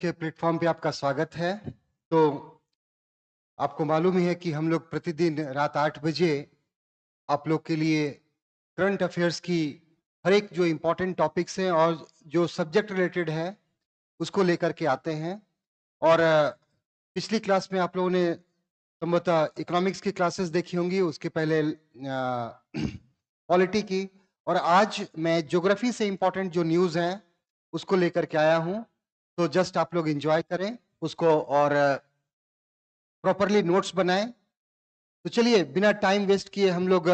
के प्लेटफॉर्म पे आपका स्वागत है। तो आपको मालूम ही है कि हम लोग प्रतिदिन रात 8 बजे आप लोग के लिए करंट अफेयर्स की हर एक जो इम्पोर्टेंट टॉपिक्स हैं और जो सब्जेक्ट रिलेटेड है, उसको लेकर के आते हैं। और पिछली क्लास में आप लोगों ने संभवतः इकोनॉमिक्स की क्लासेस देखी होंगी, उसके पहले पॉलिटी की, और आज मैं ज्योग्राफी से इम्पोर्टेंट जो न्यूज़ हैं, उसको लेकर के आया हूँ। तो जस्ट आप लोग एंजॉय करें उसको और प्रॉपरली नोट्स बनाएं। तो चलिए बिना टाइम वेस्ट किए हम लोग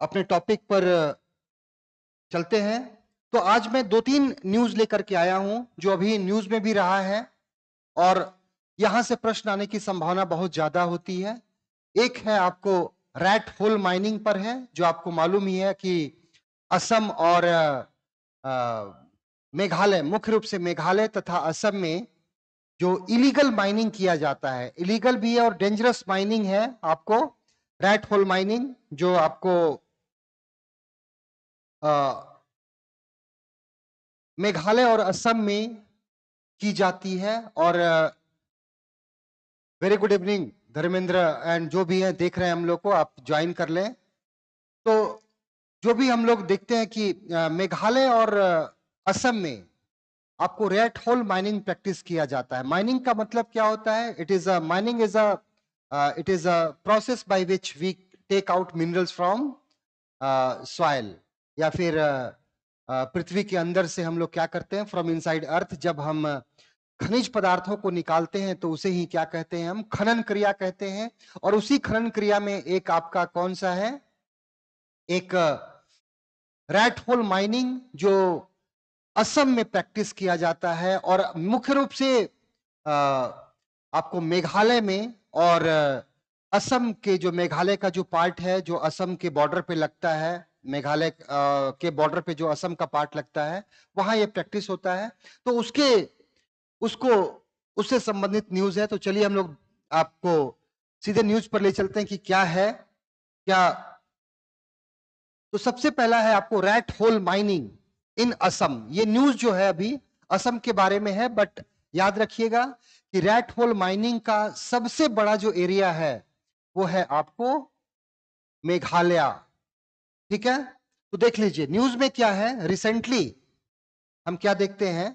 अपने टॉपिक पर चलते हैं। तो आज मैं 2-3 न्यूज़ लेकर के आया हूं जो अभी न्यूज़ में भी रहा है और यहां से प्रश्न आने की संभावना बहुत ज्यादा होती है। एक है आपको रैट होल माइनिंग पर है, जो आपको मालूम ही है कि असम और मेघालय, मुख्य रूप से मेघालय तथा असम में जो इलीगल माइनिंग किया जाता है, इलीगल भी है और डेंजरस माइनिंग है। आपको रैट होल माइनिंग जो आपको मेघालय और असम में की जाती है। और very good evening Dharmendra and जो भी है देख रहे हैं हम लोग को, आप ज्वाइन कर लें। तो जो भी हम लोग देखते हैं कि मेघालय और असम में आपको रेट होल माइनिंग प्रैक्टिस किया जाता है। माइनिंग का मतलब क्या होता है? It is mining is a process by which we take out minerals from soil, या फिर पृथ्वी के अंदर से हम लोग क्या करते हैं, फ्रॉम इनसाइड अर्थ जब हम खनिज पदार्थों को निकालते हैं तो उसे ही क्या कहते हैं, हम खनन क्रिया कहते हैं। और उसी खनन क्रिया में एक आपका कौन सा है, एक रैट होल माइनिंग जो असम में प्रैक्टिस किया जाता है। और मुख्य रूप से आपको मेघालय में और असम के, जो मेघालय का जो पार्ट है जो असम के बॉर्डर पे लगता है, मेघालय के बॉर्डर पे जो असम का पार्ट लगता है, वहां ये प्रैक्टिस होता है। तो उसको उससे संबंधित न्यूज है। तो चलिए हम लोग आपको सीधे न्यूज पर ले चलते हैं कि क्या है क्या। तो सबसे पहला है आपको रैट होल माइनिंग इन असम। ये न्यूज जो है अभी असम के बारे में है, बट याद रखिएगा कि रैट होल माइनिंग का सबसे बड़ा जो एरिया है वो है आपको मेघालय। ठीक है, तो देख लीजिए न्यूज में क्या है। रिसेंटली हम क्या देखते हैं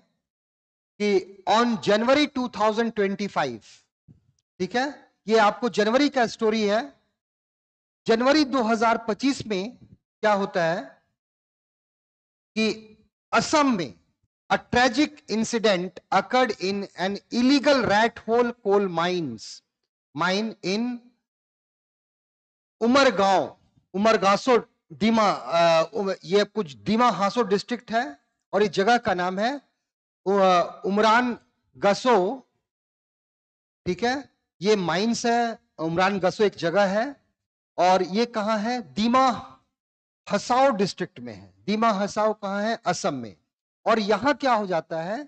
कि ऑन जनवरी 2025, ठीक है, ये आपको जनवरी का स्टोरी है। जनवरी 2025 में क्या होता है कि असम में a tragic incident occurred in an illegal rat hole coal mine in Umargaon, उमरगासो दीमा, ये कुछ दीमा हासो डिस्ट्रिक्ट है और इस जगह का नाम है उमरान गसो। ठीक है, ये माइंस है, उमरान गसो एक जगह है और ये कहां है, दीमा हसाओ डिस्ट्रिक्ट में है। दीमा हसाओ कहां है, असम में। और यहां क्या हो जाता है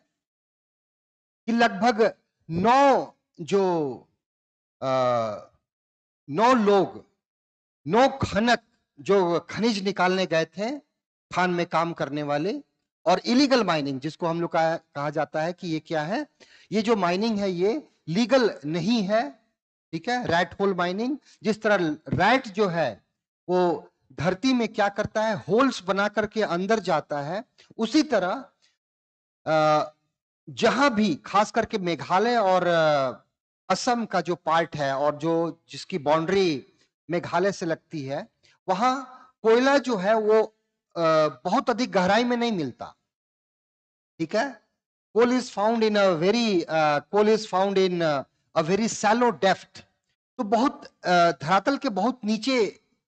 कि लगभग 9 जो 9 लोग, 9 खनक जो खनिज निकालने गए थे, खान में काम करने वाले, और इलीगल माइनिंग जिसको हम लोग कहा जाता है कि ये क्या है, ये जो माइनिंग है ये लीगल नहीं है। ठीक है, रैट होल माइनिंग, जिस तरह रैट जो है वो धरती में क्या करता है, होल्स बना करके अंदर जाता है, उसी तरह जहां भी खास करके मेघालय और असम का जो पार्ट है और जो जिसकी बाउंड्री मेघालय से लगती है, वहां कोयला जो है वो बहुत अधिक गहराई में नहीं मिलता। ठीक है, coal is found in coal is found in a very shallow depth. तो बहुत धरातल के बहुत नीचे,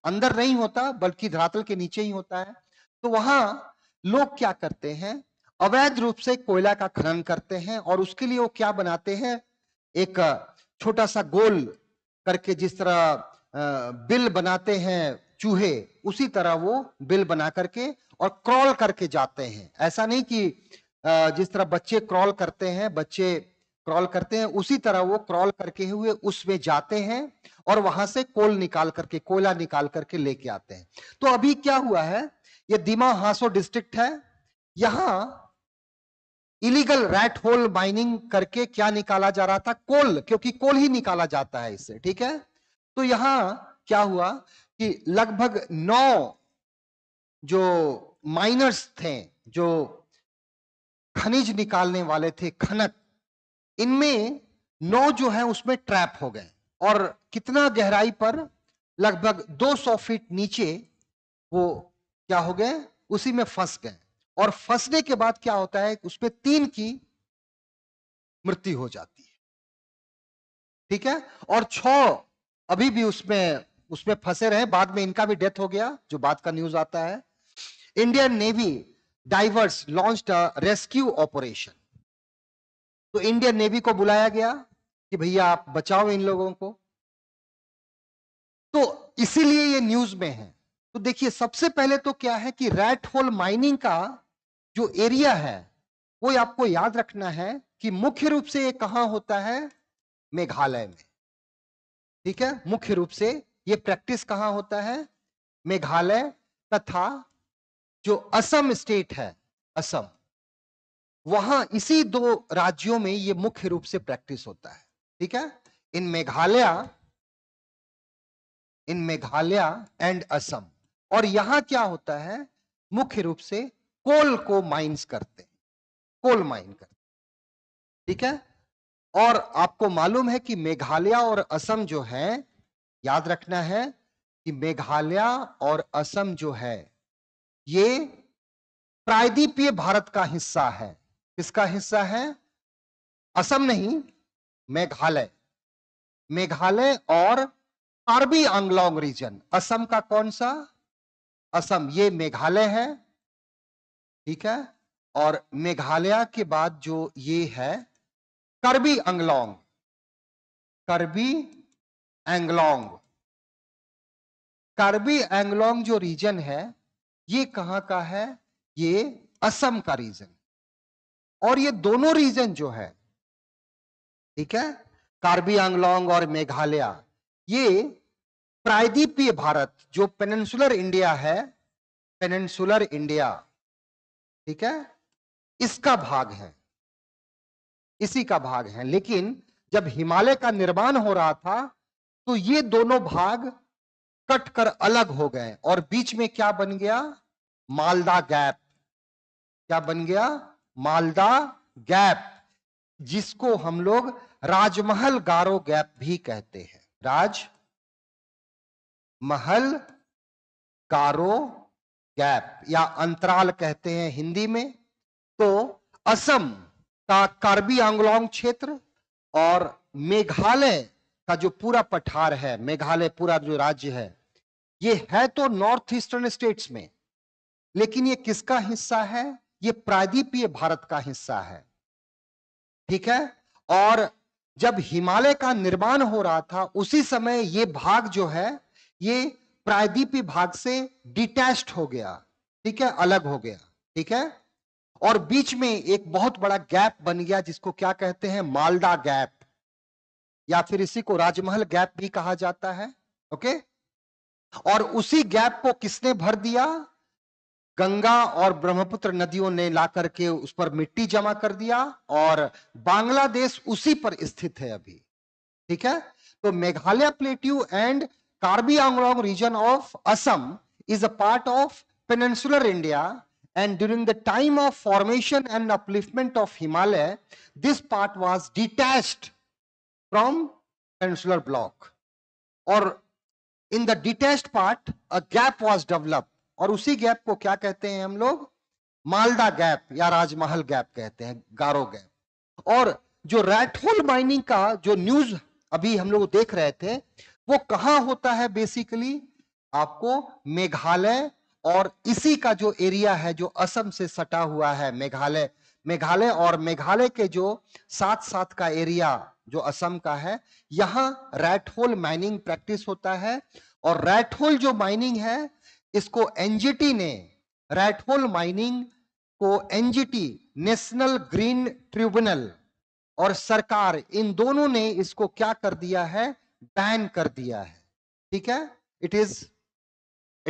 अंदर नहीं होता बल्कि धरातल के नीचे ही होता है। तो वहां लोग क्या करते हैं, अवैध रूप से कोयला का खनन करते हैं और उसके लिए वो क्या बनाते हैं, एक छोटा सा गोल करके, जिस तरह बिल बनाते हैं चूहे, उसी तरह वो बिल बना करके और क्रॉल करके जाते हैं। ऐसा नहीं कि जिस तरह बच्चे क्रॉल करते हैं, बच्चे क्रॉल करते हैं, उसी तरह वो क्रॉल करके हुए उसमें जाते हैं और वहां से कोल निकाल करके, कोयला निकाल करके लेके आते हैं। तो अभी क्या हुआ है, ये दीमा हासो डिस्ट्रिक्ट है, यहां इलीगल रैट होल माइनिंग करके क्या निकाला जा रहा था? कोल, क्योंकि कोल ही निकाला जाता है इससे, ठीक है। तो यहां क्या हुआ कि लगभग 9 जो माइनर्स थे, जो खनिज निकालने वाले थे, खनक, इनमें 9 जो है उसमें ट्रैप हो गए। और कितना गहराई पर? लगभग 200 फीट नीचे वो क्या हो गए? उसी में फंस गए। और फंसने के बाद क्या होता है, उसमें 3 की मृत्यु हो जाती है, ठीक है। और 6 अभी भी उसमें उसमें फंसे रहे, बाद में इनका भी डेथ हो गया, जो बात का न्यूज आता है। Indian navy diverse launched a rescue operation. तो इंडियन नेवी को बुलाया गया कि भैया आप बचाओ इन लोगों को, तो इसीलिए ये न्यूज में है। तो देखिए, सबसे पहले तो क्या है कि रैट होल माइनिंग का जो एरिया है वो आपको याद रखना है कि मुख्य रूप से ये कहां होता है? मेघालय में, ठीक है। मुख्य रूप से ये प्रैक्टिस कहां होता है? मेघालय तथा जो असम स्टेट है, असम, वहां इसी 2 राज्यों में ये मुख्य रूप से प्रैक्टिस होता है, ठीक है। इन मेघालय एंड असम। और यहां क्या होता है? मुख्य रूप से कोल को माइंस करते हैं, कोल माइन करते हैं, ठीक है। और आपको मालूम है कि मेघालय और असम जो है, याद रखना है कि मेघालय और असम जो है ये प्रायद्वीपीय भारत का हिस्सा है। किसका हिस्सा है? असम नहीं, मेघालय। मेघालय और कार्बी आंगलोंग रीजन। असम का कौन सा? असम, ये मेघालय है, ठीक है। और मेघालय के बाद जो ये है कार्बी आंगलोंग, कार्बी एंगलोंग। कार्बी एंगलोंग जो रीजन है ये कहां का है? ये असम का रीजन। और ये दोनों रीजन जो है, ठीक है, कार्बी आंगलोंग और मेघालय, ये प्रायद्वीपीय भारत जो पेनिनसुलर इंडिया है, पेनिनसुलर इंडिया, ठीक है, इसका भाग है, इसी का भाग है। लेकिन जब हिमालय का निर्माण हो रहा था तो ये दोनों भाग कट कर अलग हो गए और बीच में क्या बन गया? मालदा गैप। क्या बन गया? मालदा गैप, जिसको हम लोग राजमहल गारो गैप भी कहते हैं। राजमहल गारो गैप या अंतराल कहते हैं हिंदी में। तो असम का कार्बी आंगलोंग क्षेत्र और मेघालय का जो पूरा पठार है, मेघालय पूरा जो राज्य है, ये है तो नॉर्थ ईस्टर्न स्टेट्स में, लेकिन ये किसका हिस्सा है? ये प्रायद्वीपीय भारत का हिस्सा है, ठीक है। और जब हिमालय का निर्माण हो रहा था उसी समय ये भाग जो है ये प्रायद्वीपीय भाग से डिटैच्ड हो गया, ठीक है, अलग हो गया, ठीक है। और बीच में एक बहुत बड़ा गैप बन गया जिसको क्या कहते हैं? मालदा गैप, या फिर इसी को राजमहल गैप भी कहा जाता है, ओके। और उसी गैप को किसने भर दिया? गंगा और ब्रह्मपुत्र नदियों ने ला करके उस पर मिट्टी जमा कर दिया और बांग्लादेश उसी पर स्थित है अभी, ठीक है। तो Meghalaya plateau and Karbi Anglong region of Assam is a part of peninsular India, and during the time of formation and upliftment of Himalaya, this part was detached from peninsular block, or in the detached part a gap was developed, और उसी gap को क्या कहते हैं हम लोग? Malda gap या राजमहल gap कहते हैं, गारो गैप। और जो रैट होल माइनिंग का जो न्यूज अभी हम लोग देख रहे थे वो कहां होता है? बेसिकली आपको मेघालय और इसी का जो एरिया है जो असम से सटा हुआ है, मेघालय, मेघालय और मेघालय के जो साथ साथ का एरिया जो असम का है, यहां रैट होल माइनिंग प्रैक्टिस होता है। और रैट होल जो माइनिंग है इसको एनजीटी ने, रैट होल माइनिंग को एनजीटी, नेशनल ग्रीन ट्रिब्यूनल, और सरकार, इन दोनों ने इसको क्या कर दिया है? बैन कर दिया है, ठीक है। It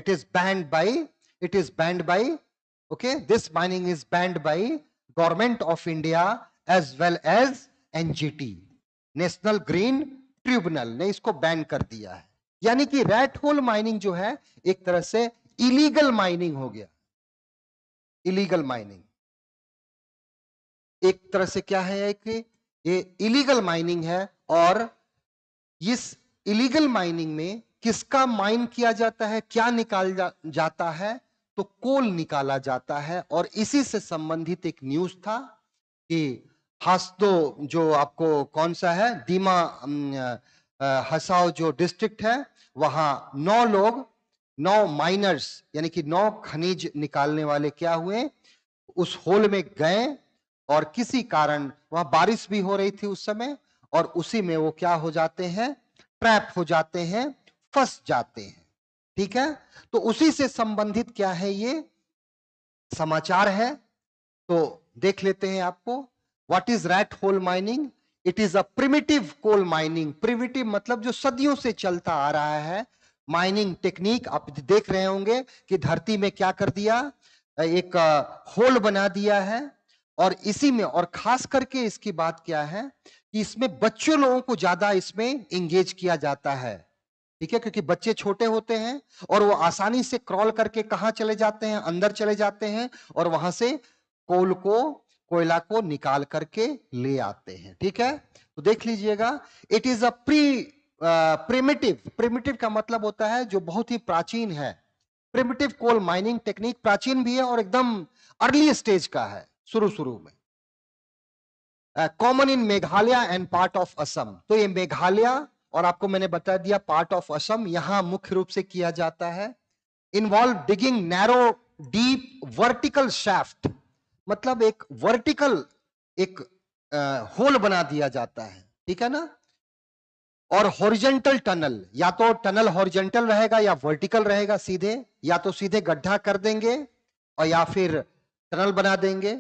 is banned by, it is banned by, okay, this mining is banned by government of India as well as NGT, national green tribunal ने इसको बैन कर दिया है। यानी कि रैट होल माइनिंग जो है एक तरह से इलीगल माइनिंग हो गया। इलीगल माइनिंग एक तरह से क्या है कि ये इलीगल माइनिंग है, और इस इलीगल माइनिंग में किसका माइन किया जाता है, क्या जाता है, तो कोल निकाला जाता है। और इसी से संबंधित एक न्यूज था कि हासदो जो आपको कौन सा है, दीमा हसाओ जो डिस्ट्रिक्ट है, वहां 9 लोग, 9 माइनर्स यानी कि 9 खनिज निकालने वाले क्या हुए, उस होल में गए और किसी कारण वहां बारिश भी हो रही थी उस समय, और उसी में वो क्या हो जाते हैं, ट्रैप हो जाते हैं, फंस जाते हैं। ठीक है, तो उसी से संबंधित क्या है ये समाचार है, तो देख लेते हैं आपको। What is rat hole mining? It is a primitive coal mining. Primitive मतलब जो सदियों से चलता आ रहा है माइनिंग टेक्निक। आप देख रहे होंगे कि धरती में क्या कर दिया, एक होल बना दिया है, और इसी में, और खास करके इसकी बात क्या है कि इसमें बच्चों लोगों को ज्यादा इसमें इंगेज किया जाता है। ठीक है, क्योंकि बच्चे छोटे होते हैं और वो आसानी से क्रॉल करके कहां चले जाते हैं, अंदर चले जाते हैं, और वहां से कोल को, कोयला को निकाल करके ले आते हैं। ठीक है, तो देख लीजिएगा, it is a primitive. Primitive का मतलब होता है जो बहुत ही प्राचीन है। प्रिमिटिव कोल माइनिंग टेक्निक प्राचीन भी है और एकदम अर्ली स्टेज का है, शुरू शुरू में। Common in Meghalaya and part of Assam. तो ये मेघालय और आपको मैंने बता दिया पार्ट ऑफ असम, यहां मुख्य रूप से किया जाता है। Involve digging narrow deep vertical shaft, मतलब एक वर्टिकल एक होल बना दिया जाता है। ठीक है ना, और हॉरिजेंटल टनल, या तो टनल हॉरिजेंटल रहेगा या वर्टिकल रहेगा सीधे, या तो सीधे गड्ढा कर देंगे और या फिर टनल बना देंगे।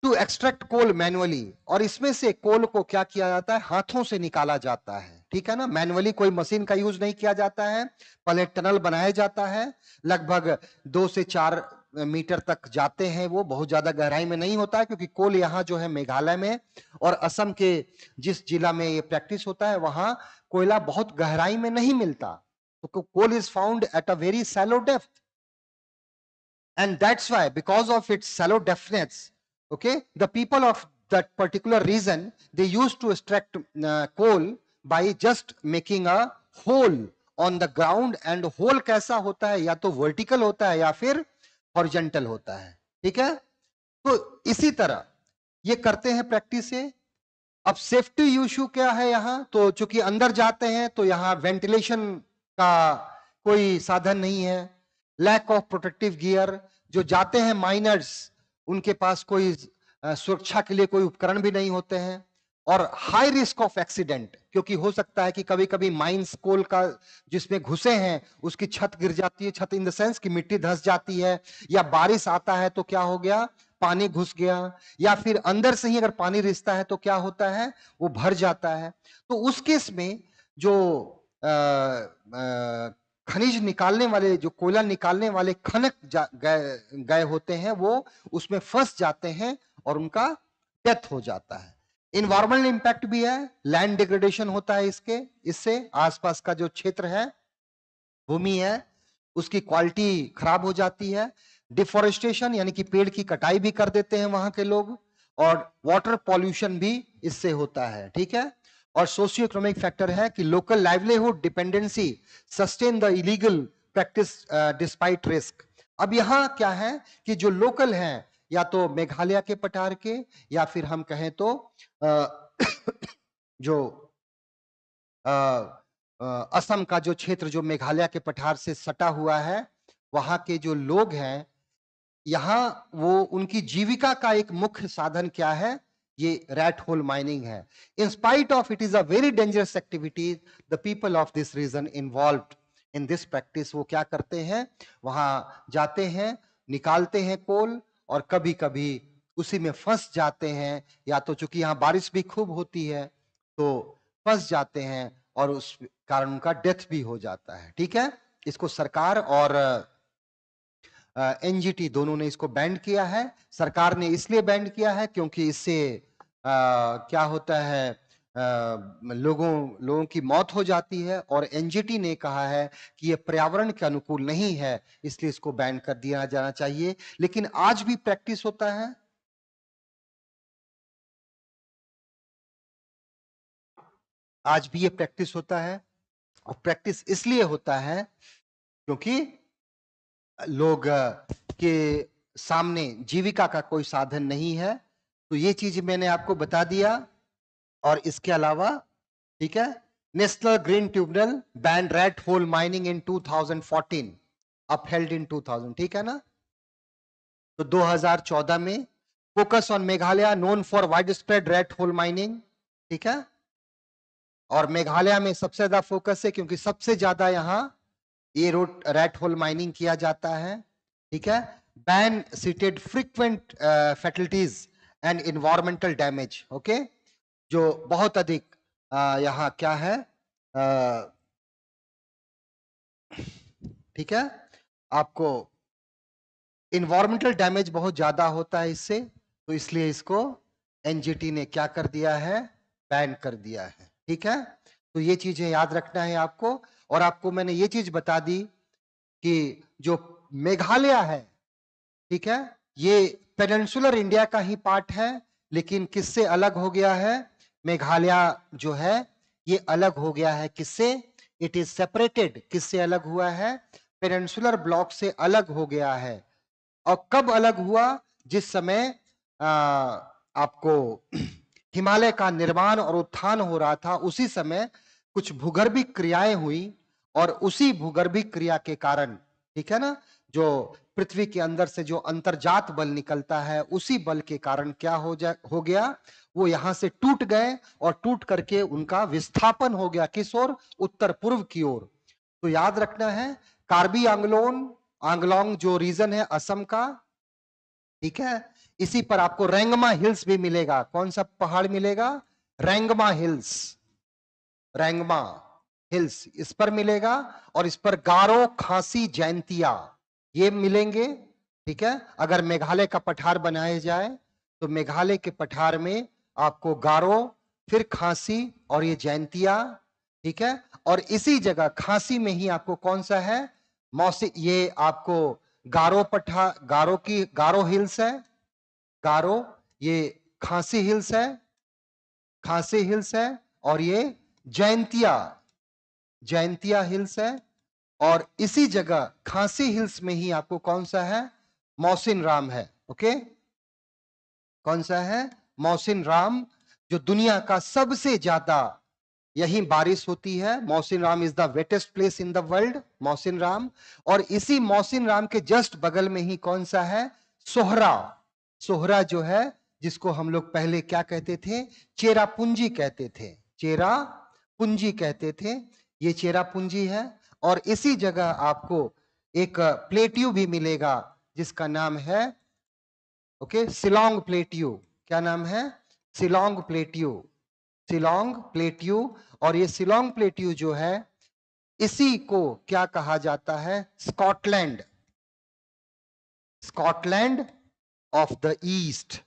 टू एक्सट्रैक्ट कोल मैनुअली, और इसमें से कोल को क्या किया जाता है, हाथों से निकाला जाता है। ठीक है ना, मैनुअली कोई मशीन का यूज नहीं किया जाता है। पहले टनल बनाया जाता है, लगभग 2 से 4 मीटर तक जाते हैं, वो बहुत ज्यादा गहराई में नहीं होता है, क्योंकि कोल यहाँ जो है मेघालय में और असम के जिस जिला में ये प्रैक्टिस होता है वहां कोयला बहुत गहराई में नहीं मिलता। तो coal is found at a very shallow depth, and that's why, because of its shallow depthness, okay, the people of that particular region, they used to extract coal by just making a hole on the ground, and hole कैसा होता है, या तो vertical होता है या फिर horizontal होता है। ठीक है, तो इसी तरह ये करते हैं प्रैक्टिस से। अब सेफ्टी इशू क्या है यहाँ, तो चूंकि अंदर जाते हैं तो यहाँ वेंटिलेशन का कोई साधन नहीं है, लैक ऑफ प्रोटेक्टिव गियर। जो जाते हैं माइनर्स, उनके पास कोई सुरक्षा के लिए कोई उपकरण भी नहीं होते हैं, और हाई रिस्क ऑफ एक्सीडेंट, क्योंकि हो सकता है कि कभी कभी माइंस कोल का जिसमें घुसे हैं उसकी छत गिर जाती है, छत इन द सेंस कि मिट्टी धंस जाती है, या बारिश आता है तो क्या हो गया, पानी घुस गया, या फिर अंदर से ही अगर पानी रिसता है तो क्या होता है, वो भर जाता है। तो उस केस में जो खनिज निकालने वाले, जो कोयला निकालने वाले खनक गए होते हैं, वो उसमें फंस जाते हैं और उनका डेथ हो जाता है। इन्वायरमेंटल इंपैक्ट भी है, लैंड डिग्रेडेशन होता है इससे आसपास का जो क्षेत्र है, भूमि है, उसकी क्वालिटी खराब हो जाती है। डिफोरेस्टेशन यानी कि पेड़ की कटाई भी कर देते हैं वहां के लोग, और वाटर पॉल्यूशन भी इससे होता है। ठीक है, और सोशियो इकोनॉमिक फैक्टर है कि local livelihood dependency sustain the illegal practice despite risk. अब यहां क्या है कि जो लोकल हैं, या तो मेघालय के पठार के, या फिर हम कहें तो जो असम का जो क्षेत्र जो मेघालय के पठार से सटा हुआ है, वहां के जो लोग हैं, यहाँ वो उनकी जीविका का एक मुख्य साधन क्या है, ये रैट होल माइनिंग है। In spite of it is a very dangerous activity, the people of this region involved in this practice, वो क्या करते हैं, वहां जाते हैं, निकालते हैं कोल, और कभी कभी उसी में फंस जाते हैं, या तो चूंकि यहाँ बारिश भी खूब होती है तो फंस जाते हैं, और उस कारण उनका डेथ भी हो जाता है। ठीक है, इसको सरकार और एनजीटी दोनों ने इसको बैन किया है। सरकार ने इसलिए बैन किया है क्योंकि इससे क्या होता है, लोगों की मौत हो जाती है, और एनजीटी ने कहा है कि ये पर्यावरण के अनुकूल नहीं है, इसलिए इसको बैन कर दिया जाना चाहिए। लेकिन आज भी प्रैक्टिस होता है, आज भी ये प्रैक्टिस होता है, और प्रैक्टिस इसलिए होता है क्योंकि लोग के सामने जीविका का कोई साधन नहीं है। तो ये चीज मैंने आपको बता दिया। और इसके अलावा, ठीक है, national green tribunal ban rat hole mining in 2014, upheld in 2000, ठीक है ना। तो 2014 में focus on Meghalaya known for widespread rat hole mining, ठीक है। और मेघालय में सबसे ज्यादा फोकस है क्योंकि सबसे ज्यादा यहां ये रोड रेड होल माइनिंग किया जाता है, ठीक है। Ban seated frequent fatalities and environmental damage, okay, जो बहुत अधिक यहाँ क्या है, ठीक है, आपको इन्वायरमेंटल डैमेज बहुत ज्यादा होता है इससे, तो इसलिए इसको एनजीटी ने क्या कर दिया है, बैन कर दिया है, ठीक है। तो ये चीजें याद रखना है आपको। और आपको मैंने ये चीज बता दी कि जो मेघालय है, ठीक है, ये पेनिनसुलर इंडिया का ही पार्ट है, लेकिन किससे अलग हो गया है, मेघालय जो है ये अलग हो गया है किससे, इट इज सेपरेटेड, किससे अलग हुआ है, पेनिनसुलर ब्लॉक से अलग हो गया है। और कब अलग हुआ, जिस समय आपको हिमालय का निर्माण और उत्थान हो रहा था, उसी समय कुछ भूगर्भिक क्रियाएं हुई, और उसी भूगर्भिक क्रिया के कारण, ठीक है ना, जो पृथ्वी के अंदर से जो अंतर्जात बल निकलता है, उसी बल के कारण क्या हो गया, वो यहां से टूट गए, और टूट करके उनका विस्थापन हो गया किस ओर, उत्तर पूर्व की ओर। तो याद रखना है, कार्बी आंगलोंग जो रीजन है असम का, ठीक है, इसी पर आपको रेंगमा हिल्स भी मिलेगा। कौन सा पहाड़ मिलेगा, रेंगमा हिल्स, रेंगमा हिल्स इस पर मिलेगा, और इस पर गारो खासी जैंतिया ये मिलेंगे, ठीक है। अगर मेघालय का पठार बनाया जाए तो मेघालय के पठार में आपको गारो, फिर खासी और ये जैंतिया, ठीक है। और इसी जगह खासी में ही आपको कौन सा है, मौसी, ये आपको गारो हिल्स है, गारो, ये खासी हिल्स है, खासी हिल्स है, और ये जैंतिया, जैंतिया हिल्स है। और इसी जगह खासी हिल्स में ही आपको कौन सा है, मौसिन राम है, ओके, कौन सा है, मौसिन राम, जो दुनिया का सबसे ज्यादा यही बारिश होती है। Mawsynram is the wettest place in the world, Mawsynram. और इसी मौसिन राम के जस्ट बगल में ही कौन सा है, सोहरा, सोहरा जो है, जिसको हम लोग पहले क्या कहते थे, चेरापूंजी कहते थे, चेरापूंजी कहते थे, ये चेरापूंजी है। और इसी जगह आपको एक प्लेट्यू भी मिलेगा जिसका नाम है, ओके, शिलोंग प्लेट्यू, क्या नाम है, शिलोंग प्लेट्यू, शिलोंग प्लेट्यू। और ये शिलोंग प्लेट्यू जो है, इसी को क्या कहा जाता है, Scotland, Scotland of the east,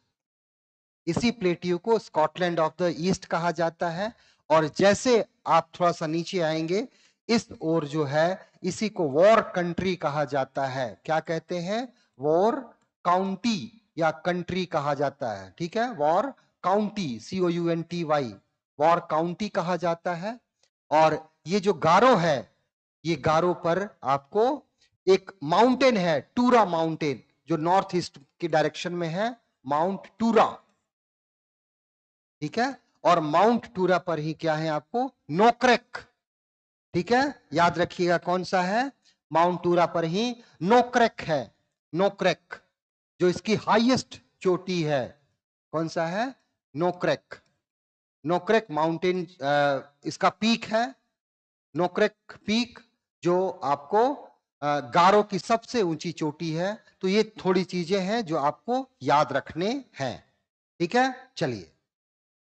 इसी प्लेट्यू को स्कॉटलैंड ऑफ द ईस्ट कहा जाता है। और जैसे आप थोड़ा सा नीचे आएंगे, इस ओर जो है, इसी को वॉर कंट्री कहा जाता है। क्या कहते हैं, वॉर काउंटी या कंट्री कहा जाता है, ठीक है, war county, COUNTY, war county कहा जाता है। और ये जो गारो है, ये गारो पर आपको एक माउंटेन है, टूरा माउंटेन, जो नॉर्थ ईस्ट की डायरेक्शन में है, माउंट टूरा, ठीक है। और माउंट टूरा पर ही क्या है, आपको नोक्रेक, ठीक है, याद रखिएगा कौन सा है, माउंट टूरा पर ही नोक्रेक है, नोक्रेक, जो इसकी हाईएस्ट चोटी है, कौन सा है, नोक्रेक, नोक्रेक माउंटेन, इसका पीक है, नोक्रेक पीक, जो आपको गारो की सबसे ऊंची चोटी है। तो ये थोड़ी चीजें हैं जो आपको याद रखने हैं, ठीक है। चलिए,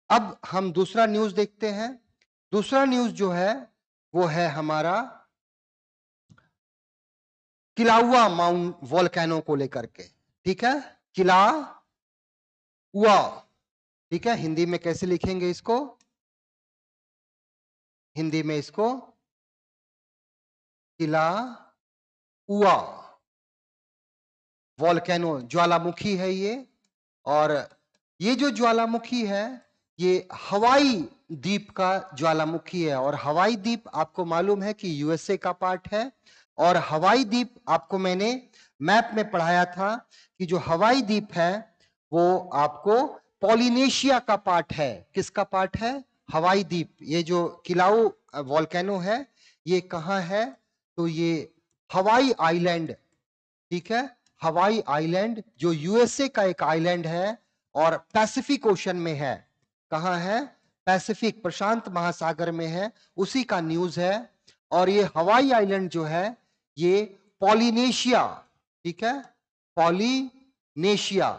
अब हम दूसरा न्यूज देखते हैं। दूसरा न्यूज जो है वो है हमारा किलाउआ माउंट वोल्केनो को लेकर के, ठीक है, किलाउआ, ठीक है। हिंदी में कैसे लिखेंगे इसको? हिंदी में इसको किलाउआ वोल्केनो, ज्वालामुखी है ये। और ये जो ज्वालामुखी है ये हवाई द्वीप का ज्वालामुखी है। और हवाई द्वीप आपको मालूम है कि यूएसए का पार्ट है। और हवाई द्वीप आपको मैंने मैप में पढ़ाया था कि जो हवाई द्वीप है वो आपको पॉलिनेशिया का पार्ट है। किसका पार्ट है? हवाई द्वीप। ये जो किलाउ वोल्केनो है ये कहाँ है? तो ये हवाई आइलैंड, ठीक है, हवाई आइलैंड जो यूएसए का एक आइलैंड है और पैसिफिक ओशन में है। कहां है? पैसिफिक, प्रशांत महासागर में है, उसी का न्यूज है। और ये हवाई आइलैंड जो है ये पॉलिनेशिया, ठीक है, पॉलिनेशिया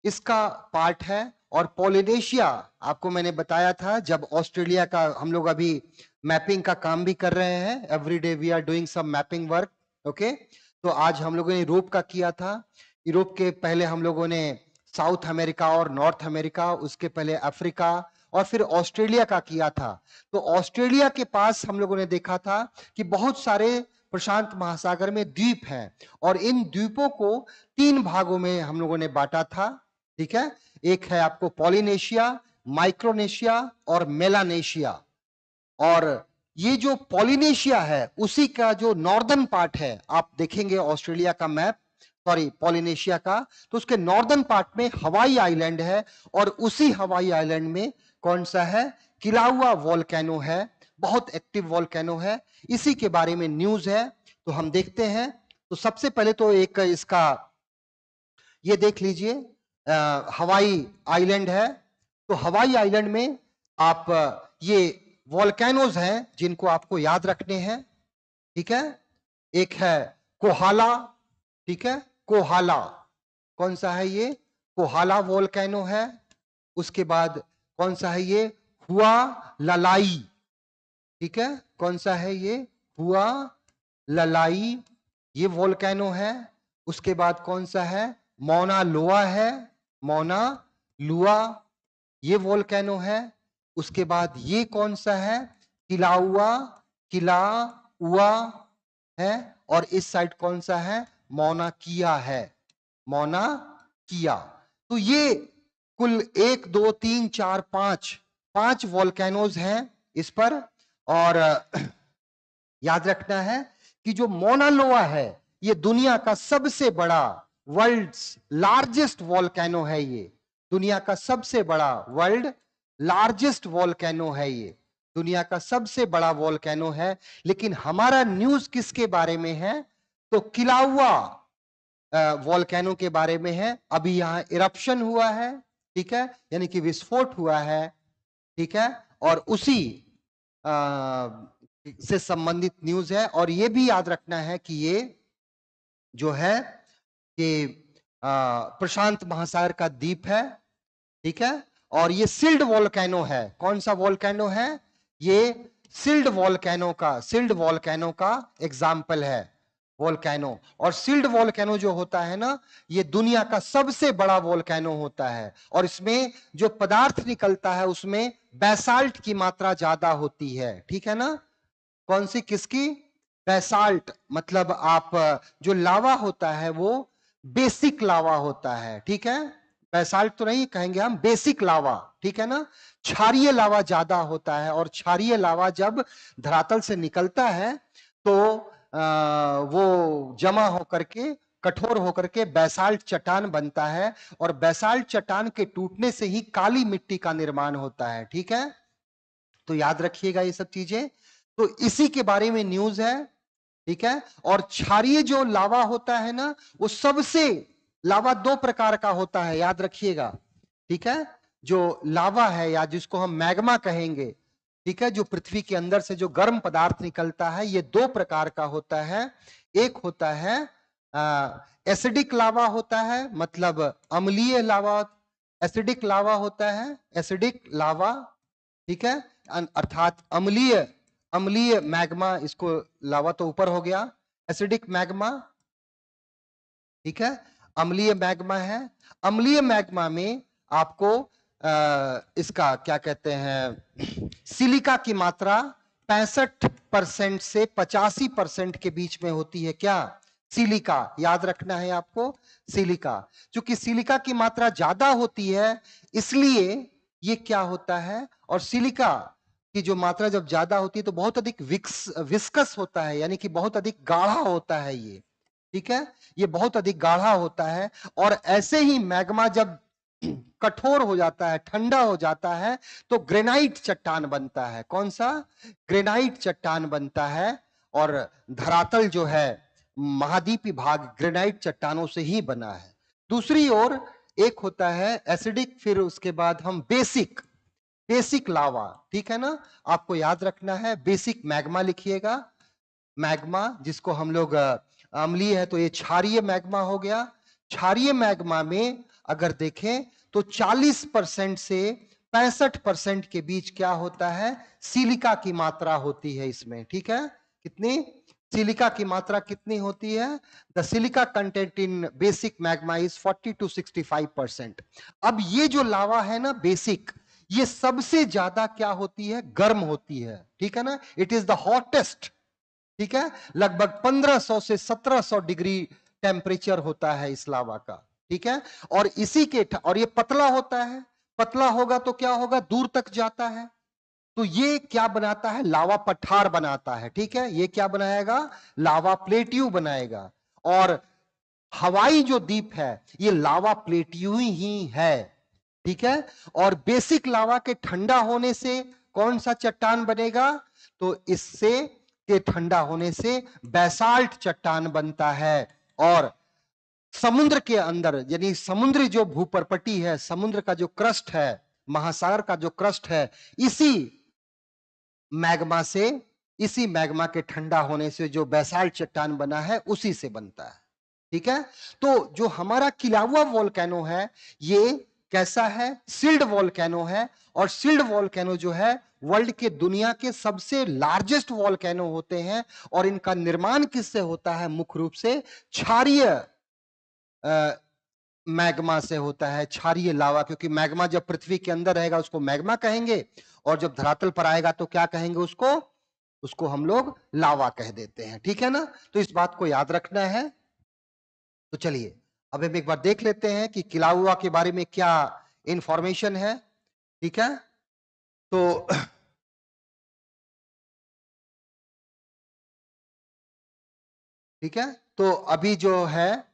इसका पार्ट है। और पॉलिनेशिया आपको मैंने बताया था जब ऑस्ट्रेलिया का हम लोग अभी मैपिंग का काम भी कर रहे हैं, every day we are doing some mapping work, okay. तो आज हम लोगों ने यूरोप का किया था। यूरोप के पहले हम लोगों ने साउथ अमेरिका और नॉर्थ अमेरिका, उसके पहले अफ्रीका और फिर ऑस्ट्रेलिया का किया था। तो ऑस्ट्रेलिया के पास हम लोगों ने देखा था कि बहुत सारे प्रशांत महासागर में द्वीप हैं और इन द्वीपों को 3 भागों में हम लोगों ने बांटा था, ठीक है। एक है आपको पॉलिनेशिया, माइक्रोनेशिया और मेलानेशिया। और ये जो पॉलिनेशिया है उसी का जो नॉर्दर्न पार्ट है, आप देखेंगे ऑस्ट्रेलिया का मैप, सॉरी पॉलिनेशिया का, तो उसके नॉर्दर्न पार्ट में हवाई आइलैंड है। और उसी हवाई आइलैंड में कौन सा है? किलाउआ वोल्केनो है, बहुत एक्टिव वोल्केनो है। इसी के बारे में न्यूज है, तो हम देखते हैं। तो सबसे पहले तो एक इसका ये देख लीजिए, हवाई आइलैंड है। तो हवाई आइलैंड में आप ये वोल्केनोज हैं जिनको आपको याद रखने हैं, ठीक है। एक है कोहाला, ठीक है, कोहाला, कौन सा है ये? कोहाला वोल्केनो है। उसके बाद कौन सा है ये? हुआ ललाई, ठीक है, कौन सा है ये? हुआ ललाई, ये वोल्केनो है। उसके बाद कौन सा है? मौना लोआ है, मौना लुआ, ये वोल्केनो है। उसके बाद ये कौन सा है? किलाउआ, किलाउआ है। और इस साइड कौन सा है? मौना किया है, मौना किया। तो ये कुल 1 2 3 4 5 वोल्केनोज हैं इस पर। और याद रखना है कि जो मौना लोआ है ये दुनिया का सबसे बड़ा, वर्ल्ड्स लार्जेस्ट वोल्केनो है। ये दुनिया का सबसे बड़ा, वर्ल्ड लार्जेस्ट वोल्केनो है। ये दुनिया का सबसे बड़ा वोल्केनो है। लेकिन हमारा न्यूज किसके बारे में है? तो किलाउआ वोल्केनो के बारे में है। अभी यहां इरप्शन हुआ है, ठीक है, यानी कि विस्फोट हुआ है, ठीक है। और उसी से संबंधित न्यूज है। और ये भी याद रखना है कि ये जो है कि प्रशांत महासागर का द्वीप है, ठीक है। और ये सिल्ड वोल्केनो है। कौन सा वोल्केनो है? ये सिल्ड वोल्केनो का एग्जाम्पल है वोल्केनो। और सिल्ड वोल्केनो जो होता है ना, ये दुनिया का सबसे बड़ा वोल्केनो होता है। और इसमें जो पदार्थ निकलता है उसमें बैसाल्ट की मात्रा ज्यादा होती है, ठीक है ना। कौन सी? किसकी? बैसाल्ट, मतलब आप जो लावा होता है वो बेसिक लावा होता है, ठीक है। बैसाल्ट तो नहीं कहेंगे हम, बेसिक लावा, ठीक है ना। क्षारीय लावा ज्यादा होता है और क्षारीय लावा जब धरातल से निकलता है तो वो जमा होकर के, कठोर होकर के बैसाल्ट चट्टान बनता है। और बैसाल्ट चट्टान के टूटने से ही काली मिट्टी का निर्माण होता है, ठीक है। तो याद रखिएगा ये सब चीजें। तो इसी के बारे में न्यूज है, ठीक है। और क्षारीय जो लावा होता है ना, वो सबसे, लावा 2 प्रकार का होता है, याद रखिएगा, ठीक है। जो लावा है या जिसको हम मैग्मा कहेंगे, ठीक है, जो पृथ्वी के अंदर से जो गर्म पदार्थ निकलता है, ये 2 प्रकार का होता है। एक होता है एसिडिक लावा होता है, मतलब अम्लीय लावा, एसिडिक लावा होता है, एसिडिक लावा, ठीक है, अर्थात अम्लीय, अम्लीय मैग्मा, इसको लावा तो ऊपर हो गया, एसिडिक मैग्मा, ठीक है, अम्लीय मैग्मा है। अम्लीय मैग्मा में आपको इसका क्या कहते हैं, सिलिका की मात्रा 65% से 85% के बीच में होती है। क्या? सिलिका, याद रखना है आपको, सिलिका। क्योंकि सिलिका की मात्रा ज्यादा होती है इसलिए ये क्या होता है, और सिलिका की जो मात्रा जब ज्यादा होती है तो बहुत अधिक विस्कस होता है, यानी कि बहुत अधिक गाढ़ा होता है ये। ठीक है, ये बहुत अधिक गाढ़ा होता है। और ऐसे ही मैग्मा जब कठोर हो जाता है, ठंडा हो जाता है, तो ग्रेनाइट चट्टान बनता है। कौन सा? ग्रेनाइट चट्टान बनता है। और धरातल जो है, महाद्वीपीय भाग ग्रेनाइट चट्टानों से ही बना है। दूसरी ओर एक होता है एसिडिक, फिर उसके बाद हम बेसिक, बेसिक लावा। ठीक है ना, आपको याद रखना है, बेसिक मैग्मा लिखिएगा। मैग्मा जिसको हम लोग अम्लीय है तो ये क्षारीय मैग्मा हो गया। क्षारीय मैग्मा में अगर देखें तो 40% से 65% के बीच क्या होता है, सिलिका की मात्रा होती है इसमें। ठीक है, कितनी सिलिका की मात्रा कितनी होती है? The silica content in basic magma is 40 to 65%। अब ये जो लावा है ना बेसिक, ये सबसे ज्यादा क्या होती है, गर्म होती है। ठीक है ना, इट इज द हॉटेस्ट। ठीक है, लगभग 1500 से 1700 डिग्री टेम्परेचर होता है इस लावा का। ठीक है, और इसी के और ये पतला होता है। पतला होगा तो क्या होगा, दूर तक जाता है। तो ये क्या बनाता है, लावा पठार बनाता है। ठीक है, ये क्या बनाएगा, लावा प्लेट्यू बनाएगा। और हवाई जो द्वीप है ये लावा प्लेट्यू ही है। ठीक है, और बेसिक लावा के ठंडा होने से कौन सा चट्टान बनेगा, तो इससे के ठंडा होने से बैसाल्ट चट्टान बनता है। और समुद्र के अंदर, यानी समुद्री जो भूपरपटी है, समुद्र का जो क्रस्ट है, महासागर का जो क्रस्ट है, इसी मैग्मा से, इसी मैग्मा के ठंडा होने से जो बैसाल्ट चट्टान बना है उसी से बनता है। ठीक है, तो जो हमारा किला हुआ वोल्केनो है ये कैसा है, सिल्ड वोल्केनो है। और सिल्ड वोल्केनो जो है वर्ल्ड के, दुनिया के सबसे लार्जेस्ट वोल्केनो होते हैं। और इनका निर्माण किससे होता है, मुख्य रूप से क्षारीय मैग्मा से होता है, क्षारीय लावा। क्योंकि मैग्मा जब पृथ्वी के अंदर रहेगा उसको मैग्मा कहेंगे, और जब धरातल पर आएगा तो क्या कहेंगे उसको, उसको हम लोग लावा कह देते हैं। ठीक है ना, तो इस बात को याद रखना है। तो चलिए अब हम एक बार देख लेते हैं कि किलाउआ के बारे में क्या इंफॉर्मेशन है। ठीक है, तो ठीक है, तो अभी जो है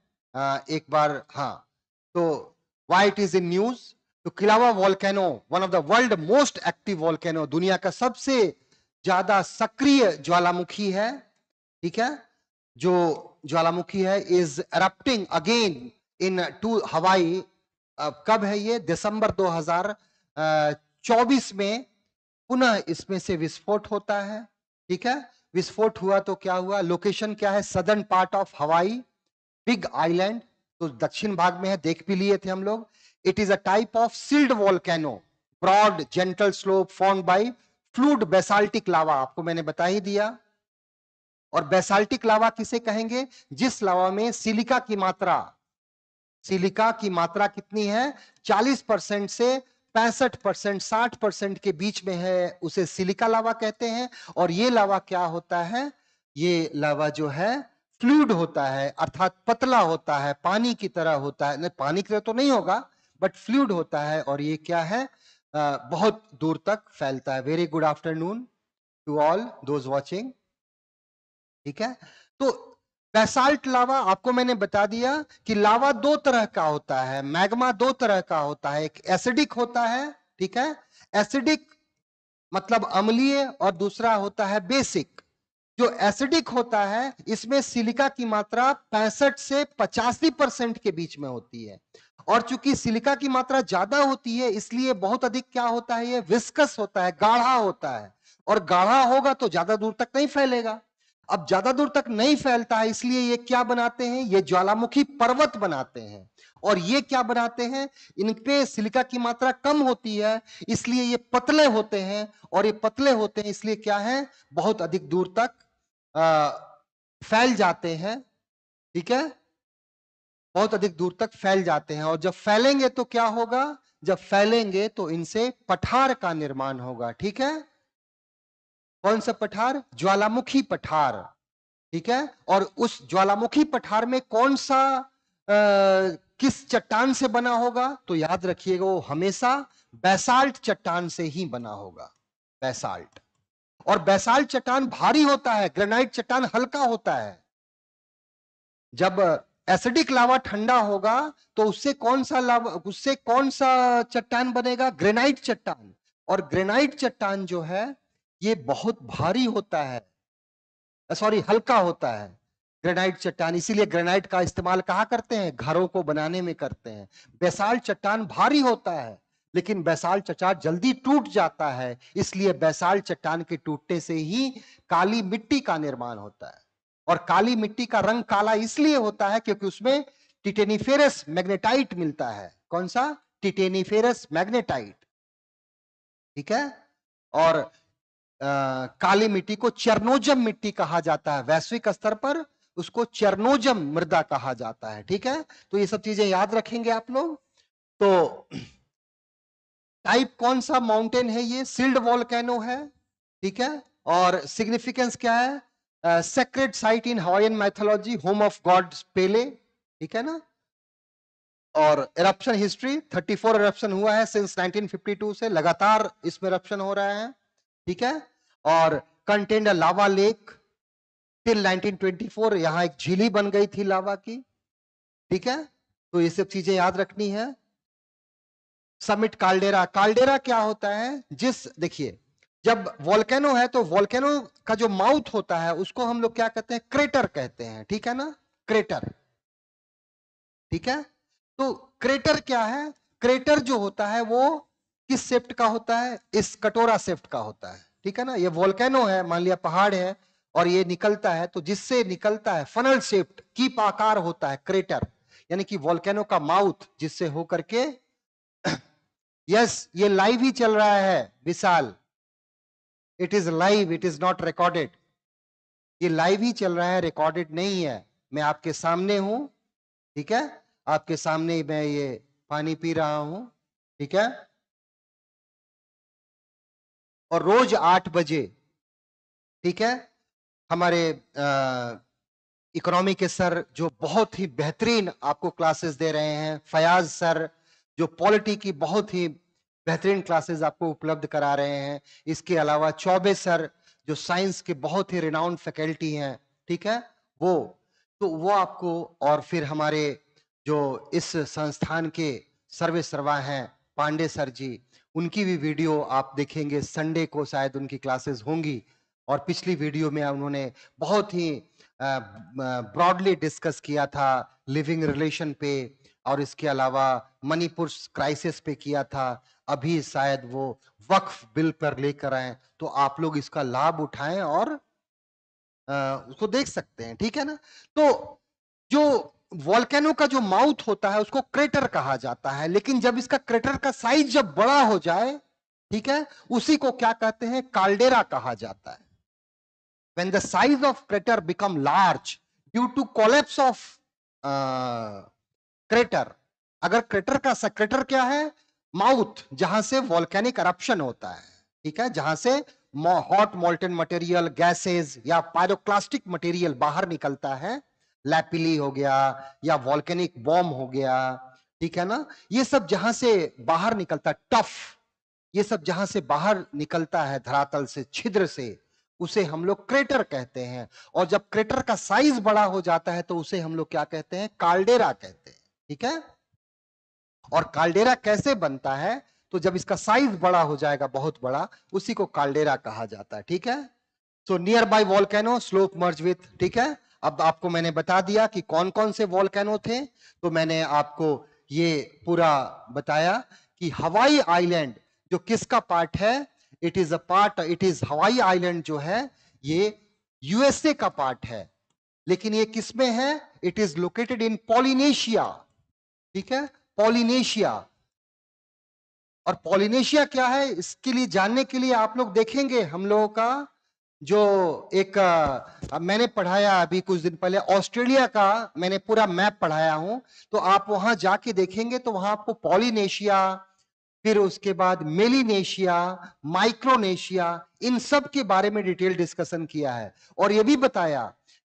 एक बार, हाँ, तो why it is in news. तो Kilauea volcano one of the world most active volcano, दुनिया का सबसे ज्यादा सक्रिय ज्वालामुखी है। ठीक है, जो ज्वालामुखी है is erupting again in to Hawaii. कब है ये, दिसंबर 2024 में पुनः इसमें से विस्फोट होता है। ठीक है, विस्फोट हुआ तो क्या हुआ, लोकेशन क्या है, सदर्न पार्ट ऑफ हवाई, बिग आइलैंड, तो दक्षिण भाग में है, देख भी लिए थे हम लोग। It is a type of shield volcano, broad gentle slope formed by fluid basaltic lava, आपको मैंने बता ही दिया। और बेसाल्टिक लावा किसे कहेंगे, जिस लावा में सिलिका की मात्रा, सिलिका की मात्रा कितनी है, 40% से 65%, 60% के बीच में है, उसे सिलिका लावा कहते हैं। और ये लावा क्या होता है, ये लावा जो है फ्लूइड होता है, अर्थात पतला होता है, पानी की तरह होता है। नहीं, पानी की तरह तो नहीं होगा, बट फ्लूइड होता है। और ये क्या है, बहुत दूर तक फैलता है। Very good afternoon to all those watching. ठीक है, तो बेसाल्ट लावा आपको मैंने बता दिया कि लावा दो तरह का होता है, मैग्मा दो तरह का होता है, एक एसिडिक होता है। ठीक है, एसिडिक मतलब अम्लीय, और दूसरा होता है बेसिक। जो एसिडिक होता है इसमें सिलिका की मात्रा 65 से 85% के बीच में होती है। और चूंकि सिलिका की मात्रा ज्यादा होती है इसलिए बहुत अधिक क्या होता है, ये विस्कस होता है, गाढ़ा होता है। और गाढ़ा होगा तो ज्यादा दूर तक नहीं फैलेगा। अब ज्यादा दूर तक नहीं फैलता है इसलिए ये क्या बनाते हैं, ये ज्वालामुखी पर्वत बनाते हैं। और ये क्या बनाते हैं, इन पे सिलिका की मात्रा कम होती है इसलिए ये पतले होते हैं। और ये पतले होते हैं इसलिए क्या है, बहुत अधिक दूर तक फैल जाते हैं। ठीक है, बहुत अधिक दूर तक फैल जाते हैं, और जब फैलेंगे तो क्या होगा? जब फैलेंगे तो इनसे पठार का निर्माण होगा। ठीक है, कौन सा पठार? ज्वालामुखी पठार। ठीक है, और उस ज्वालामुखी पठार में कौन सा किस चट्टान से बना होगा? तो याद रखिएगा, वो हमेशा बैसाल्ट चट्टान से ही बना होगा, बैसाल्ट। और बैसाल्ट चट्टान भारी होता है, ग्रेनाइट चट्टान हल्का होता है। जब एसिडिक लावा ठंडा होगा तो उससे कौन सा लावा, उससे कौन सा चट्टान बनेगा? ग्रेनाइट चट्टान। और ग्रेनाइट चट्टान जो है ये बहुत भारी होता है, सॉरी हल्का होता है ग्रेनाइट चट्टान। इसीलिए ग्रेनाइट का इस्तेमाल कहाँ करते हैं? घरों को बनाने में करते हैं। बैसाल्ट चट्टान भारी होता है, लेकिन बैसाल्ट चट्टान जल्दी टूट जाता है, इसलिए बैसाल्ट चट्टान के टूटने से ही काली मिट्टी का निर्माण होता है। और काली मिट्टी का रंग काला इसलिए होता है क्योंकि उसमें टिटेनिफेरस मैग्नेटाइट मिलता है। कौन सा? टिटेनिफेरस मैग्नेटाइट। ठीक है, और काली मिट्टी को चेरनोजम मिट्टी कहा जाता है, वैश्विक स्तर पर उसको चेरनोजम मृदा कहा जाता है। ठीक है, तो ये सब चीजें याद रखेंगे आप लोग। तो टाइप कौन सा माउंटेन है? ये सील्ड वॉल्केनो है। ठीक है, और सिग्निफिकेंस क्या है? Sacred site in Hawaiian mythology, home of god Pele. ठीक है ना, और एरप्शन हिस्ट्री 34 एरप्शन हुआ है सिंस 1952 से, लगातार इसमें एरप्शन हो रहा है। ठीक है, और कंटेन्ड लावा लेक टिल 1924, यहां एक झीली बन गई थी लावा की। ठीक है, तो ये सब चीजें याद रखनी है। समिट काल्डेरा, काल्डेरा क्या होता है? देखिए, जब वॉल्केनो है तो वॉल्केनो का जो माउथ होता है उसको हम लोग क्या कहते हैं? क्रेटर कहते हैं। ठीक है ना, क्रेटर। ठीक है, तो क्रेटर क्या है? क्रेटर जो होता है वो किस शेप्ट का होता है? इस कटोरा शेप्ट का होता है। ठीक है ना, ये वॉल्केनो है, मान लिया पहाड़ है और ये निकलता है, तो जिससे निकलता है फनल शेप्ट कीप आकार होता है क्रेटर, यानी कि वॉल्केनो का माउथ जिससे होकर के यस, ये लाइव ही चल रहा है Vishal, it is live, it is not recorded. ये लाइव ही चल रहा है, रिकॉर्डेड नहीं है। मैं आपके सामने हूं, ठीक है, आपके सामने ही मैं ये पानी पी रहा हूं। ठीक है, और रोज 8 बजे, ठीक है, हमारे इकोनॉमी के सर जो बहुत ही बेहतरीन आपको क्लासेस दे रहे हैं, फयाज सर जो पॉलिटी की बहुत ही बेहतरीन क्लासेस आपको उपलब्ध करा रहे हैं, इसके अलावा चौबे सर जो साइंस के बहुत ही रिनाउंड फैकल्टी हैं, ठीक है, वो आपको, और फिर हमारे जो इस संस्थान के सर्वे सर्वा हैं पांडे सर जी, उनकी भी वीडियो आप देखेंगे, संडे को शायद उनकी क्लासेस होंगी। और पिछली वीडियो में उन्होंने बहुत ही ब्रॉडली डिस्कस किया था लिविंग रिलेशन पे, और इसके अलावा मणिपुर क्राइसिस पे किया था। अभी शायद वो वक्फ बिल पर लेकर आए, तो आप लोग इसका लाभ उठाएं और उसको देख सकते हैं। ठीक है ना, तो जो वॉल्केनो का जो माउथ होता है उसको क्रेटर कहा जाता है, लेकिन जब इसका क्रेटर का साइज जब बड़ा हो जाए, ठीक है, उसी को क्या कहते हैं? काल्डेरा कहा जाता है। when the size of crater become large due to collapse of crater, अगर क्रेटर क्या है? माउथ, जहां से वॉल्केनिक eruption होता है, ठीक है, जहां से हॉट मोल्टन मटेरियल, गैसेस या पायरोक्लास्टिक मटेरियल बाहर निकलता है, लैपिली हो गया या वॉल्केनिक बॉम्ब हो गया, ठीक है ना, ये सब जहां से बाहर निकलता है, टफ, ये सब जहां से बाहर निकलता है धरातल से, छिद्र से, उसे हम लोग क्रेटर कहते हैं। और जब क्रेटर का साइज बड़ा हो जाता है तो उसे हम लोग क्या कहते हैं? काल्डेरा कहते हैं। ठीक है, और काल्डेरा कैसे बनता है? तो जब इसका साइज बड़ा हो जाएगा, बहुत बड़ा, उसी को काल्डेरा कहा जाता है। ठीक है, so near by volcano slope merge with, ठीक है। अब आपको मैंने बता दिया कि कौन कौन से वॉल्केनो थे, तो मैंने आपको ये पूरा बताया कि हवाई आइलैंड जो किसका पार्ट है? It is a part, it is Hawaii island जो है ये यूएसए का पार्ट है, लेकिन ये किसमें है? It is located in Polynesia. ठीक है, पॉलिनेशिया। और पॉलिनेशिया क्या है, इसके लिए जानने के लिए आप लोग देखेंगे हम लोगों का जो एक मैंने पढ़ाया अभी कुछ दिन पहले, ऑस्ट्रेलिया का मैंने पूरा मैप पढ़ाया हूं। तो आप वहां जाके देखेंगे तो वहां आपको पॉलिनेशिया, फिर उसके बाद मेलिनेशिया, माइक्रोनेशिया, इन सब के बारे में डिटेल डिस्कशन किया है। और यह भी बताया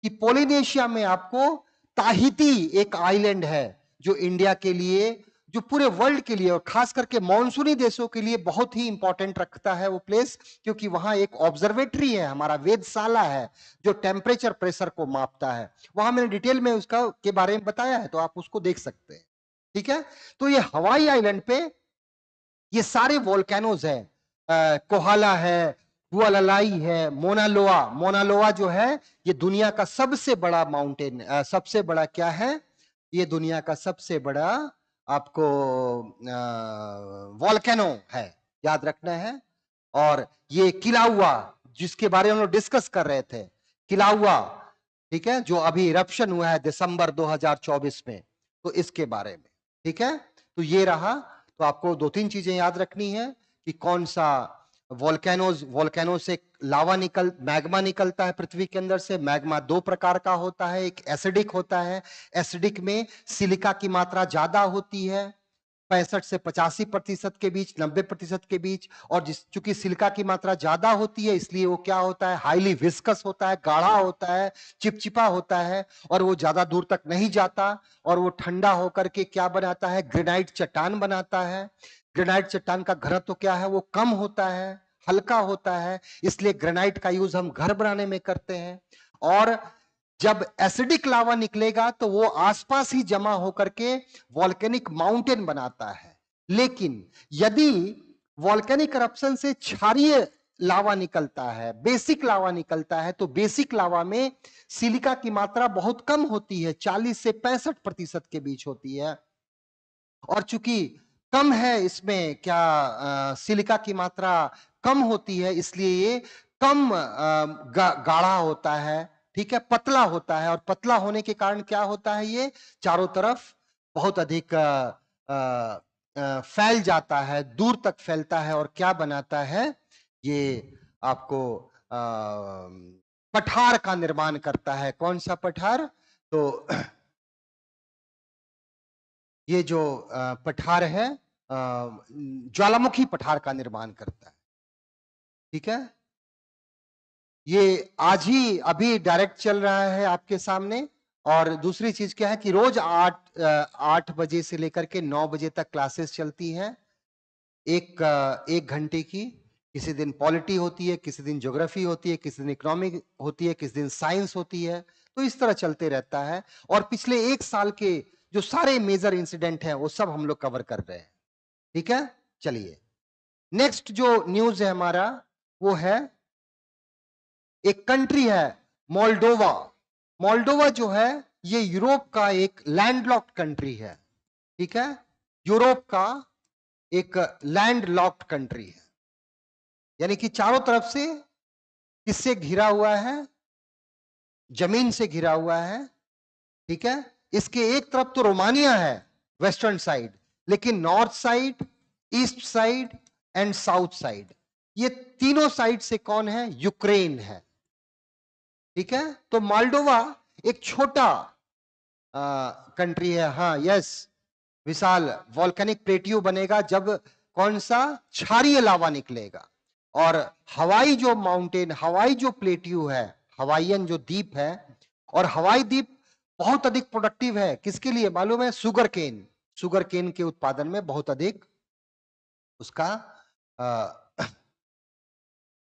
कि पोलिनेशिया में आपको ताहिती एक आइलैंड है, जो इंडिया के लिए, जो पूरे वर्ल्ड के लिए और खास करके मॉनसूनी देशों के लिए बहुत ही इंपॉर्टेंट रखता है वो प्लेस, क्योंकि वहां एक ऑब्जर्वेटरी है, हमारा वेधशाला है, जो टेम्परेचर प्रेशर को मापता है। वहां मैंने डिटेल में उसका के बारे में बताया है, तो आप उसको देख सकते हैं। ठीक है, तो ये हवाई आइलैंड पे ये सारे वोल्केनोज है, कोहाला है, हुआललाई है, मोनालोआ। मोनालोआ जो है ये दुनिया का सबसे बड़ा माउंटेन, सबसे बड़ा क्या है, ये दुनिया का सबसे बड़ा आपको वोल्केनो है, याद रखना है। और ये किलाउआ, जिसके बारे में हम लोग डिस्कस कर रहे थे, किलाउआ, ठीक है, जो अभी इरप्शन हुआ है दिसंबर 2024 में, तो इसके बारे में। ठीक है, तो ये रहा। तो आपको दो तीन चीजें याद रखनी है कि कौन सा वोल्केनो से लावा मैग्मा निकलता है पृथ्वी के अंदर से। मैग्मा दो प्रकार का होता है, एक एसिडिक होता है, एसिडिक में सिलिका की मात्रा ज्यादा होती है, 65 से 85% के बीच, 90% के बीच। और चूंकि सिलिका की मात्रा ज्यादा होती है, इसलिए वो क्या होता है, हाईली विस्कस होता है, गाढ़ा होता है, चिपचिपा होता है, और वो ज्यादा दूर तक नहीं जाता, और वो ठंडा होकर के क्या बनाता है, ग्रेनाइट चट्टान बनाता है। ग्रेनाइट चट्टान का घनत्व क्या है, वो कम होता है, हल्का होता है, इसलिए ग्रेनाइट का यूज हम घर बनाने में करते हैं। और जब एसिडिक लावा निकलेगा तो वो आसपास ही जमा होकर के वॉल्केनिक माउंटेन बनाता है। लेकिन यदि वॉल्केनिक करप्शन से क्षारीय लावा निकलता है, बेसिक लावा निकलता है, तो बेसिक लावा में सिलिका की मात्रा बहुत कम होती है, 40 से 65% के बीच होती है। और चूंकि कम है इसमें क्या, सिलिका की मात्रा कम होती है, इसलिए ये कम गाढ़ा होता है, ठीक है, पतला होता है। और पतला होने के कारण क्या होता है, ये चारों तरफ बहुत अधिक फैल जाता है, दूर तक फैलता है, और क्या बनाता है, ये आपको पठार का निर्माण करता है। कौन सा पठार, तो ये जो पठार है, ज्वालामुखी पठार का निर्माण करता है। ठीक है, ये आज ही अभी डायरेक्ट चल रहा है आपके सामने। और दूसरी चीज क्या है कि रोज 8 बजे से लेकर के 9 बजे तक क्लासेस चलती हैं, एक घंटे की। किसी दिन पॉलिटी होती है, किसी दिन ज्योग्राफी होती है, किसी दिन इकोनॉमिक होती है, किसी दिन साइंस होती है। तो इस तरह चलते रहता है। और पिछले एक साल के जो सारे मेजर इंसिडेंट हैं वो सब हम लोग कवर कर रहे हैं। ठीक है, चलिए नेक्स्ट जो न्यूज है हमारा, वो है एक कंट्री है मोल्डोवा। मोल्डोवा जो है ये यूरोप का एक लैंडलॉक्ड कंट्री है। ठीक है, यूरोप का एक लैंडलॉक्ड कंट्री है, यानी कि चारों तरफ से किससे घिरा हुआ है, जमीन से घिरा हुआ है। ठीक है, इसके एक तरफ तो रोमानिया है, वेस्टर्न साइड, लेकिन north side, east side and south side, ये तीनों साइड से कौन है, यूक्रेन है। ठीक है, तो मोल्डोवा एक छोटा कंट्री है। हाँ, यस, विशाल वॉल्केनिक प्लेट्यू बनेगा जब कौन सा, क्षारीय लावा निकलेगा। और हवाई जो माउंटेन, हवाई जो प्लेट्यू है, हवाईयन जो द्वीप है, और हवाई द्वीप बहुत अधिक प्रोडक्टिव है, किसके लिए मालूम है, शुगर केन। शुगर केन के उत्पादन में बहुत अधिक उसका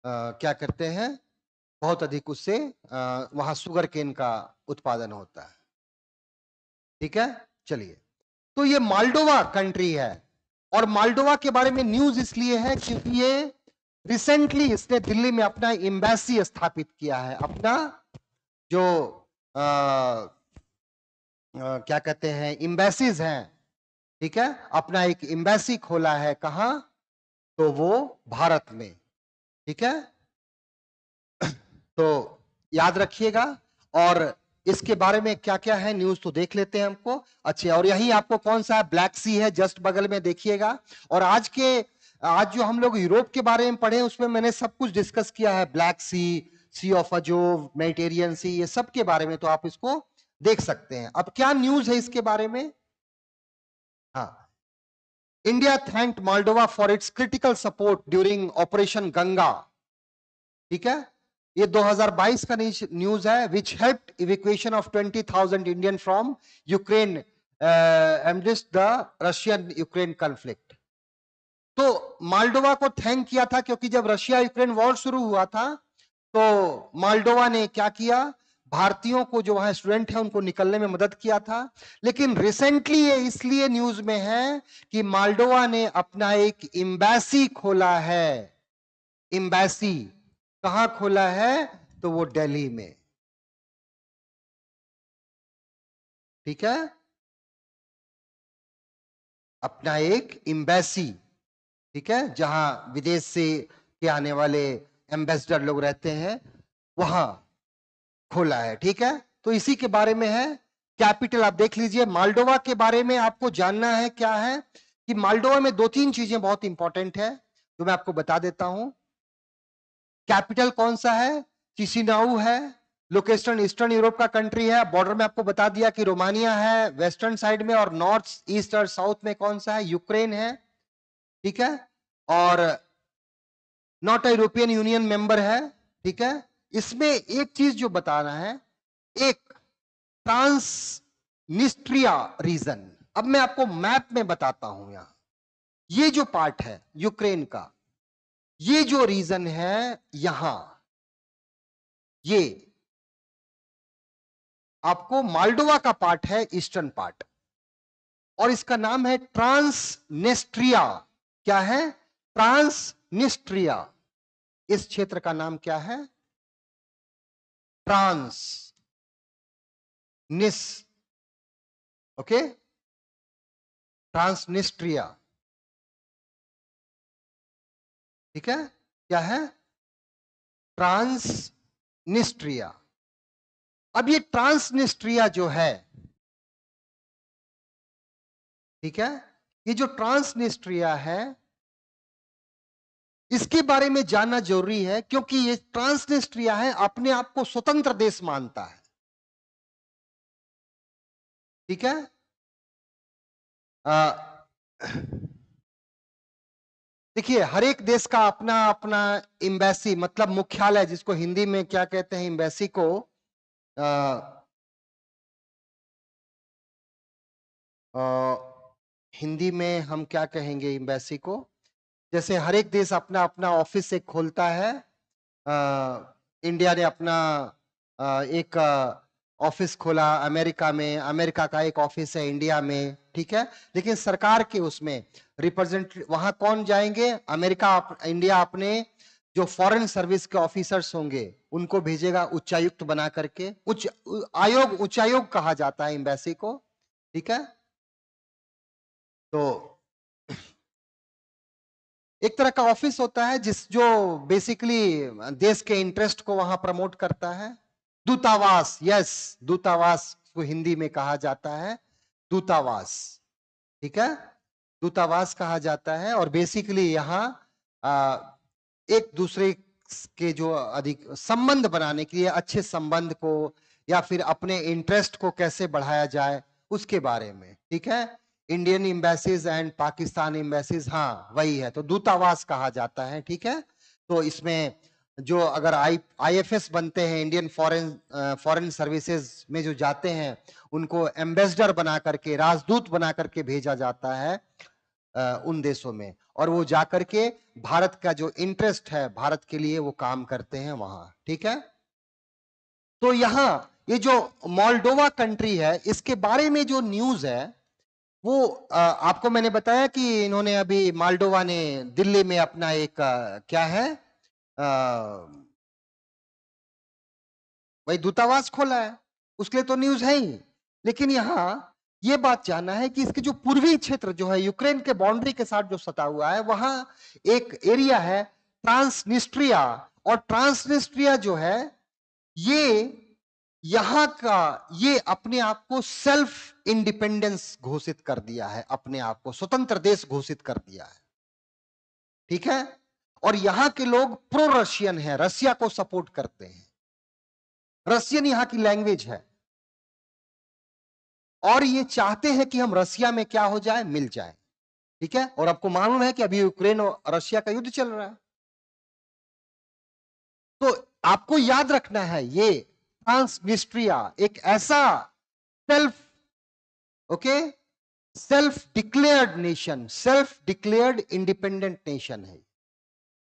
क्या करते हैं, बहुत अधिक उससे वहां शुगर केन का उत्पादन होता है। ठीक है, चलिए, तो ये मोल्डोवा कंट्री है। और मोल्डोवा के बारे में न्यूज इसलिए है क्योंकि ये रिसेंटली इसने दिल्ली में अपना एम्बेसी स्थापित किया है, अपना जो क्या कहते हैं, एम्बेसीज हैं। ठीक है, अपना एक एम्बेसी खोला है, कहां, तो वो भारत में। ठीक है, तो याद रखिएगा। और इसके बारे में क्या क्या है न्यूज तो देख लेते हैं हमको। अच्छा, और यही आपको कौन सा ब्लैक सी है, जस्ट बगल में देखिएगा। और आज जो हम लोग यूरोप के बारे में पढ़े उसमें मैंने सब कुछ डिस्कस किया है, black sea, sea of Azov, Mediterranean sea, ये सब के बारे में तो आप इसको देख सकते हैं। अब क्या न्यूज है इसके बारे में? हाँ, India thanked Moldova for its critical support during operation Ganga. ठीक है, ये 2022 का न्यूज है। Which helped evacuation of 20,000 Indian from Ukraine amidst the Russian Ukraine conflict. तो मोल्डोवा को थैंक किया था क्योंकि जब रशिया यूक्रेन वॉर शुरू हुआ था तो मोल्डोवा ने क्या किया, भारतीयों को जो वहां स्टूडेंट है उनको निकलने में मदद किया था। लेकिन रिसेंटली ये इसलिए न्यूज में है कि मोल्डोवा ने अपना एक एम्बेसी खोला है। एम्बेसी कहां खोला है? तो वो दिल्ली में। ठीक है, अपना एक एम्बेसी, ठीक है, जहां विदेश से के आने वाले एम्बेसडर लोग रहते हैं वहां खोला है। ठीक है, तो इसी के बारे में है। कैपिटल आप देख लीजिए। मोल्डोवा के बारे में आपको जानना है क्या है कि मोल्डोवा में दो तीन चीजें बहुत इंपॉर्टेंट है जो मैं आपको बता देता हूं। कैपिटल कौन सा है? चिसिनाउ है। लोकेशन ईस्टर्न यूरोप का कंट्री है। बॉर्डर में आपको बता दिया कि रोमानिया है वेस्टर्न साइड में, और नॉर्थ ईस्ट और साउथ में कौन सा है? यूक्रेन है। ठीक है, और नॉट यूरोपियन यूनियन मेंबर है। ठीक है, इसमें एक चीज जो बताना है, एक ट्रांसनिस्ट्रिया रीजन। अब मैं आपको मैप में बताता हूं। यहां ये जो पार्ट है यूक्रेन का, ये जो रीजन है यहां, ये आपको मोल्डोवा का पार्ट है, ईस्टर्न पार्ट, और इसका नाम है ट्रांसनिस्ट्रिया। क्या है? ट्रांसनिस्ट्रिया। इस क्षेत्र का नाम क्या है? ट्रांस निस, ओके, ट्रांसनिस्ट्रिया। ठीक है, क्या है? ट्रांसनिस्ट्रिया। अब ये ट्रांसनिस्ट्रिया जो है, ठीक है, ये जो ट्रांसनिस्ट्रिया है इसके बारे में जानना जरूरी है क्योंकि ये ट्रांसनिस्ट्रिया है अपने आप को स्वतंत्र देश मानता है। ठीक है, देखिए हर एक देश का अपना अपना एम्बेसी, मतलब मुख्यालय, जिसको हिंदी में क्या कहते हैं, एम्बेसी को हिंदी में हम क्या कहेंगे एम्बेसी को? जैसे हर एक देश अपना अपना ऑफिस एक खोलता है। इंडिया ने अपना एक ऑफिस खोला अमेरिका में, अमेरिका का एक ऑफिस है इंडिया में। ठीक है, लेकिन सरकार के उसमें रिप्रेजेंटेटिव वहां कौन जाएंगे? अमेरिका इंडिया अपने जो फॉरेन सर्विस के ऑफिसर्स होंगे उनको भेजेगा उच्चायुक्त बना करके। उच्चायोग कहा जाता है एम्बेसी को। ठीक है, तो एक तरह का ऑफिस होता है जो बेसिकली देश के इंटरेस्ट को वहां प्रमोट करता है। दूतावास, यस, दूतावास को हिंदी में कहा जाता है दूतावास। ठीक है, दूतावास कहा जाता है। और बेसिकली यहाँ एक दूसरे के जो अधिक संबंध बनाने के लिए, अच्छे संबंध को या फिर अपने इंटरेस्ट को कैसे बढ़ाया जाए उसके बारे में। ठीक है, Indian embassies and Pakistan embassies, हाँ वही है, तो दूतावास कहा जाता है। ठीक है, तो इसमें जो अगर आईएफएस बनते हैं, इंडियन फॉरेन सर्विसेज में जो जाते हैं उनको एम्बेसडर बना करके, राजदूत बना करके भेजा जाता है उन देशों में, और वो जाकर के भारत का जो इंटरेस्ट है भारत के लिए वो काम करते हैं वहां। ठीक है, तो यहां ये जो मोल्डोवा कंट्री है इसके बारे में जो न्यूज है वो आपको मैंने बताया कि इन्होंने अभी मोल्डोवा ने दिल्ली में अपना एक क्या है वही दूतावास खोला है, उसके लिए तो न्यूज है ही। लेकिन यहां ये बात जानना है कि इसके जो पूर्वी क्षेत्र जो है यूक्रेन के बाउंड्री के साथ जो सटा हुआ है, वहां एक एरिया है ट्रांसनिस्ट्रिया। और ट्रांसनिस्ट्रिया जो है ये यहां का, ये अपने आप को सेल्फ इंडिपेंडेंस घोषित कर दिया है, अपने आप को स्वतंत्र देश घोषित कर दिया है। ठीक है, और यहां के लोग प्रो रशियन हैं, रशिया को सपोर्ट करते हैं। रशियन यहां की लैंग्वेज है और ये चाहते हैं कि हम रशिया में क्या हो जाए, मिल जाए। ठीक है, और आपको मालूम है कि अभी यूक्रेन और रशिया का युद्ध चल रहा है। तो आपको याद रखना है ये ट्रांसनिस्ट्रिया एक ऐसा self okay self declared nation, self declared independent nation है।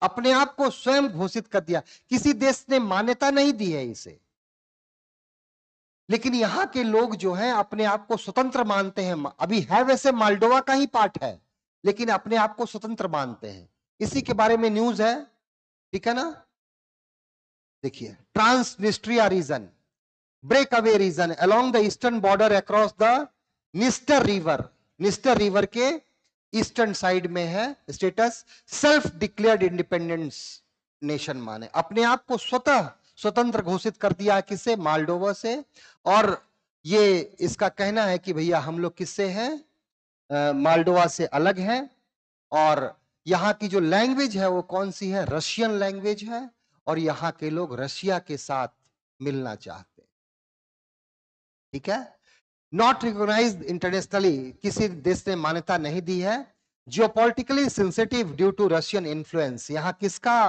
अपने आप को स्वयं घोषित कर दिया, किसी देश ने मान्यता नहीं दी है इसे, लेकिन यहां के लोग जो हैं अपने आप को स्वतंत्र मानते हैं। अभी है वैसे मालडोवा का ही पार्ट है, लेकिन अपने आप को स्वतंत्र मानते हैं। इसी के बारे में न्यूज है, ठीक है ना। देखिए, Transnistria region, breakaway region along the eastern border across the Dniester river. Dniester river के ईस्टर्न साइड में है status, self declared independence nation माने अपने आप को स्वतः स्वतंत्र घोषित कर दिया, किससे, मालडोवा से। और ये इसका कहना है कि भैया हम लोग किससे हैं, मालडोवा से अलग हैं। और यहाँ की जो लैंग्वेज है वो कौन सी है, रशियन लैंग्वेज है। और यहाँ के लोग रशिया के साथ मिलना चाहते हैं। ठीक है, नॉट रिकॉग्नाइज्ड इंटरनेशनली, किसी देश ने मान्यता नहीं दी है। Geopolitically sensitive due to Russian influence, यहां किसका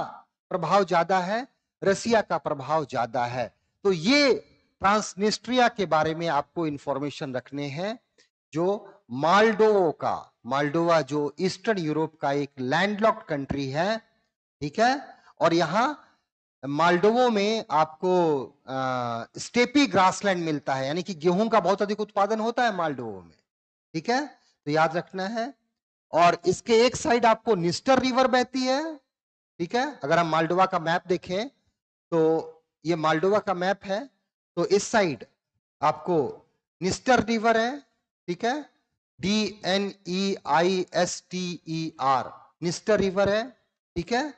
प्रभाव ज्यादा है, रशिया का प्रभाव ज्यादा है। तो ये ट्रांसनिस्ट्रिया के बारे में आपको इंफॉर्मेशन रखने हैं। जो मालडोवा जो ईस्टर्न यूरोप का एक लैंडलॉक्ड कंट्री है, ठीक है। और यहां मालडोवो में आपको स्टेपी ग्रासलैंड मिलता है, यानी कि गेहूं का बहुत अधिक उत्पादन होता है मालडोवो में। ठीक है, तो याद रखना है। और इसके एक साइड आपको निस्टर रिवर बहती है। ठीक है, अगर हम मालडोवा का मैप देखें तो ये मालडोवा का मैप है, तो इस साइड आपको निस्टर रिवर है। ठीक है, DNEISTER, निस्टर रिवर है। ठीक है,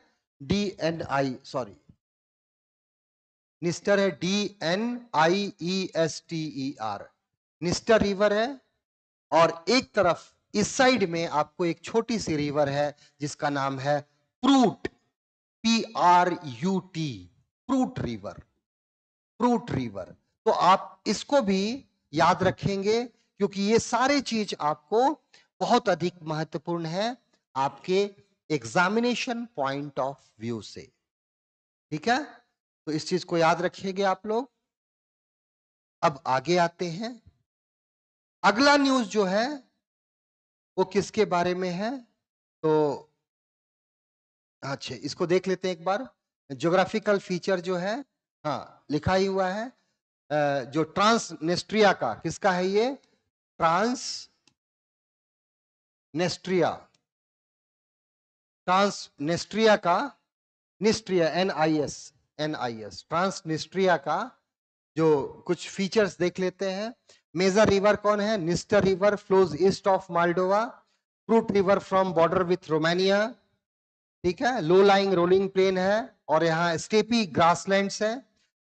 निस्टर है DNIESTER, निस्टर रिवर है। और एक तरफ इस साइड में आपको एक छोटी सी रिवर है जिसका नाम है Pruitt, PRUT, Pruitt river, Pruitt river. तो आप इसको भी याद रखेंगे, क्योंकि ये सारे चीज आपको बहुत अधिक महत्वपूर्ण है आपके एग्जामिनेशन पॉइंट ऑफ व्यू से। ठीक है, तो इस चीज को याद रखिएगा आप लोग। अब आगे आते हैं, अगला न्यूज जो है वो किसके बारे में है, तो अच्छा इसको देख लेते हैं एक बार। ज्योग्राफिकल फीचर जो है, हाँ लिखा ही हुआ है, जो ट्रांसनेस्ट्रिया का, किसका है ये, ट्रांसनेस्ट्रिया का, निस्ट्रिया NIS, ट्रांसनिस्ट्रिया का जो कुछ फीचर्स देख लेते हैं। मेजर रिवर कौन है, Dniester river flows east of Moldova, Prut river from border with Romania. ठीक है, लो लाइंग रोलिंग प्लेन है और यहाँ स्टेपी ग्रासलैंड्स है,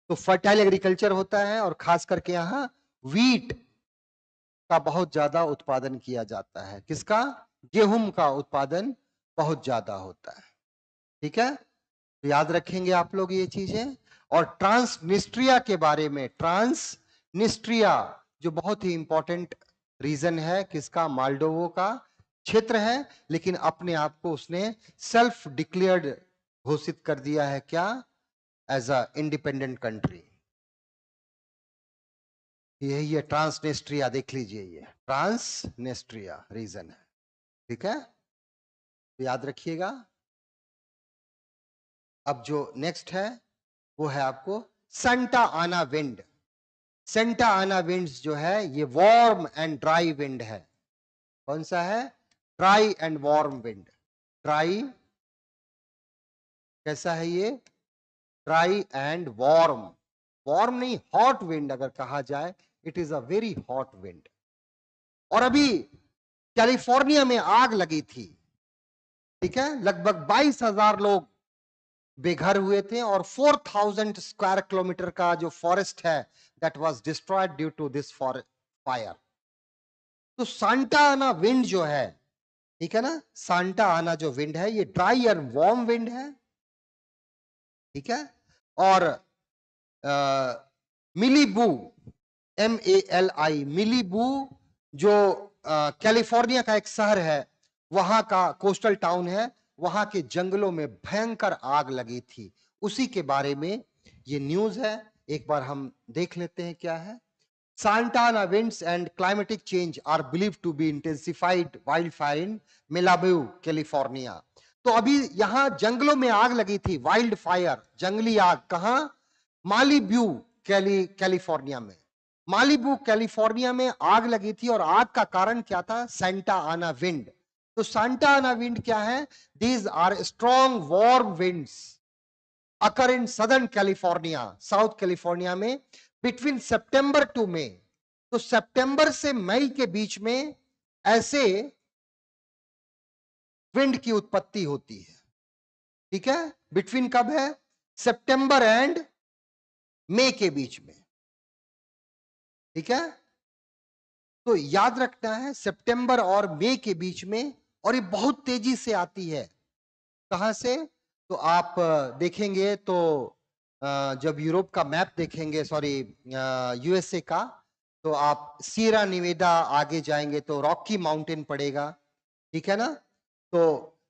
तो फर्टाइल एग्रीकल्चर होता है। और खास करके यहाँ व्हीट का बहुत ज्यादा उत्पादन किया जाता है, किसका, गेहूं का उत्पादन बहुत ज्यादा होता है। ठीक है, तो याद रखेंगे आप लोग ये चीजें। और ट्रांसनिस्ट्रिया के बारे में, ट्रांसनिस्ट्रिया जो बहुत ही इंपॉर्टेंट रीजन है, किसका, मालडोवो का क्षेत्र है, लेकिन अपने आप को उसने सेल्फ डिक्लेयर्ड घोषित कर दिया है, क्या, एज अ इंडिपेंडेंट कंट्री। यही है ट्रांसनिस्ट्रिया, देख लीजिए ये ट्रांसनिस्ट्रिया रीजन है। ठीक है, तो याद रखिएगा। अब जो नेक्स्ट है वो है आपको सेंटा आना विंड। सेंटा आना विंड्स जो है ये वार्म एंड ड्राई विंड है। कौन सा है, dry and warm wind. Dry, कैसा है ये, ड्राई एंड वार्म, वार्म नहीं हॉट विंड अगर कहा जाए, it is a very hot wind. और अभी कैलिफोर्निया में आग लगी थी। ठीक है, लगभग 22,000 लोग बेघर हुए थे और 4,000 स्क्वायर किलोमीटर का जो फॉरेस्ट है that was destroyed due to this fire. तो सांटा आना विंड जो है ठीक है ना। सांता आना जो विंड है ये ड्राई एंड वार्म विंड है, ठीक है। और मिलीबू, MALI, मिलीबू जो कैलिफोर्निया का एक शहर है, वहां का कोस्टल टाउन है, वहां के जंगलों में भयंकर आग लगी थी, उसी के बारे में ये न्यूज है। एक बार हम देख लेते हैं क्या है। Santa Ana winds and climatic change are believed to be intensified wildfire in Malibu, California. तो अभी यहां जंगलों में आग लगी थी, वाइल्ड फायर, जंगली आग, कहां? मालिब्यू, कैलिफोर्निया में। मालिबू कैलिफोर्निया में आग लगी थी और आग का कारण क्या था? Santa Ana wind. तो सेंटा आना विंड क्या है? These are strong warm winds occur in southern California, south California में बिटवीन सितंबर टू मई। तो सितंबर से मई के बीच में ऐसे विंड की उत्पत्ति होती है, ठीक है। बिटवीन कब है? सितंबर एंड मई के बीच में, ठीक है। तो याद रखना है सितंबर और मई के बीच में, और ये बहुत तेजी से आती है। कहां से? तो आप देखेंगे तो जब यूरोप का मैप देखेंगे, सॉरी USA का, तो आप सीरा निवेदा आगे जाएंगे तो रॉकी माउंटेन पड़ेगा, ठीक है ना। तो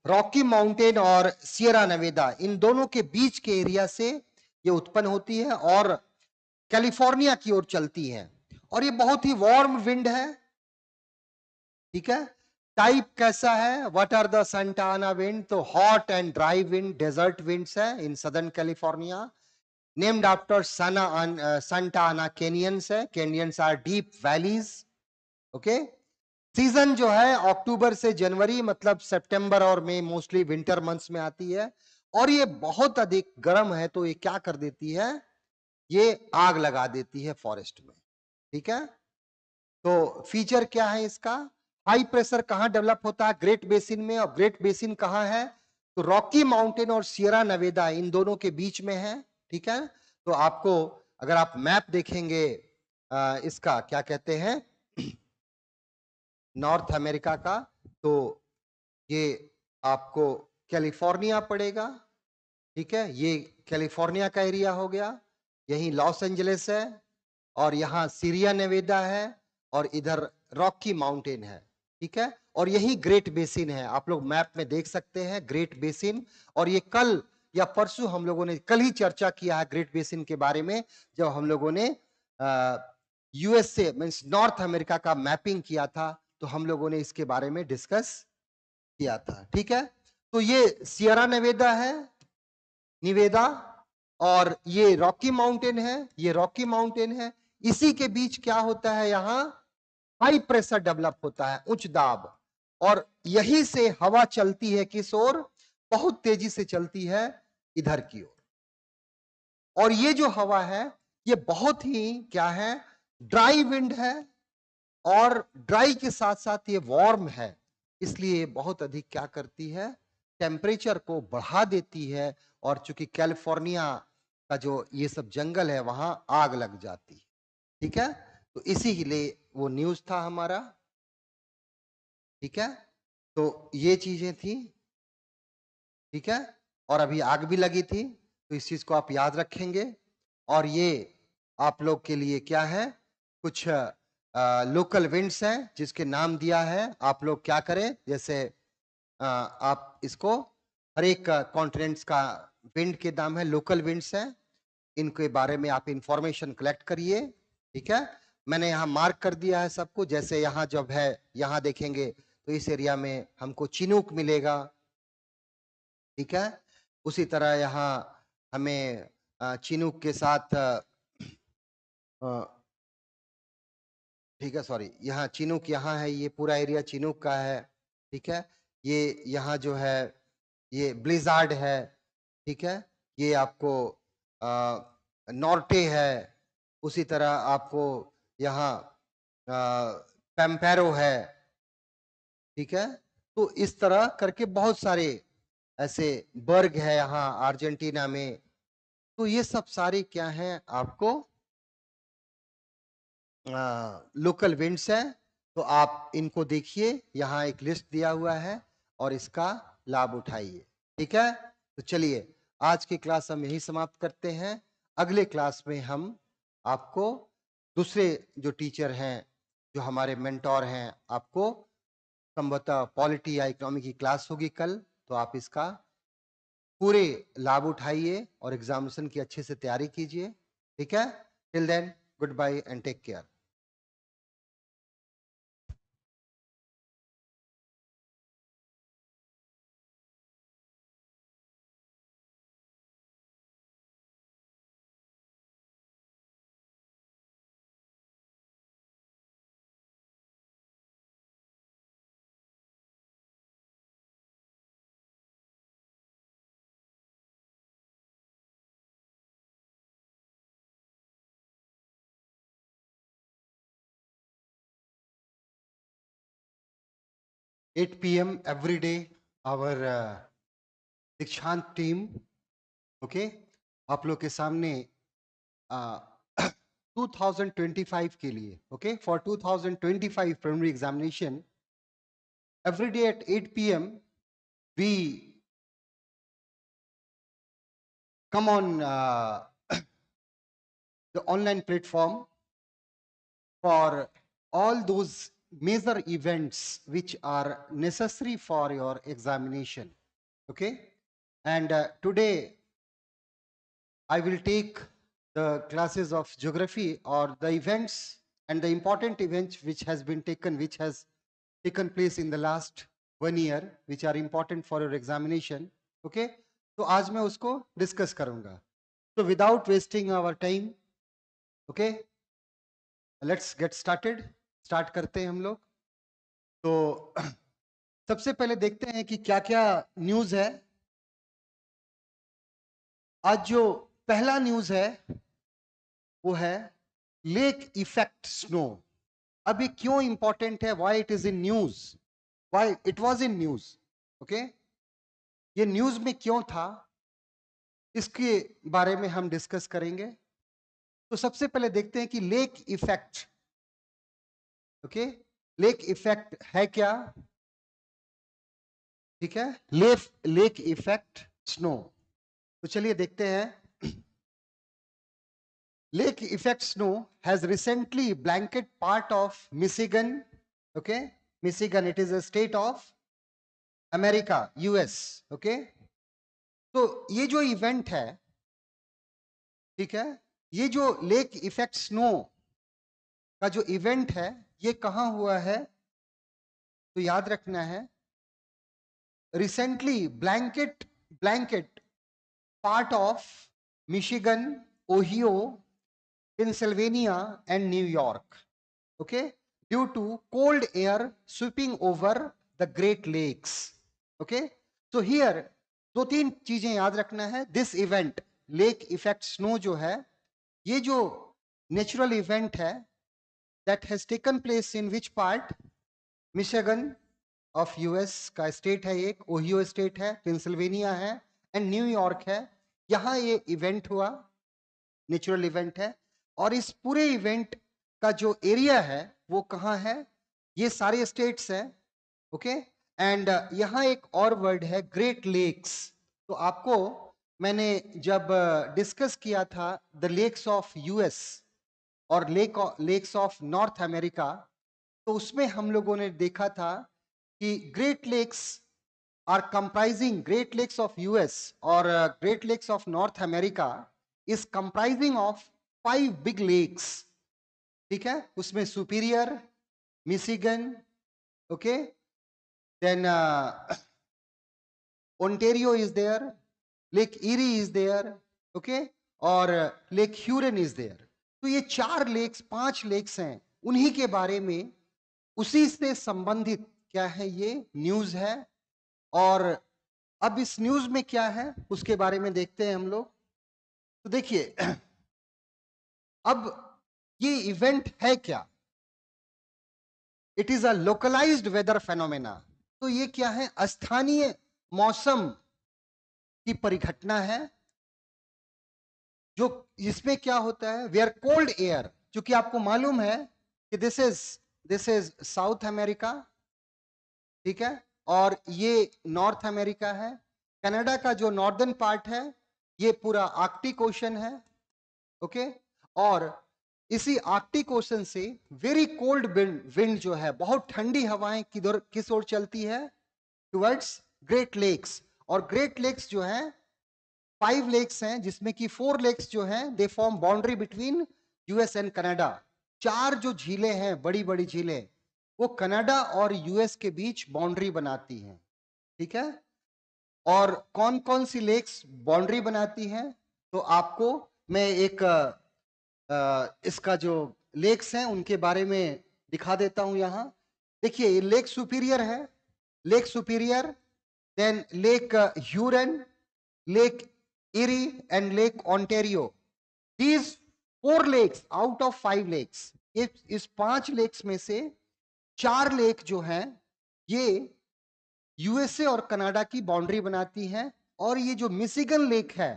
रॉकी माउंटेन और सियरा नवेदा, इन दोनों के बीच के एरिया से ये उत्पन्न होती है और कैलिफोर्निया की ओर चलती है, और ये बहुत ही वार्म विंड है, ठीक है। टाइप कैसा है? What are the Santa Ana wind? तो hot and dry wind, desert winds है in southern California, named after Santa Ana canyons है। Canyons are deep valleys, okay. Season जो है अक्टूबर से जनवरी, मतलब सितंबर और मई मोस्टली विंटर मंथ्स में आती है, और ये बहुत अधिक गर्म है, तो ये क्या कर देती है? ये आग लगा देती है फॉरेस्ट में, ठीक है। तो फीचर क्या है इसका? हाई प्रेशर कहां डेवलप होता है? ग्रेट बेसिन में। और ग्रेट बेसिन कहां है? तो रॉकी माउंटेन और सियरा नवेदा, इन दोनों के बीच में है, ठीक है। तो आपको अगर आप मैप देखेंगे इसका क्या कहते हैं, नॉर्थ अमेरिका का, तो ये आपको कैलिफोर्निया पड़ेगा, ठीक है। ये कैलिफोर्निया का एरिया हो गया, यही लॉस एंजलिस है, और यहां सीरिया नेवेदा है, और इधर रॉकी माउंटेन है, ठीक है। और यही ग्रेट बेसिन है, आप लोग मैप में देख सकते हैं ग्रेट बेसिन। और ये कल या परसों हम लोगों ने कल ही चर्चा किया है ग्रेट बेसिन के बारे में, जब हम लोगों ने USA मींस नॉर्थ अमेरिका का मैपिंग किया था, तो हम लोगों ने इसके बारे में डिस्कस किया था, ठीक है। तो ये सियरा नेवेदा है, निवेदा, और ये रॉकी माउंटेन है, ये रॉकी माउंटेन है। इसी के बीच क्या होता है? यहां हाई प्रेशर डेवलप होता है, उच्च दाब, और यहीं से हवा चलती है किस ओर? बहुत तेजी से चलती है इधर की ओर। और ये जो हवा है ये बहुत ही क्या है? ड्राई विंड है, और ड्राई के साथ साथ ये वार्म है, इसलिए बहुत अधिक क्या करती है? टेम्परेचर को बढ़ा देती है, और चूंकि कैलिफोर्निया का जो ये सब जंगल है वहां आग लग जाती है, ठीक है। तो इसी के लिए वो न्यूज था हमारा, ठीक है। तो ये चीजें थी, ठीक है। और अभी आग भी लगी थी, तो इस चीज को आप याद रखेंगे। और ये आप लोग के लिए क्या है? कुछ लोकल विंड्स हैं जिसके नाम दिया है। आप लोग क्या करें, जैसे आप इसको हर एक कॉन्टिनेंट्स का विंड के नाम है, लोकल विंड्स हैं, इनके बारे में आप इंफॉर्मेशन कलेक्ट करिए, ठीक है। मैंने यहाँ मार्क कर दिया है सबको। जैसे यहाँ जब है, यहाँ देखेंगे तो इस एरिया में हमको चिनूक मिलेगा, ठीक है। उसी तरह यहाँ हमें चिनूक के साथ ठीक है, सॉरी, यहाँ चिनूक यहाँ है, ये पूरा एरिया चिनूक का है, ठीक है। ये यहाँ जो है ये ब्लिजार्ड है, ठीक है। ये आपको नॉर्टे है, उसी तरह आपको यहाँ पैम्पेरो है, ठीक है। तो इस तरह करके बहुत सारे ऐसे बर्ग है यहाँ अर्जेंटीना में। तो ये सब सारे क्या हैं? आपको लोकल विंड्स है, तो आप इनको देखिए, यहाँ एक लिस्ट दिया हुआ है और इसका लाभ उठाइए। ठीक है, तो चलिए आज की क्लास हम यही समाप्त करते हैं। अगले क्लास में हम आपको दूसरे जो टीचर हैं, जो हमारे मेंटोर हैं, आपको संभवतः पॉलिटी या इकोनॉमी की क्लास होगी कल, तो आप इसका पूरे लाभ उठाइए और एग्जामिनेशन की अच्छे से तैयारी कीजिए। ठीक है, till then good bye and take care. At PM every day, our Dikshant team, okay, आप लोग के सामने 2025 के लिए, okay, for 2025 primary examination, every day at 8 PM we come on the online platform for all those major events which are necessary for your examination. Okay, and today I will take the classes of geography or the events and the important events which has taken place in the last 1 year, which are important for your examination. Okay, तो आज मैं उसको discuss करूंगा। So without wasting our time, okay, let's get started. Start करते हैं हम लोग। तो सबसे पहले देखते हैं कि क्या क्या न्यूज है। आज जो पहला न्यूज है वो है लेक इफेक्ट स्नो। अब ये क्यों इंपॉर्टेंट है, why it is in news, why it was in news, okay, ये न्यूज में क्यों था, इसके बारे में हम डिस्कस करेंगे। तो सबसे पहले देखते हैं कि lake effect, okay, lake effect है क्या। ठीक है, लेक इफेक्ट स्नो। तो चलिए देखते हैं। Lake effect snow has recently blanketed part of Michigan. Okay, Michigan, it is a state of America, US. Okay, तो ये जो इवेंट है, ठीक है, ये जो लेक इफेक्ट स्नो का जो इवेंट है, ये कहां हुआ है, तो याद रखना है, recently blanket part of Michigan, Ohio, Pennsylvania and New York, okay, due to cold air sweeping over the Great Lakes. Okay, so here दो तीन चीजें याद रखना है। This event lake effect snow जो है, ये जो नेचुरल इवेंट है, that has taken place in which part, Michigan of US का स्टेट है, एक ओहियो स्टेट है, पेंसिल्वेनिया है एंड न्यूयॉर्क है। यहां ये इवेंट हुआ, नेचुरल इवेंट है। और इस पूरे इवेंट का जो एरिया है वो कहां है, ये सारे स्टेट्स हैं। ओके, एंड यहां एक और वर्ड है ग्रेट लेक्स। तो आपको मैंने जब डिस्कस किया था द लेक्स ऑफ यूएस और लेक्स ऑफ नॉर्थ अमेरिका, तो उसमें हम लोगों ने देखा था कि great lakes are comprising, great lakes of US और great lakes of North America is comprising of 5 big lakes. ठीक है, उसमें Superior, Michigan, okay, then Ontario is there, lake Erie is there, okay, और लेक ह्यूरन इज देयर। तो ये 4 lakes, 5 lakes हैं, उन्हीं के बारे में, उसी से संबंधित क्या है, ये न्यूज है। और अब इस न्यूज में क्या है उसके बारे में देखते हैं हम लोग। तो देखिए, अब ये इवेंट है क्या, it is a localized weather phenomena. तो ये क्या है, स्थानीय मौसम की परिघटना है, जो इसमें क्या होता है, वेयर कोल्ड एयर, क्योंकि आपको मालूम है कि this is this is south America, ठीक है, और ये नॉर्थ अमेरिका है। कनाडा का जो नॉर्दर्न पार्ट है ये पूरा आर्कटिक ओशन है, ओके। और इसी आर्कटिक ओशन से वेरी कोल्ड विंड जो है, बहुत ठंडी हवाएं किधर किस ओर चलती है, टुवर्ड्स ग्रेट लेक्स। और ग्रेट लेक्स जो है 5 लेक्स हैं, जिसमें कि 4 लेक्स जो हैं they form boundary between US and Canada. 4 जो झीलें हैं, बड़ी बड़ी झीलें, वो कनाडा और यूएस के बीच बाउंड्री बनाती हैं, ठीक है। और कौन कौन सी लेक्स बाउंड्री बनाती हैं, तो आपको मैं एक इसका जो लेक्स हैं उनके बारे में दिखा देता हूं यहां। देखिए ये लेक सुपीरियर है, lake Superior, then lake Huron, lake Erie and lake Ontario. These 4 lakes out of 5 lakes, इस 5 लेक्स में से 4 लेक जो हैं ये यूएसए और कनाडा की बाउंड्री बनाती हैं। और ये जो मिशिगन लेक है,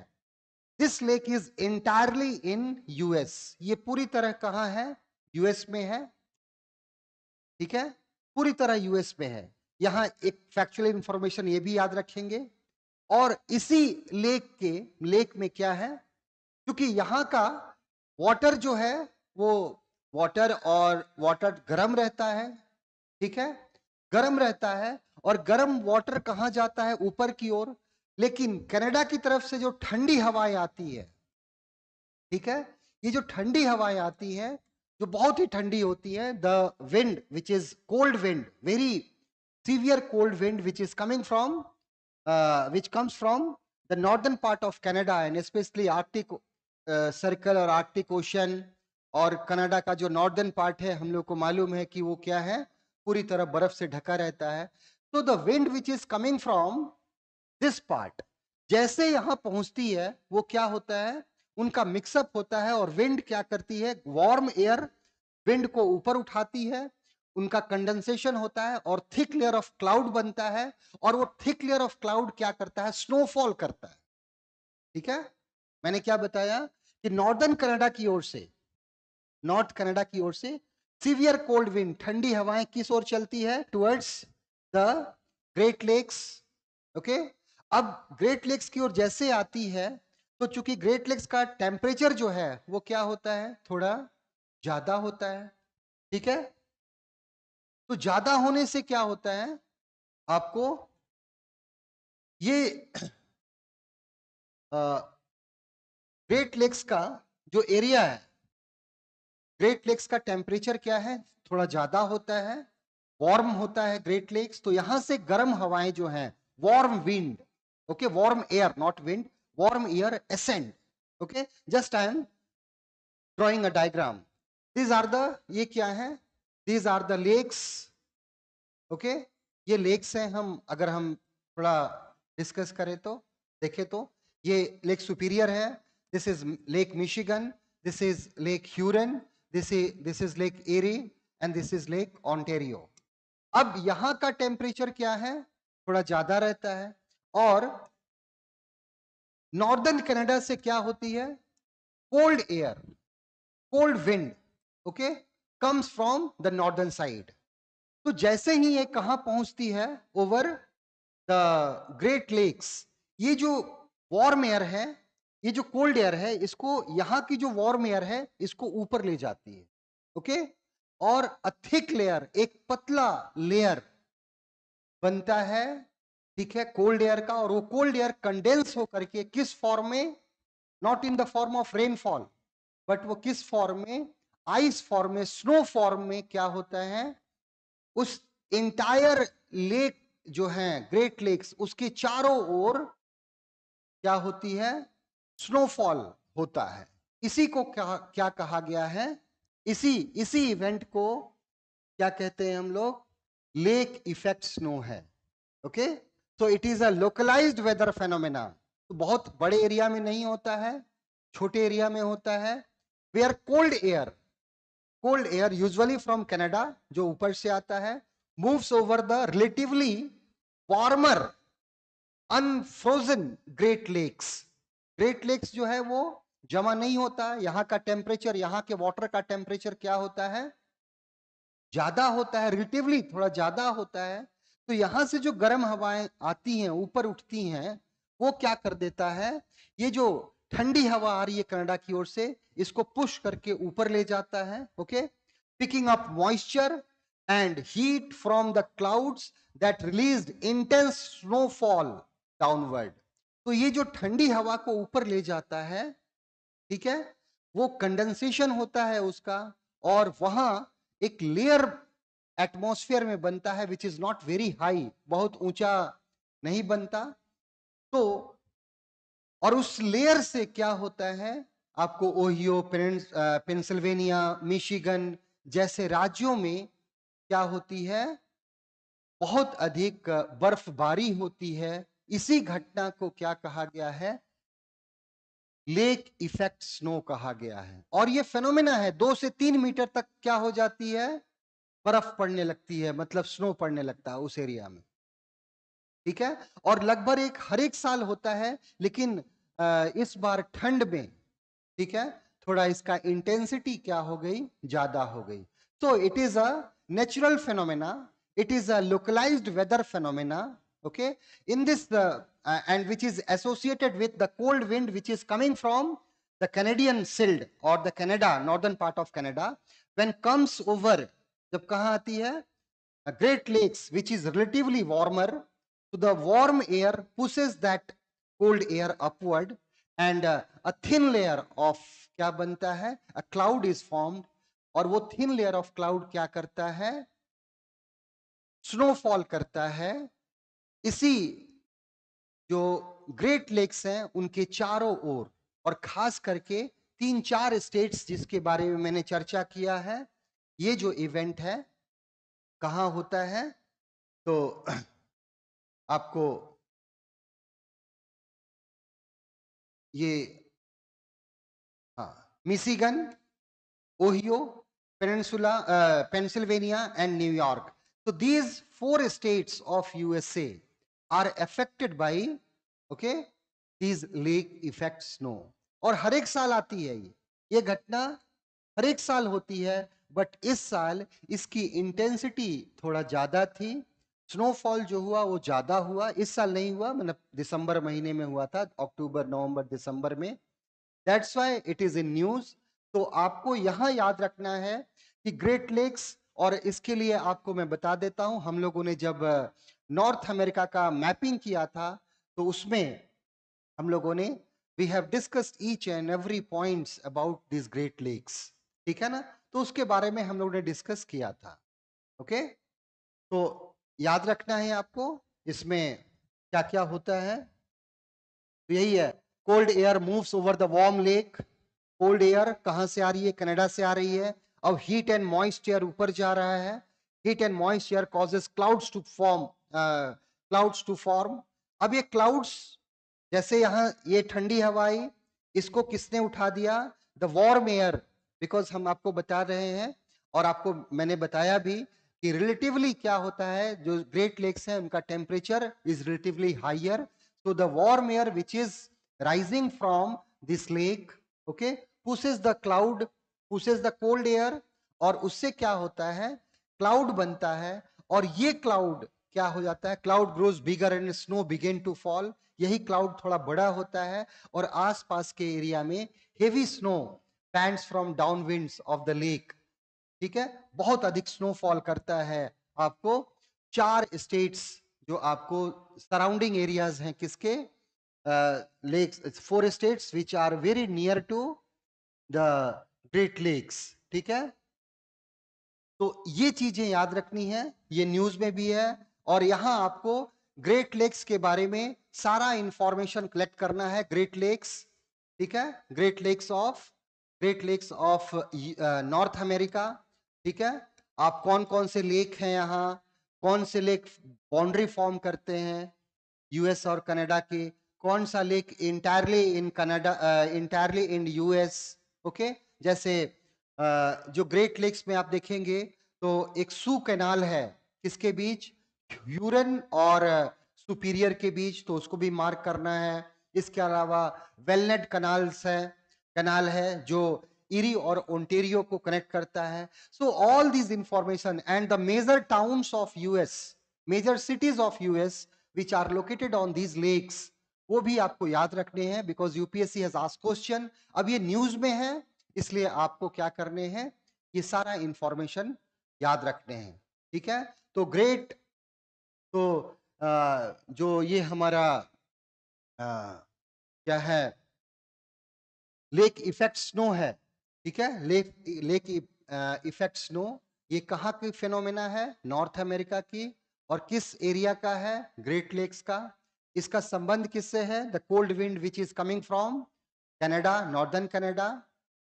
this lake is entirely in US. ये पूरी तरह कहां है, यूएस में है, ठीक है, पूरी तरह यूएस में है। यहां एक फैक्चुअल इंफॉर्मेशन ये भी याद रखेंगे। और इसी लेक में क्या है, क्योंकि यहां का वाटर जो है वो वाटर गर्म रहता है, ठीक है, गर्म रहता है। और गर्म वाटर कहां जाता है, ऊपर की ओर। लेकिन कनाडा की तरफ से जो ठंडी हवाएं आती है, ठीक है, ये जो ठंडी हवाएं आती है, जो बहुत ही ठंडी होती है, the wind which is cold wind, very severe cold wind which is coming from which comes from the northern part of Canada and especially Arctic circle और Arctic Ocean। और कनाडा का जो नॉर्दर्न पार्ट है, हम लोग को मालूम है कि वो क्या है, पूरी तरह बर्फ से ढका रहता है। तो the wind which is coming from this part जैसे यहां पहुंचती है, वो क्या होता है, उनका मिक्सअप होता है। और विंड क्या करती है, वार्म एयर विंड को ऊपर उठाती है, उनका कंडेंसेशन होता है और थिक लेयर ऑफ क्लाउड बनता है। और वो थिक लेयर ऑफ क्लाउड क्या करता है, स्नोफॉल करता है, ठीक है। मैंने क्या बताया कि नॉर्दर्न कनाडा की ओर से, नॉर्थ कनाडा की ओर से सीवियर कोल्ड विंड, ठंडी हवाएं किस ओर चलती है, towards the Great Lakes, okay. अब ग्रेट लेक्स की ओर जैसे आती है, तो चूंकि ग्रेट लेक्स का टेम्परेचर जो है वो क्या होता है, थोड़ा ज्यादा होता है, ठीक है। तो ज्यादा होने से क्या होता है, आपको ये ग्रेट लेक्स का जो एरिया है, ग्रेट लेक्स का टेम्परेचर क्या है, थोड़ा ज्यादा होता है, वार्म होता है ग्रेट लेक्स। तो यहां से गर्म हवाएं जो हैं, warm wind, okay, warm air not wind, warm air ascend, okay. Just I am drawing a diagram. These are the, ये क्या है, these are the lakes, okay. ये लेक्स हैं, हम अगर हम थोड़ा डिस्कस करें तो देखें तो ये लेक सुपीरियर है, this is Lake Michigan, this is Lake Huron, this is Lake Erie and this is Lake Ontario. अब यहां का टेम्परेचर क्या है, थोड़ा ज्यादा रहता है। और नॉर्दर्न कनाडा से क्या होती है, cold air, cold wind, okay, comes from the northern side. तो जैसे ही ये कहां पहुंचती है, ओवर द ग्रेट लेक्स, ये जो वार्म एयर है, ये जो कोल्ड एयर है, इसको यहां की जो वार्म एयर है इसको ऊपर ले जाती है, ओके। और अ थिक लेयर, एक पतला लेयर बनता है, ठीक है, कोल्ड एयर का। और वो कोल्ड एयर कंडेंस होकर के किस फॉर्म में, not in the form of rainfall, but वो किस फॉर्म में, आइस फॉर्म में, स्नो फॉर्म में क्या होता है, उस इंटायर लेक जो है ग्रेट लेक्स, उसके चारों ओर क्या होती है, स्नोफॉल होता है। इसी को क्या क्या कहा गया है, इसी इसी इवेंट को क्या कहते हैं हम लोग, लेक इफेक्ट स्नो है, ओके। तो it is a localized weather phenomena. तो बहुत बड़े एरिया में नहीं होता है, छोटे एरिया में होता है। Where cold air usually from Canada, जो ऊपर से आता है, moves over the relatively warmer unfrozen great lakes. Great lakes जो है वो जमा नहीं होता। यहां का टेम्परेचर, यहां के वाटर का टेम्परेचर क्या होता है, ज्यादा होता है, रिलेटिवली थोड़ा ज्यादा होता है, तो यहां से जो गर्म हवाएं आती हैं, ऊपर उठती हैं, वो क्या कर देता है, ये जो ठंडी हवा आ रही है कनाडा की ओर से, इसको पुश करके ऊपर ले जाता है, okay, picking up moisture and heat from the clouds that released intense snowfall downward. तो ये जो ठंडी हवा को ऊपर ले जाता है, ठीक है, वो कंडेंसेशन होता है उसका, और वहां एक लेयर एटमॉस्फेयर में बनता है which is not very high, बहुत ऊंचा नहीं बनता। तो और उस लेयर से क्या होता है, आपको ओहियो, पेंसिल्वेनिया, मिशिगन जैसे राज्यों में क्या होती है, बहुत अधिक बर्फबारी होती है। इसी घटना को क्या कहा गया है, लेक इफेक्ट स्नो कहा गया है। और ये फेनोमेना है, 2 से 3 मीटर तक क्या हो जाती है, बर्फ पड़ने लगती है, मतलब स्नो पड़ने लगता है उस एरिया में, ठीक है। और लगभग हर एक साल होता है, लेकिन इस बार ठंड में, ठीक है, थोड़ा इसका इंटेंसिटी क्या हो गई, ज्यादा हो गई। तो it is a natural phenomena, it is a localized weather phenomena, okay, in this and which is associated with the cold wind which is coming from the Canadian silt or the Canada, northern part of Canada, when comes over, जब कहाँ आती है, Great Lakes, which is relatively warmer, so the warm air pushes that cold air upward, and a thin layer of क्या बनता है, a cloud is formed, और वो thin layer of cloud क्या करता है, स्नोफॉल करता है। इसी जो ग्रेट लेक्स हैं उनके चारों ओर, और खास करके 3-4 स्टेट्स जिसके बारे में मैंने चर्चा किया है, ये जो इवेंट है कहाँ होता है, तो आपको ये, हाँ, Michigan, Ohio, peninsula, Pennsylvania and New York. So these 4 states of USA are affected by, okay, these lake effect snow। और हर एक साल आती है ये घटना हर एक साल होती है, बट इस साल इसकी इंटेंसिटी थोड़ा ज्यादा थी। स्नोफॉल जो हुआ वो ज्यादा हुआ, इस साल नहीं हुआ, मतलब दिसंबर महीने में हुआ था, अक्टूबर, नवंबर, दिसंबर में। That's why it is in news. तो आपको यहां याद रखना है कि ग्रेट लेक्स, और इसके लिए आपको मैं बता देता हूं, हम लोगों ने जब नॉर्थ अमेरिका का मैपिंग किया था, तो उसमें हम लोगों ने we have discussed each and every points about this Great Lakes, ठीक है ना। तो उसके बारे में हम लोगों ने डिस्कस किया था, ओके। तो याद रखना है आपको इसमें क्या क्या होता है। तो यही है, cold air moves over the warm lake. Cold air कहां से आ रही है, कनाडा से आ रही है। अब हीट एंड मॉइस्ट एयर ऊपर जा रहा है, heat and moist air causes clouds to form, अब ये क्लाउड्स, जैसे यहां ये ठंडी हवा आई, इसको किसने उठा दिया, द वार्म एयर, बिकॉज हम आपको बता रहे हैं, और आपको मैंने बताया भी कि रिलेटिवली क्या होता है, जो ग्रेट लेक्स हैं उनका temperature is relatively higher. So the warm air which is rising from this lake, okay, pushes the cloud, pushes the cold air, और उससे क्या होता है, क्लाउड बनता है, और ये क्लाउड क्या हो जाता है, cloud grows bigger and snow begin to fall. यही क्लाउड थोड़ा बड़ा होता है, और आसपास के एरिया में heavy snow pants from down winds of the lake, ठीक है, बहुत अधिक स्नोफॉल करता है आपको। 4 स्टेट्स जो आपको सराउंडिंग एरियाज हैं किसके, lakes, 4 states which are very near to the Great Lakes, ठीक है। तो ये चीजें याद रखनी है, ये न्यूज में भी है, और यहां आपको ग्रेट लेक्स के बारे में सारा इंफॉर्मेशन कलेक्ट करना है। ग्रेट लेक्स, ठीक है, Great lakes of North America, ठीक है। आप कौन कौन से लेक हैं यहाँ, कौन से लेक बाउंड्री फॉर्म करते हैं यूएस और कनाडा के, कौन सा lake entirely in Canada, entirely in US, okay. जैसे जो ग्रेट लेक्स में आप देखेंगे तो एक सू कैनाल है, किसके बीच, ह्यूरन और सुपीरियर के बीच, तो उसको भी मार्क करना है। इसके अलावा वेलनेट कनाल है जो इरी और ओंटेरियो को कनेक्ट करता है. So all this information and the major towns of US, major cities of US which are located on these lakes, वो भी आपको याद रखने हैं, because UPSC has asked question. अब ये न्यूज में है, इसलिए आपको क्या करने हैं, ये सारा इंफॉर्मेशन याद रखने हैं. ठीक है, तो ग्रेट. तो जो ये हमारा क्या है, लेक इफेक्ट स्नो है. ठीक है, लेक इफेक्ट स्नो, ये कहाँ की फेनोमेना है, नॉर्थ अमेरिका की. और किस एरिया का है, ग्रेट लेक्स का. इसका संबंध किससे है, the cold wind which is coming from Canada, northern Canada.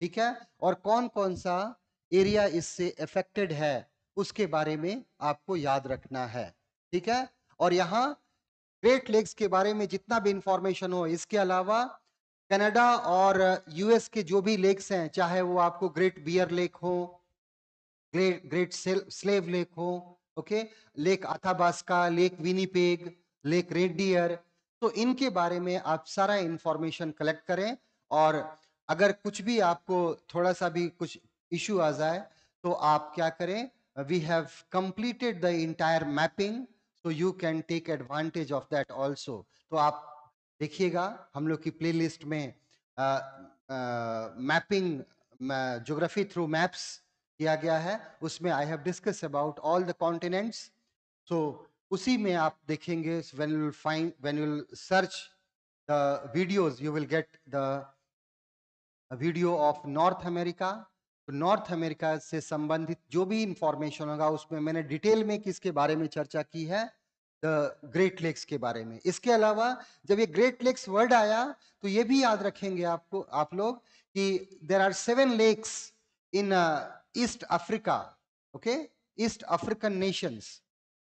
ठीक है, और कौन कौन सा एरिया इससे अफेक्टेड है, उसके बारे में आपको याद रखना है. ठीक है, और यहाँ ग्रेट लेक्स के बारे में जितना भी इंफॉर्मेशन हो, इसके अलावा कनाडा और यूएस के जो भी लेक्स हैं, चाहे वो आपको ग्रेट बियर लेक हो, ग्रेट स्लेव लेक हो, okay, Lake Athabasca, Lake Winnipeg, Lake Red Deer, तो इनके बारे में आप सारा इंफॉर्मेशन कलेक्ट करें. और अगर कुछ भी आपको थोड़ा सा भी कुछ इश्यू आ जाए, तो आप क्या करें, we have completed the entire mapping, so you can take advantage of that also. तो आप देखिएगा हम लोग की प्लेलिस्ट में मैपिंग ज्योग्राफी थ्रू मैप्स किया गया है, उसमें I have discuss about all the continents. So उसी में आप देखेंगे, when you will search the videos, you will get the video of North America. तो नॉर्थ अमेरिका से संबंधित जो भी इंफॉर्मेशन होगा, उसमें मैंने डिटेल में किसके बारे में चर्चा की है, द ग्रेट लेक्स के बारे में. इसके अलावा जब ये ग्रेट लेक्स वर्ड आया, तो ये भी याद रखेंगे आपको आप लोग कि there are 7 lakes in East Africa. Okay, East African nations.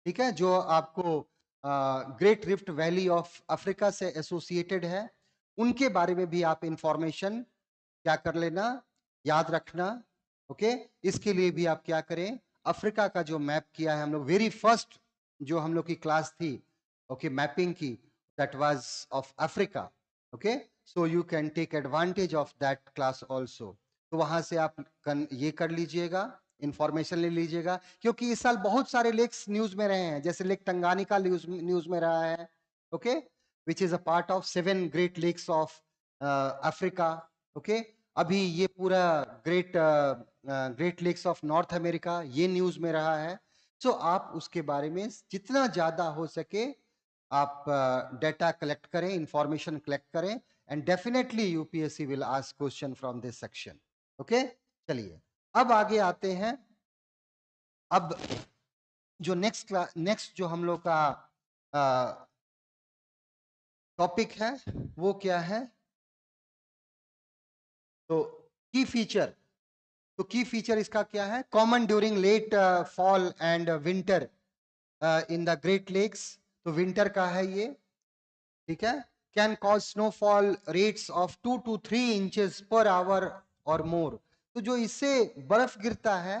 ठीक है, जो आपको Great Rift Valley of Africa से एसोसिएटेड है, उनके बारे में भी आप इंफॉर्मेशन क्या कर लेना, याद रखना. ओके, इसके लिए भी आप क्या करें, अफ्रीका का जो मैप किया है हम लोग, वेरी फर्स्ट जो हम लोग की क्लास थी, ओके, मैपिंग की, that was of Africa. Okay, so you can take advantage of that class also. तो वहां से आप ये कर लीजिएगा, इंफॉर्मेशन ले लीजिएगा, क्योंकि इस साल बहुत सारे लेक्स न्यूज में रहे हैं, जैसे लेक टंगानिका न्यूज में रहा है. Okay, which is a part of 7 Great lakes of Africa. Okay, अभी ये पूरा Great lakes of North America ये न्यूज में रहा है. सो आप उसके बारे में जितना ज्यादा हो सके आप डेटा कलेक्ट करें, इंफॉर्मेशन कलेक्ट करें, and definitely UPSC will ask question from this section. Okay, चलिए अब आगे आते हैं. अब जो नेक्स्ट जो हम लोग का टॉपिक है, वो क्या है, तो की फीचर. तो की फीचर इसका क्या है, common during late fall and winter in the Great Lakes. तो विंटर का है ये. ठीक है, can cause snowfall rates of 2 to 3 inches per hour और मोर. तो जो इससे बर्फ गिरता है,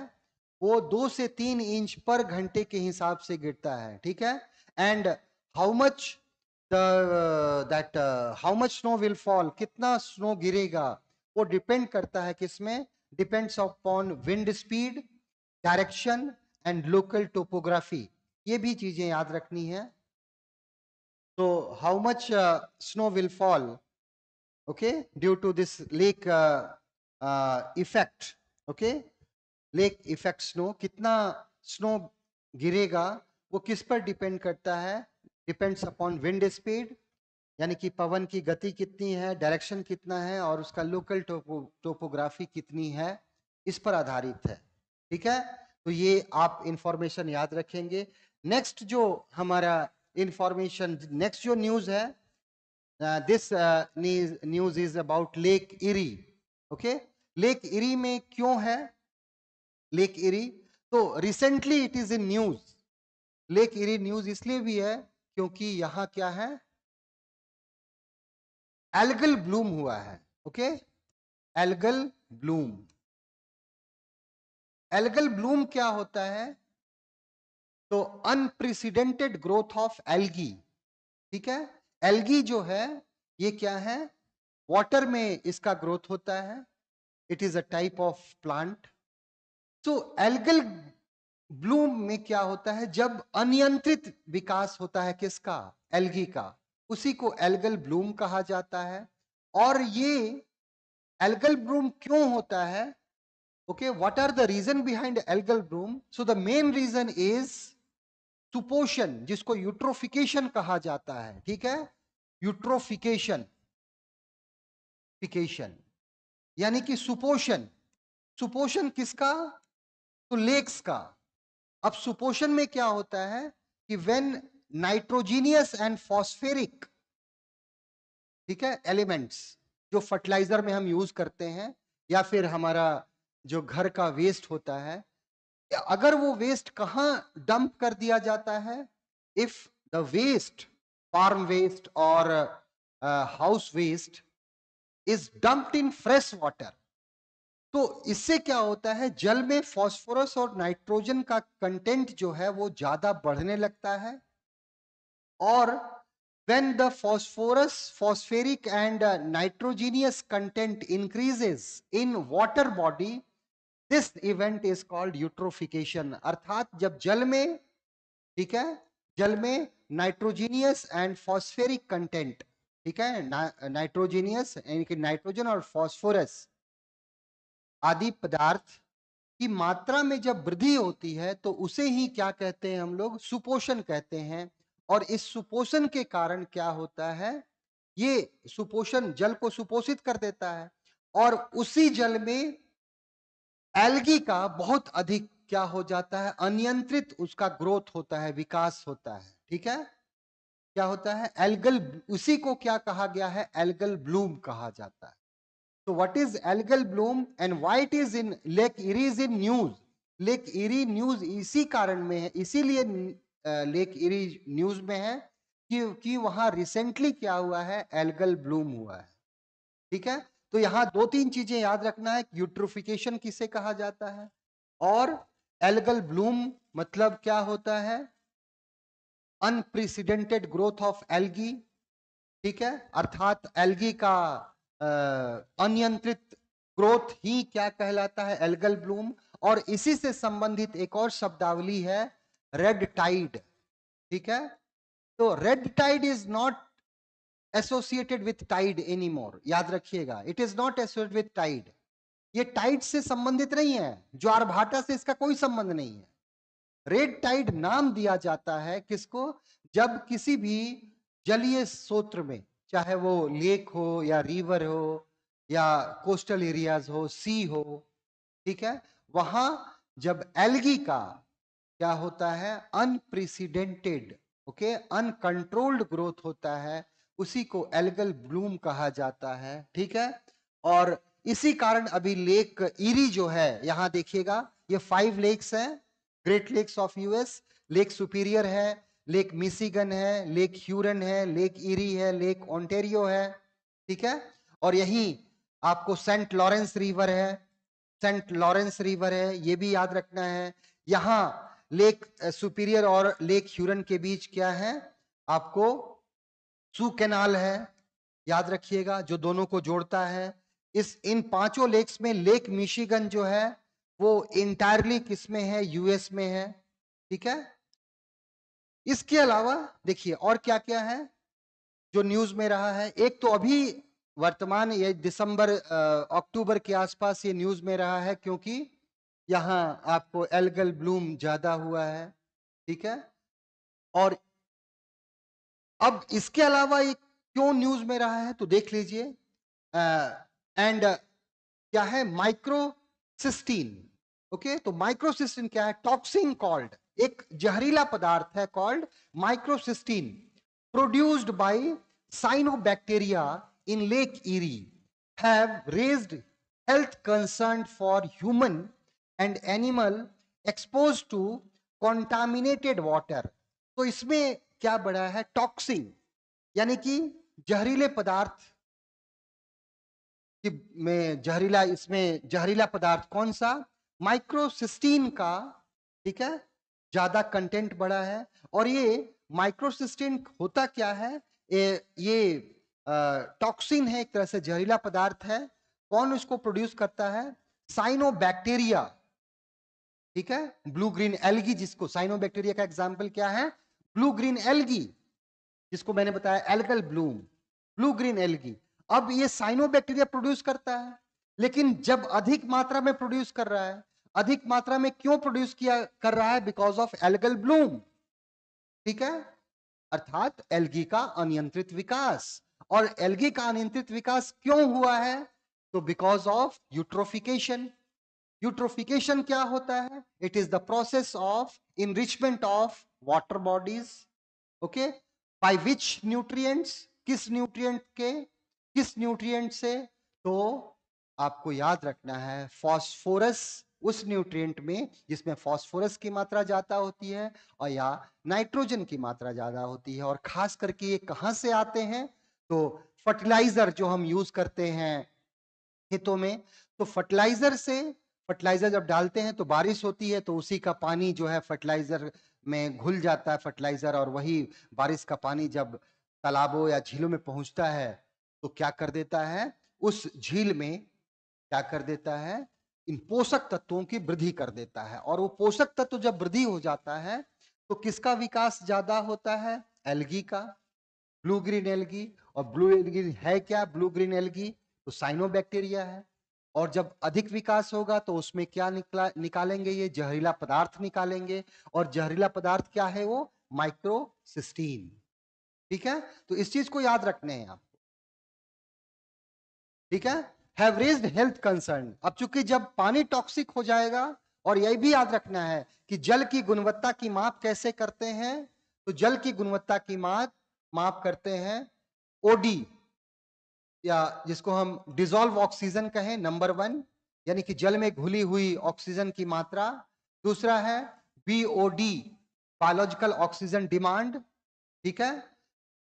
वो 2 से 3 इंच पर घंटे के हिसाब से गिरता है. ठीक है, and how much how much snow will fall, कितना स्नो गिरेगा, वो डिपेंड करता है किसमें, depends upon wind speed, direction and local topography. ये भी चीजें याद रखनी है. तो how much snow will fall, okay, due to this lake effect. Okay, lake effect snow, कितना स्नो गिरेगा, वो किस पर डिपेंड करता है, डिपेंड्स अपॉन विंड स्पीड, यानी कि पवन की गति कितनी है, डायरेक्शन कितना है, और उसका लोकल टोपोग्राफी कितनी है, इस पर आधारित है. ठीक है, तो ये आप इंफॉर्मेशन याद रखेंगे. नेक्स्ट जो हमारा इंफॉर्मेशन, नेक्स्ट जो न्यूज है, this news is about Lake eri. Okay, lake eri में क्यों है लेक इरी, तो recently it is in news. Lake eri news इसलिए भी है क्योंकि यहां क्या है, एल्गल ब्लूम हुआ है. Okay, algal Bloom. Algal Bloom क्या होता है, तो अनप्रेसिडेंटेड ग्रोथ ऑफ एल्गी. ठीक है, एल्गी जो है ये क्या है, वाटर में इसका ग्रोथ होता है. It is a type of plant. तो एल्गल ब्लूम में क्या होता है, जब अनियंत्रित विकास होता है किसका, एल्गी का, उसी को एल्गल ब्लूम कहा जाता है। और ये एल्गल ब्लूम क्यों होता है, okay, what are the reason behind algal bloom? So the main reason is सुपोषण, जिसको यूट्रोफिकेशन कहा जाता है, ठीक है, यूट्रोफिकेशन फिकेशन यानी कि सुपोषण। सुपोषण किसका? तो लेक्स का। अब सुपोषण में क्या होता है कि व्हेन नाइट्रोजीनियस एंड फॉस्फेरिक, ठीक है, एलिमेंट्स जो फर्टिलाइजर में हम यूज करते हैं या फिर हमारा जो घर का वेस्ट होता है, अगर वो वेस्ट कहां डंप कर दिया जाता है, if the waste, farm waste और house waste is dumped in fresh water, तो इससे क्या होता है, जल में फास्फोरस और नाइट्रोजन का कंटेंट जो है वो ज्यादा बढ़ने लगता है। और when the phosphoric and nitrogenous content increases in water body, this event is called eutrophication। अर्थात जब जल में, ठीक है, जल में नाइट्रोजीनियस एंड फॉस्फेरिक कंटेंट, ठीक है, नाइट्रोजीनियस यानी कि नाइट्रोजन और फॉस्फोरस आदि पदार्थ की मात्रा में जब वृद्धि होती है, तो उसे ही क्या कहते हैं हम लोग, सुपोषण कहते हैं। और इस सुपोषण के कारण क्या होता है, ये सुपोषण जल को सुपोषित कर देता है और उसी जल में एल्गी का बहुत अधिक क्या हो जाता है, अनियंत्रित उसका ग्रोथ होता है, विकास होता है, ठीक है, क्या होता है, एल्गल, उसी को क्या कहा गया है, एल्गल ब्लूम कहा जाता है। तो what is algal Bloom and why it is in lake Erie, is in news. Lake eri news इसी कारण में है, इसीलिए लेक इरी न्यूज में है कि वहां रिसेंटली क्या हुआ है, एल्गल ब्लूम हुआ है, ठीक है। तो यहां दो तीन चीजें याद रखना है, यूट्रोफिकेशन किसे कहा जाता है और एल्गल ब्लूम मतलब क्या होता है, अनप्रेसिडेंटेड ग्रोथ ऑफ एल्गी, ठीक है, अर्थात एल्गी का अनियंत्रित ग्रोथ ही क्या कहलाता है, एल्गल ब्लूम। और इसी से संबंधित एक और शब्दावली है, रेड टाइड, ठीक है। तो red tide is not associated with tide anymore, याद रखिएगा, it is not associated with tide. ये टाइड से संबंधित नहीं है, ज्वार भाटा से इसका कोई संबंध नहीं है। रेड टाइड नाम दिया जाता है किसको, जब किसी भी जलीय स्रोत में, चाहे वो लेक हो या रिवर हो या कोस्टल एरियाज हो, सी हो, ठीक है, वहां जब एल्गी का क्या होता है, अनप्रेसिडेंटेड, ओके, अनकंट्रोल्ड ग्रोथ होता है, उसी को एल्गल ब्लूम कहा जाता है, ठीक है। और इसी कारण अभी लेक इरी जो है, यहां देखिएगा, ये 5 लेक्स हैं, Great lakes of US. Lake Superior है, लेक मिशिगन है, लेक ह्यूरन है, लेक इरी है, लेक ओंटेरियो है, ठीक है। और यही आपको सेंट लॉरेंस रिवर है, सेंट लॉरेंस रिवर है, ये भी याद रखना है। यहां लेक सुपीरियर और लेक ह्यूरन के बीच क्या है, आपको सू कैनाल है, याद रखिएगा, जो दोनों को जोड़ता है। इन पांचों लेक्स में लेक मिशिगन जो है वो इंटायरली किसमें है, यूएस में है, ठीक है। इसके अलावा देखिए और क्या क्या है जो न्यूज में रहा है। एक तो अभी वर्तमान ये दिसंबर अक्टूबर के आसपास ये न्यूज में रहा है, क्योंकि यहां आपको एल्गल ब्लूम ज्यादा हुआ है, ठीक है। और अब इसके अलावा ये क्यों न्यूज में रहा है, तो देख लीजिए। एंड क्या है, माइक्रोसिस्टीन, ओके। तो माइक्रोसिस्टीन क्या है, टॉक्सिन कॉल्ड, एक जहरीला पदार्थ है called microcystin, produced by cyanobacteria in lake Erie, have raised health concern for human and animal expose to contaminated water. तो इसमें क्या बढ़ा है, टॉक्सिन यानी कि जहरीले पदार्थ में जहरीला, इसमें जहरीला पदार्थ कौन सा, माइक्रोसिस्टीन का, ठीक है, ज्यादा कंटेंट बड़ा है। और ये माइक्रोसिस्टीन होता क्या है, ये टॉक्सिन है, एक तरह से जहरीला पदार्थ है। कौन इसको प्रोड्यूस करता है? साइनोबैक्टीरिया, ठीक है, ब्लू ग्रीन एल्गी, जिसको साइनोबैक्टीरिया का एग्जाम्पल क्या है? ब्लू ग्रीन एल्गी, जिसको मैंने बताया algal Bloom, blue green algae. अब ये साइनोबैक्टीरिया प्रोड्यूस करता है, लेकिन जब अधिक मात्रा में प्रोड्यूस कर रहा है, अधिक मात्रा में क्यों प्रोड्यूस किया कर रहा है? बिकॉज ऑफ एल्गल ब्लूम, ठीक है, अर्थात एल्गी का अनियंत्रित विकास। और एल्गी का अनियंत्रित विकास क्यों हुआ है? तो बिकॉज ऑफ यूट्रोफिकेशन। यूट्रोफिकेशन क्या होता है? It is the process of enrichment of water bodies, okay, by which nutrients, किस न्यूट्रिएंट के, किस न्यूट्रिएंट से? तो आपको याद रखना है फास्फोरस, उस न्यूट्रिएंट में जिसमें फास्फोरस की मात्रा ज्यादा होती है और या नाइट्रोजन की मात्रा ज्यादा होती है। और खास करके ये कहां से आते हैं? तो फर्टिलाइजर जो हम यूज करते हैं खेतों में, तो फर्टिलाइजर से, फर्टिलाइजर जब डालते हैं तो बारिश होती है, तो उसी का पानी जो है फर्टिलाइजर में घुल जाता है फर्टिलाइजर, और वही बारिश का पानी जब तालाबों या झीलों में पहुंचता है तो क्या कर देता है? उस झील में क्या कर देता है? इन पोषक तत्वों की वृद्धि कर देता है। और वो पोषक तत्व जब वृद्धि हो जाता है तो किसका विकास ज्यादा होता है? एल्गी का, ब्लू ग्रीन एल्गी। और ब्लू एल्गी है क्या? ब्लू ग्रीन एल्गी तो साइनोबैक्टीरिया है। और जब अधिक विकास होगा तो उसमें क्या निकालेंगे? ये जहरीला पदार्थ निकालेंगे। और जहरीला पदार्थ क्या है? वो माइक्रोसिस्टीन, ठीक है। तो इस चीज को याद रखने हैं आप, ठीक है। Have raised health concern. अब चूंकि जब पानी टॉक्सिक हो जाएगा, और यह भी याद रखना है कि जल की गुणवत्ता की माप कैसे करते हैं? तो जल की गुणवत्ता की माप करते हैं ओडी, या जिसको हम डिजोल्व ऑक्सीजन कहें, नंबर 1, यानी कि जल में घुली हुई ऑक्सीजन की मात्रा। दूसरा है बीओडी, बायोलॉजिकल ऑक्सीजन डिमांड, ठीक है,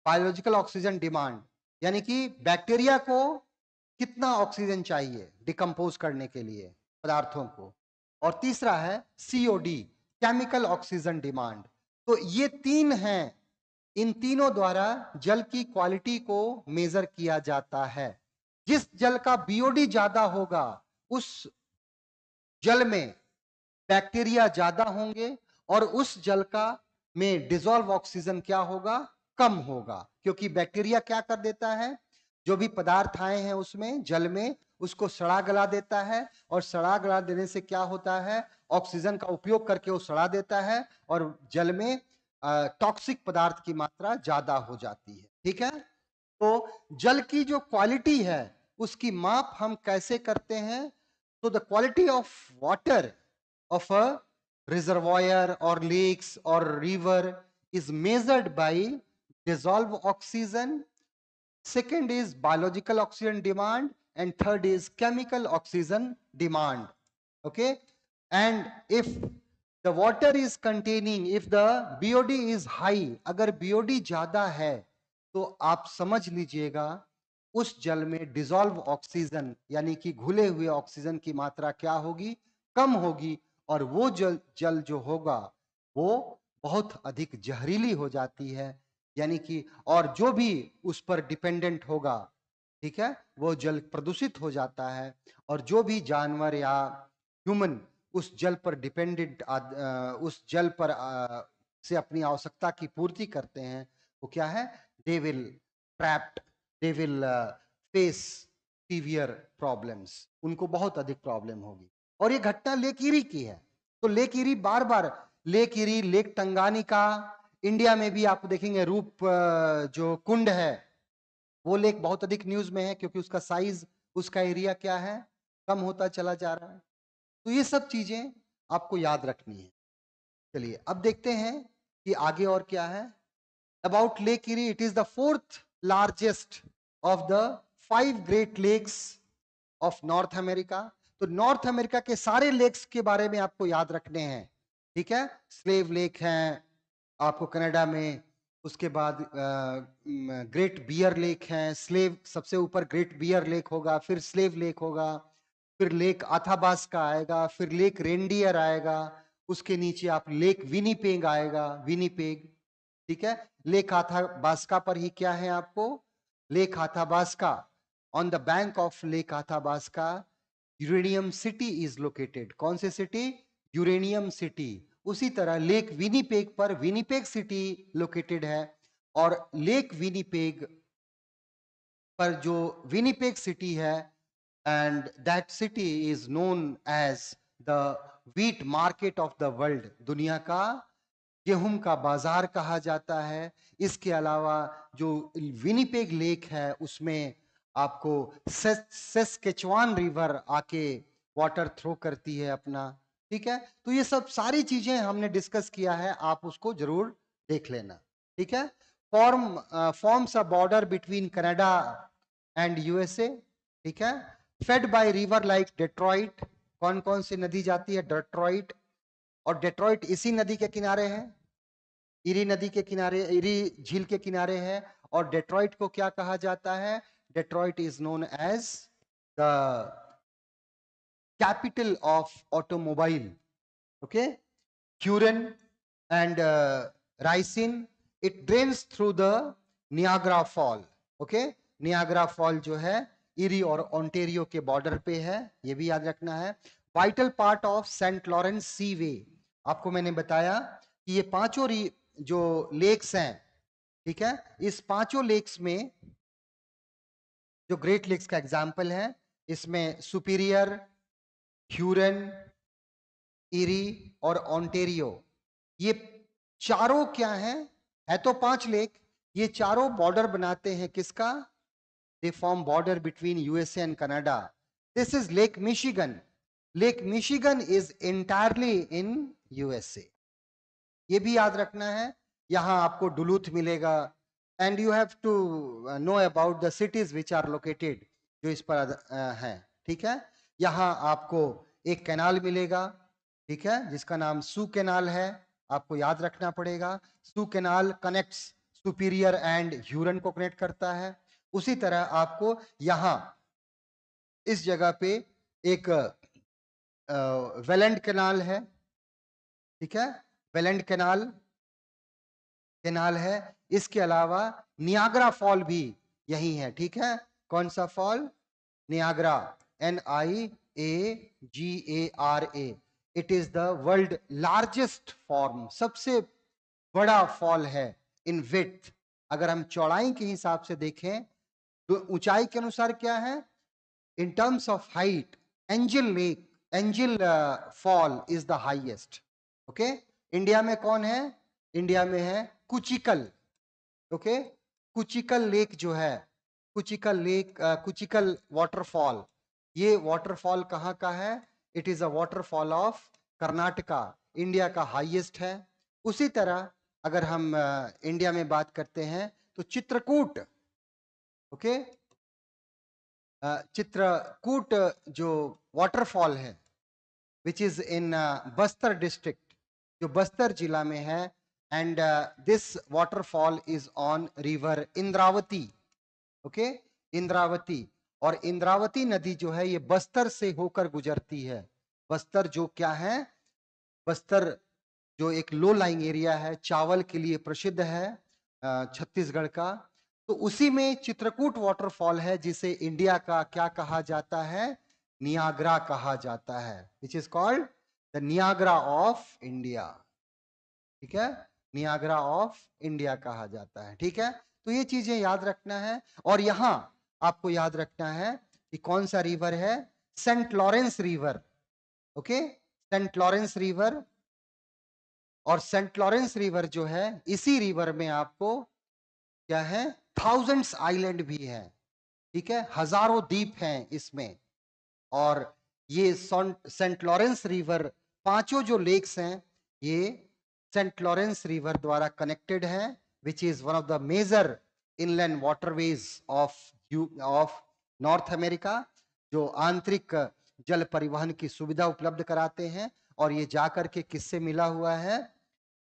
बायोलॉजिकल ऑक्सीजन डिमांड, यानी कि बैक्टीरिया को कितना ऑक्सीजन चाहिए डिकम्पोज करने के लिए पदार्थों को। और तीसरा है सीओडी, केमिकल ऑक्सीजन डिमांड। तो ये 3 हैं, इन तीनों द्वारा जल की क्वालिटी को मेजर किया जाता है। जिस जल का बीओडी ज्यादा होगा उस जल में बैक्टीरिया ज्यादा होंगे, और उस जल का में डिसॉल्व ऑक्सीजन क्या होगा? कम होगा। क्योंकि बैक्टीरिया क्या कर देता है? जो भी पदार्थ आए हैं उसमें जल में, उसको सड़ा गला देता है, और सड़ा गला देने से क्या होता है? ऑक्सीजन का उपयोग करके वो सड़ा देता है, और जल में टॉक्सिक पदार्थ की मात्रा ज्यादा हो जाती है, ठीक है। तो जल की जो क्वालिटी है उसकी माप हम कैसे करते हैं? तो the quality of water of a reservoir or lakes or river is measured by dissolved oxygen. Second is biological oxygen demand, and third is chemical oxygen demand, okay. And if the water is containing, if the BOD is high, अगर BOD ज्यादा है तो आप समझ लीजिएगा उस जल में डिसॉल्व ऑक्सीजन यानी कि घुले हुए ऑक्सीजन की मात्रा क्या होगी? कम होगी। और वो जल जो होगा वो बहुत अधिक जहरीली हो जाती है, यानी कि और जो भी उस पर डिपेंडेंट होगा, ठीक है, वो जल प्रदूषित हो जाता है। और जो भी जानवर या ह्यूमन उस जल पर डिपेंडेंट उस जल पर से अपनी आवश्यकता की पूर्ति करते हैं, वो क्या है? They will trapped, they will face severe problems, उनको बहुत अधिक प्रॉब्लम होगी। और ये घटना लेक इरी की है। तो लेक इरी बार बार, lake eri, lake Tanganyika, India में भी आप देखेंगे रूप जो कुंड है वो लेक बहुत अधिक न्यूज में है, क्योंकि उसका साइज, उसका एरिया क्या है? कम होता चला जा रहा है। तो ये सब चीजें आपको याद रखनी है। चलिए अब देखते हैं कि आगे और क्या है। About Lake Erie, it is the 4th largest of the 5 Great lakes of North America. तो नॉर्थ अमेरिका के सारे लेक्स के बारे में आपको याद रखने हैं, ठीक है। स्लेव लेक है आपको कनाडा में, उसके बाद ग्रेट बियर लेक है, स्लेव सबसे ऊपर ग्रेट बियर लेक होगा, फिर स्लेव लेक होगा, फिर लेक आथाबास्का आएगा, फिर लेक रेंडियर आएगा, उसके नीचे आप लेक विनीपेग आएगा, विनीपेग, ठीक है। लेक आथाबास्का पर ही क्या है आपको? Lake Athabasca on the bank of lake Athabasca uranium city is located. कौन से सिटी? Uranium city. उसी तरह लेक विनीपेग पर विनीपेग सिटी लोकेटेड है, और लेक विनीपेग पर जो विनीपेग सिटी है, and that city is known as the wheat market of the world. दुनिया का गेहूं का बाजार कहा जाता है। इसके अलावा जो विनीपेग लेक है उसमें आपको सेस्केचुआन रिवर आके वाटर थ्रो करती है अपना। ठीक है, तो ये सब सारी चीजें हमने डिस्कस किया है, आप उसको जरूर देख लेना। ठीक है, forms a border between Canada and USA. ठीक है, fed by river like Detroit. कौन कौन सी नदी जाती है? डेट्रॉइट, और डेट्रॉइट इसी नदी के किनारे है, इरी नदी के किनारे, इरी झील के किनारे है। और डेट्रॉइट को क्या कहा जाता है? Detroit is known as the capital of automobile. Okay, Huron and Ricin, it drains through the Niagara Fall. Okay, Niagara Fall जो है इरी और ओंटेरियो के बॉर्डर पे है, ये भी याद रखना है। Vital part of Saint Lawrence seaway. आपको मैंने बताया कि ये पांचों जो लेक्स हैं, ठीक है, इस पांचों लेक्स में जो ग्रेट लेक्स का एग्जाम्पल है, इसमें सुपीरियर, ह्यूरन, इरी और ओंटेरियो, ये चारों क्या है तो 5 लेक, ये चारों बॉर्डर बनाते हैं किसका? They form border between USA and Canada. This is Lake Michigan. Lake Michigan is entirely in USA, ये भी याद रखना है। यहां आपको डुलूथ मिलेगा, and you have to know about the cities which are located, जो इस पर हैं। ठीक है, यहां आपको एक कैनाल मिलेगा, ठीक है, जिसका नाम सू कैनाल है, आपको याद रखना पड़ेगा। Soo canal connects Superior and Huron को कनेक्ट करता है। उसी तरह आपको यहां इस जगह पे एक वेलेंड कैनाल है, ठीक है, वेलेंड कैनाल है। इसके अलावा नियाग्रा फॉल भी यही है। ठीक है, कौन सा fall? Niagara, NIAGARA। It is the world largest form, सबसे बड़ा फॉल है इन विड्थ। अगर हम चौड़ाई के हिसाब से देखें तो ऊंचाई के अनुसार क्या है? In terms of height, angel lake, angel fall is the highest. Okay, India में कौन है? इंडिया में है कुचिकल। ओके, कुचिकल लेक जो है, कुचिकल लेक, कुचिकल वाटरफॉल, ये वाटरफॉल कहाँ का है? It is a waterfall of Karnataka, India का हाईएस्ट है। उसी तरह अगर हम इंडिया में बात करते हैं तो चित्रकूट, ओके, चित्रकूट जो वाटरफॉल है which is in Bastar district, जो बस्तर जिला में है, and this waterfall is on river Indravati. Okay, Indravati, और इंद्रावती नदी जो है ये बस्तर से होकर गुजरती है। बस्तर जो क्या है? बस्तर जो एक लो लाइंग एरिया है, चावल के लिए प्रसिद्ध है, छत्तीसगढ़ का, तो उसी में चित्रकूट वाटरफॉल है, जिसे इंडिया का क्या कहा जाता है? नियाग्रा कहा जाता है, which is called the Niagara of India. ठीक है, नियाग्रा ऑफ इंडिया कहा जाता है। ठीक है, तो ये चीजें याद रखना है। और यहां आपको याद रखना है कि कौन सा रिवर है? Saint Lawrence River. Okay, Saint Lawrence River, और सेंट लॉरेंस रिवर जो है, इसी रिवर में आपको क्या है? थाउजेंड्स आइलैंड भी है। ठीक है, हजारों द्वीप हैं इसमें। और ये सेंट लॉरेंस रिवर, पांचों जो लेक्स हैं ये सेंट लॉरेंस रिवर द्वारा कनेक्टेड है, which is one of the major inland waterways of North America, जो आंतरिक जल परिवहन की सुविधा उपलब्ध कराते हैं। और ये जाकर के किससे मिला हुआ है?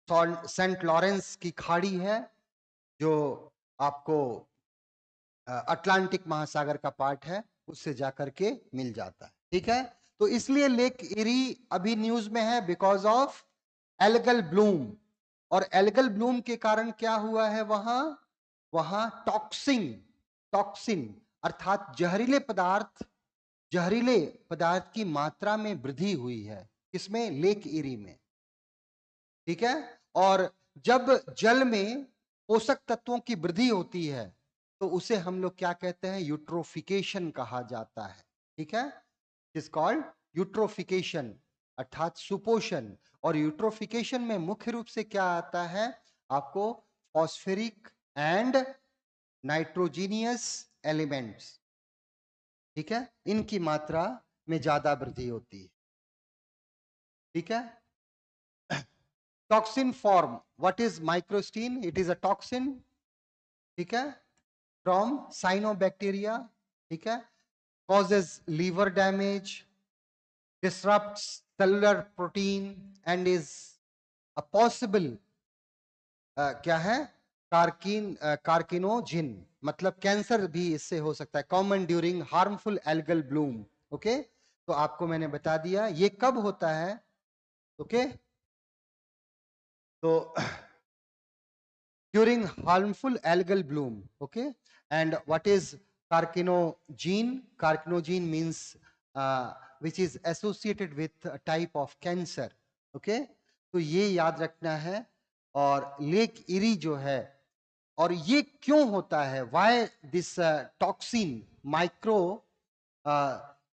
सेंट लॉरेंस की खाड़ी है, जो आपको अटलांटिक महासागर का पार्ट है, उससे जाकर के मिल जाता है। ठीक है, तो इसलिए लेक इरी अभी न्यूज में है बिकॉज ऑफ एल्गल ब्लूम। और एल्गल ब्लूम के कारण क्या हुआ है? वहां टॉक्सिन, टॉक्सिन, अर्थात जहरीले पदार्थ की मात्रा में वृद्धि हुई है। किसमें? लेक इरी में। ठीक है। और जब जल में पोषक तत्वों की वृद्धि होती है तो उसे हम लोग क्या कहते हैं? यूट्रोफिकेशन कहा जाता है। ठीक है। इज कॉल्ड यूट्रोफिकेशन, अर्थात सुपोषण। और यूट्रोफिकेशन में मुख्य रूप से क्या आता है आपको? Phosphoric and nitrogenous elements. ठीक है, इनकी मात्रा में ज्यादा वृद्धि होती है। ठीक है। Toxin form, what is microcystin? It is a toxin. ठीक है, फ्रॉम साइनोबैक्टीरिया। ठीक है, causes liver damage, disrupts cellular protein and is a possible क्या है? कार्किनोजिन, मतलब कैंसर भी इससे हो सकता है। Common during harmful algal Bloom. Okay, तो आपको मैंने बता दिया ये कब होता है। ओके, तो during harmful algal bloom. Okay, and what is carcinogen? Carcinogen means which is associated with a type of cancer. Okay, तो ये याद रखना है। और लेक इरी जो है, और ये क्यों होता है? Why this toxin micro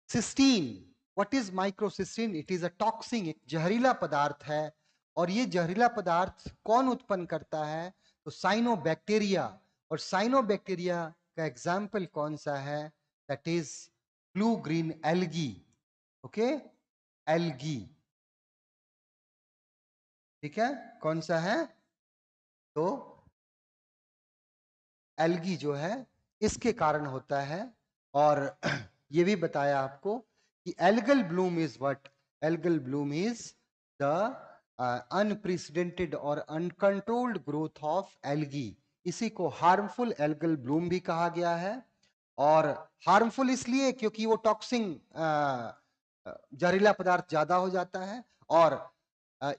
cysteine? What is microcystin? It is a toxin, एक जहरीला पदार्थ है। और ये जहरीला पदार्थ कौन उत्पन्न करता है? तो साइनोबैक्टीरिया। और साइनोबैक्टीरिया का एग्जाम्पल कौन सा है? That is blue green algae. Okay, algae. ठीक है, कौन सा है? तो एल्गी जो है इसके कारण होता है। और ये भी बताया आपको कि algal Bloom is what? Algal Bloom is the unprecedented और अनकंट्रोल्ड ग्रोथ ऑफ एल्गी। इसी को हार्मफुल एल्गल ब्लूम भी कहा गया है। और हार्मफुल इसलिए क्योंकि वो टॉक्सिन जहरीला पदार्थ ज्यादा हो जाता है। और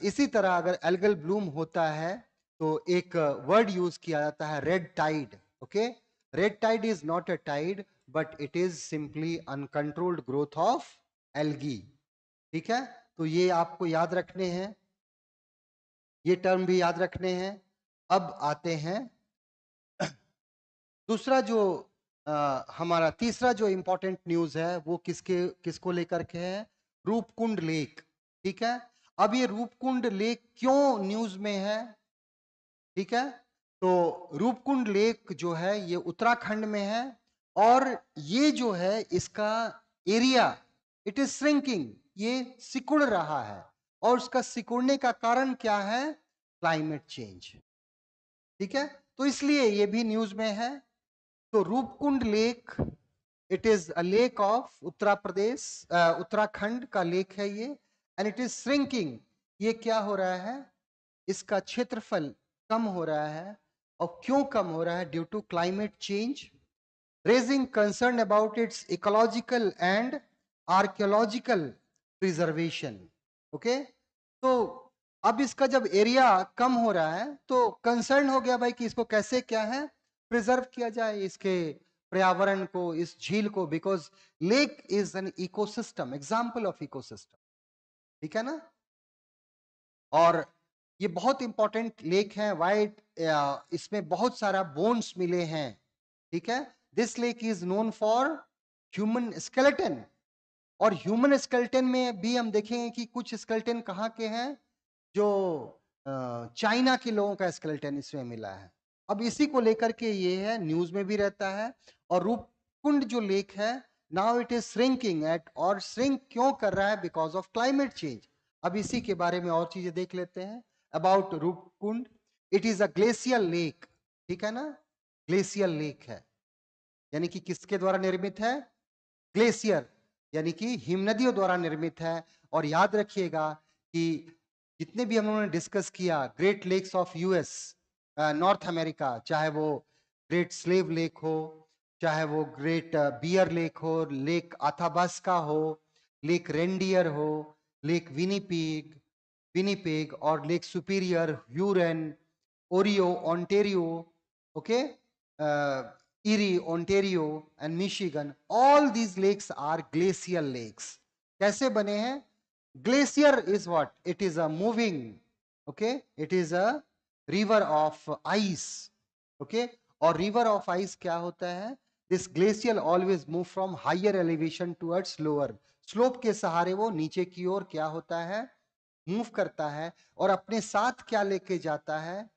इसी तरह अगर एल्गल ब्लूम होता है तो एक वर्ड यूज किया जाता है, red tide. Okay, red tide is not a tide but it is simply uncontrolled growth of algae. ठीक है, तो ये आपको याद रखने हैं, ये टर्म भी याद रखने हैं। अब आते हैं दूसरा जो हमारा तीसरा जो इंपॉर्टेंट न्यूज है वो किसको लेकर के है? रूपकुंड लेक। ठीक है, अब ये रूपकुंड लेक क्यों न्यूज में है? ठीक है, तो रूपकुंड लेक जो है ये उत्तराखंड में है। और ये जो है इसका एरिया, इट इज श्रिंकिंग, ये सिकुड़ रहा है। और उसका सिकुड़ने का कारण क्या है? Climate change. ठीक है, तो इसलिए ये भी न्यूज में है। तो Roopkund lake, it is a lake of Uttar Pradesh, Uttarakhand का लेक है ये। And it is shrinking. ये क्या हो रहा है? इसका क्षेत्रफल कम हो रहा है। और क्यों कम हो रहा है? Due to climate change, raising concern about its ecological and archaeological preservation. Okay, तो अब इसका जब एरिया कम हो रहा है तो कंसर्न हो गया भाई कि इसको कैसे क्या है प्रिजर्व किया जाए, इसके पर्यावरण को, इस झील को। Because lake is an ecosystem, example of ecosystem. ठीक है ना? और ये बहुत इंपॉर्टेंट लेक है। वाइट, इसमें बहुत सारा बोन्स मिले हैं। ठीक है, this lake is known for human skeleton. और ह्यूमन स्केलेटन में भी हम देखेंगे कि कुछ स्केलेटन कहाँ के हैं? जो चाइना के लोगों का स्केलेटन इसमें मिला है। अब इसी को लेकर के ये है, न्यूज में भी रहता है। और रूपकुंड जो लेक है, now it is shrinking at, और श्रिंक क्यों कर रहा है? Because of climate change. अब इसी के बारे में और चीजें देख लेते हैं about Roopkund. It is a glacial lake. ठीक है ना? ग्लेशियल लेक है, यानी कि किसके द्वारा निर्मित है? ग्लेशियर, यानी कि हिमनदियों द्वारा निर्मित है। और याद रखिएगा कि जितने भी हम लोगों ने डिस्कस किया, Great lakes of US, North America, चाहे वो ग्रेट स्लेव लेक हो, चाहे वो ग्रेट बियर लेक हो, लेक आथाबास्का हो, लेक रेंडियर हो, लेक विनीपेग और लेक सुपीरियर, ह्यूरन, ओरियो, Ontario. Okay, Erie, Ontario, and Michigan, all these lakes are glacial lakes. कैसे बने हैं? Glacier is what? It is a moving, okay? It is a river of ice, okay? और river of ice क्या होता है? This glacial always move from higher elevation towards lower. Slope के सहारे वो नीचे की ओर क्या होता है? मूव करता है और अपने साथ क्या लेके जाता है?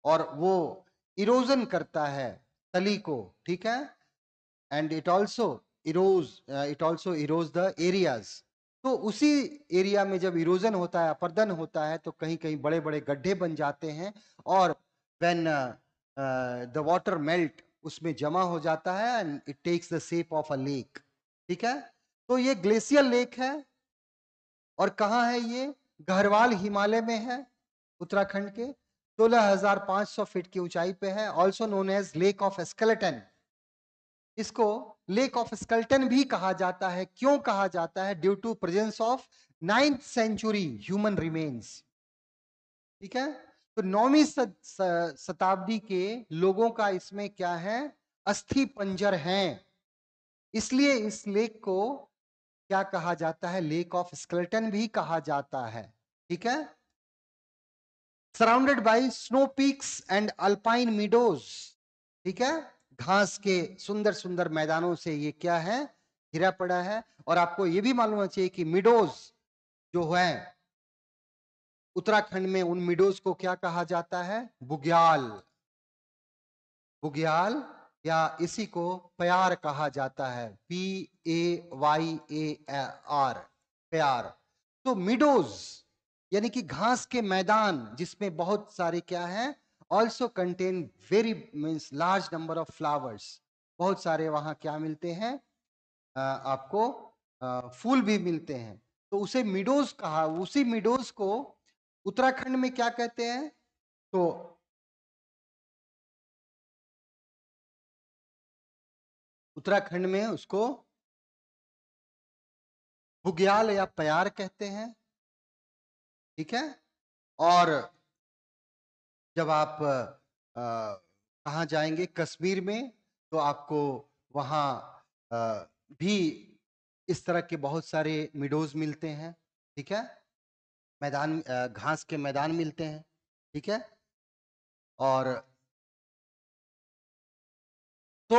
और वो इरोजन करता है तली को, ठीक है? And it also Eros the areas. तो उसी एरिया में जब इरोजन होता है, अपर्दन होता है, तो कहीं कहीं बड़े बड़े गड्ढे बन जाते हैं और व्हेन द वाटर मेल्ट उसमें जमा हो जाता है and it takes the shape of a lake. ठीक है, तो ये ग्लेशियल लेक है. और कहाँ है ये? गढ़वाल हिमालय में है, उत्तराखंड के 16,500 फीट की ऊंचाई पे है. Also known as lake of skeleton. इसको लेक ऑफ स्केलेटन भी कहा जाता है. क्यों कहा जाता है? Due to presence of 9th century human remains. ठीक है, तो 9वीं शताब्दी के लोगों का इसमें क्या है? अस्थि पंजर हैं. इसलिए इस लेक को क्या कहा जाता है? लेक ऑफ स्केलेटन भी कहा जाता है. ठीक है, surrounded by snow peaks and alpine meadows. ठीक है, घास के सुंदर सुंदर मैदानों से ये क्या है? घिरा पड़ा है. और आपको ये भी मालूम होना चाहिए कि मिडोज जो है उत्तराखंड में, उन मिडोज को क्या कहा जाता है? बुग्याल. बुग्याल या इसी को प्यार कहा जाता है. PAYAR, प्यार. तो मिडोज यानी कि घास के मैदान जिसमें बहुत सारे क्या है? Also contain very means large number of flowers. बहुत सारे वहां क्या मिलते हैं? आपको फूल भी मिलते हैं. तो उसे मिडोज कहा. उसी मिडोज को उत्तराखंड में क्या कहते हैं? तो उत्तराखंड में उसको बुग्याल या प्यार कहते हैं. ठीक है, और जब आप कहाँ जाएंगे कश्मीर में, तो आपको वहाँ भी इस तरह के बहुत सारे मिडोज मिलते हैं. ठीक है, मैदान घास के मैदान मिलते हैं. ठीक है, और तो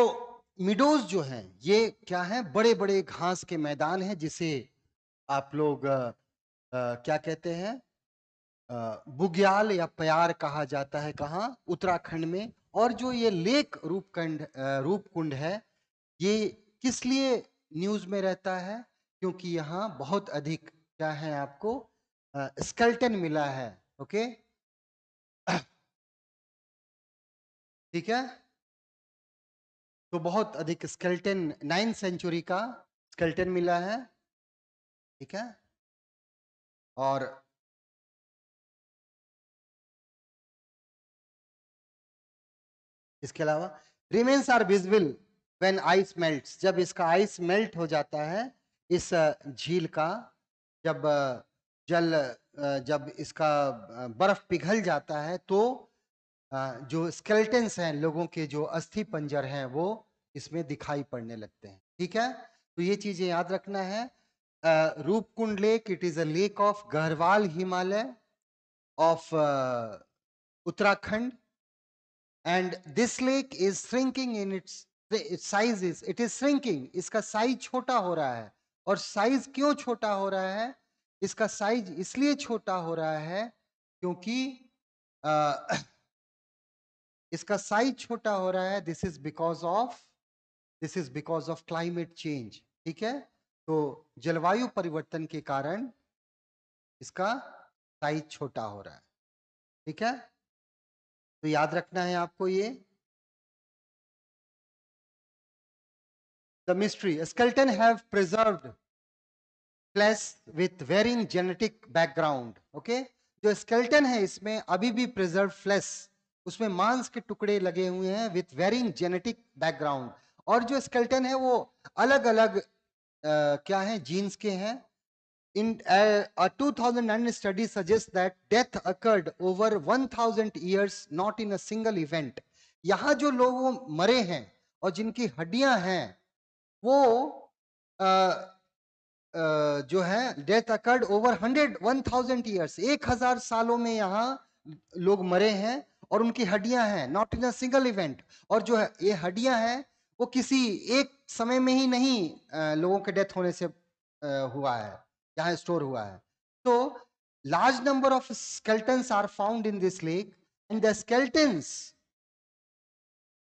मिडोज जो हैं ये क्या है? बड़े बड़े घास के मैदान हैं जिसे आप लोग क्या कहते हैं? बुग्याल या प्यार कहा जाता है. कहाँ? उत्तराखंड में. और जो ये लेक रूपकुंड है, ये किस लिए न्यूज में रहता है? क्योंकि यहाँ बहुत अधिक क्या है? आपको स्केलेटन मिला है. ओके, ठीक है, तो बहुत अधिक स्केलेटन, 9th सेंचुरी का स्केलेटन मिला है. ठीक है, और इसके अलावा remains are visible when ice melts. जब इसका आइस मेल्ट हो जाता है, इस झील का, जब जब इसका बर्फ पिघल जाता है, तो जो स्केलेटन्स हैं, लोगों के जो अस्थि पंजर हैं, वो इसमें दिखाई पड़ने लगते हैं. ठीक है, तो ये चीजें याद रखना है. Roopkund lake, it is a lake of Garhwal Himalaya of Uttarakhand. And this lake is shrinking in its sizes. It is shrinking. इसका साइज छोटा हो रहा है. और साइज क्यों छोटा हो रहा है? इसका साइज इसलिए छोटा हो रहा है क्योंकि इसका साइज छोटा हो रहा है. This is because of climate change. ठीक है, तो जलवायु परिवर्तन के कारण इसका साइज छोटा हो रहा है. ठीक है, तो याद रखना है आपको ये. The mystery. Skeleton have preserved flesh with varying genetic background. Okay? जो skeleton है इसमें अभी भी preserved flesh, उसमें मांस के टुकड़े लगे हुए हैं with varying genetic background. और जो skeleton है वो अलग अलग क्या है? जीन्स के हैं. In a 2009 study suggests that death occurred over 1000 years, not in a single event. यहाँ जो लोग मरे हैं और जिनकी हड्डियां हैं वो जो है डेथ अकर्ड ओवर 1000 ईयर्स, 1000 सालों में यहाँ लोग मरे हैं और उनकी हड्डियां हैं, not in a single event. और जो है ये हड्डियां हैं वो किसी एक समय में ही नहीं लोगों के डेथ होने से हुआ है, यहाँ स्टोर हुआ है। तो large number of skeletons are found in this lake and the skeletons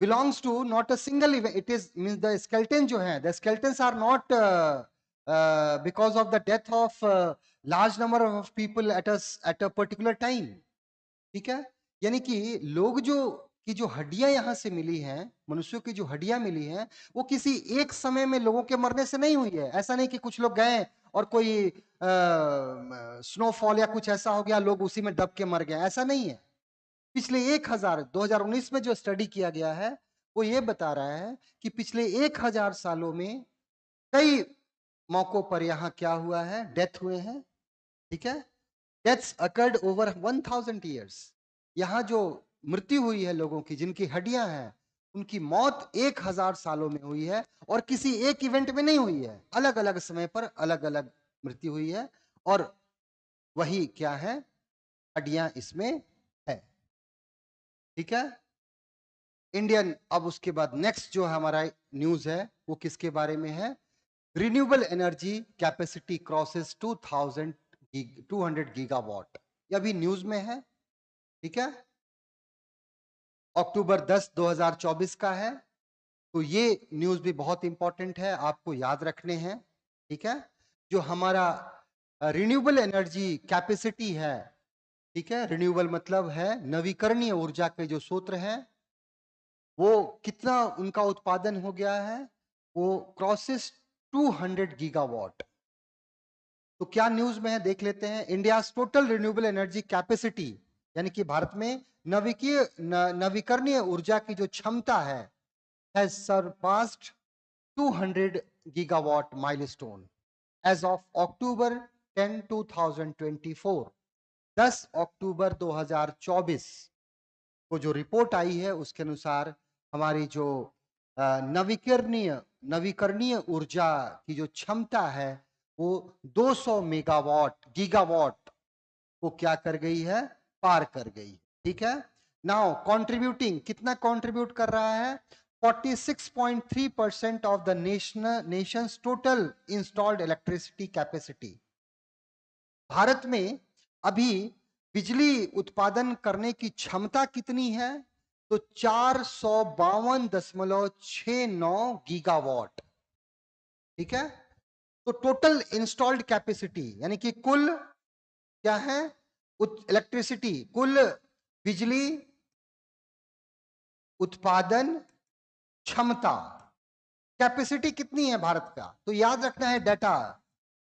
belongs to not a single event. It is means the skeleton जो है, the skeletons are not because of the death of large number of people at a particular time. ठीक है, यानी कि लोग जो हड्डियां यहां से मिली हैं, मनुष्यों की जो हड्डियां मिली हैं, वो किसी एक समय में लोगों के मरने से नहीं हुई है। ऐसा नहीं कि कुछ लोग गए और कोई स्नोफॉल या कुछ ऐसा हो गया, लोग उसी में दब के मर गए, ऐसा नहीं है। पिछले 2019 में जो स्टडी किया गया है वो ये बता रहा है कि पिछले 1000 सालों में कई मौकों पर यहाँ क्या हुआ है, डेथ हुए हैं। ठीक है, डेथ्स अकर्ड ओवर 1000 ईयर्स। यहाँ जो मृत्यु हुई है लोगों की जिनकी हड्डियां हैं, उनकी मौत 1000 सालों में हुई है और किसी एक इवेंट में नहीं हुई है, अलग अलग समय पर अलग अलग मृत्यु हुई है। और वही क्या है, हड्डियां इसमें है। ठीक है, इंडियन। अब उसके बाद नेक्स्ट जो हमारा न्यूज है वो किसके बारे में है, renewable energy capacity crosses 2200 gigawatt. ये अभी न्यूज में है। ठीक है, अक्टूबर 10 2024 का है। तो ये न्यूज भी बहुत इंपॉर्टेंट है, आपको याद रखने हैं। ठीक है, जो हमारा रिन्यूएबल एनर्जी कैपेसिटी है, ठीक है, रिन्यूएबल मतलब है नवीकरणीय ऊर्जा के जो स्रोत हैं, वो कितना उनका उत्पादन हो गया है, वो क्रॉसेस 200 गीगावाट। तो क्या न्यूज में है देख लेते हैं। India total renewable energy capacity, यानी कि भारत में नवीकरणीय ऊर्जा की जो क्षमता है, has surpassed 200 gigawatt milestone as of October 10 2024। 10 अक्टूबर 2024 को जो रिपोर्ट आई है उसके अनुसार हमारी जो नवीकरणीय ऊर्जा की जो क्षमता है वो 200 गीगावाट को क्या कर गई है, पार कर गई। ठीक है, नाउ कंट्रीब्यूटिंग, कितना कंट्रीब्यूट कर रहा है, 46.3% of the Nations total installed electricity capacity. Bharat में अभी बिजली उत्पादन करने की क्षमता कितनी है, तो 452.69 गीगावाट। ठीक है, तो टोटल इंस्टॉल्ड कैपेसिटी यानी कि कुल क्या है, इलेक्ट्रिसिटी, कुल बिजली उत्पादन क्षमता, कैपेसिटी कितनी है भारत का, तो याद रखना है डाटा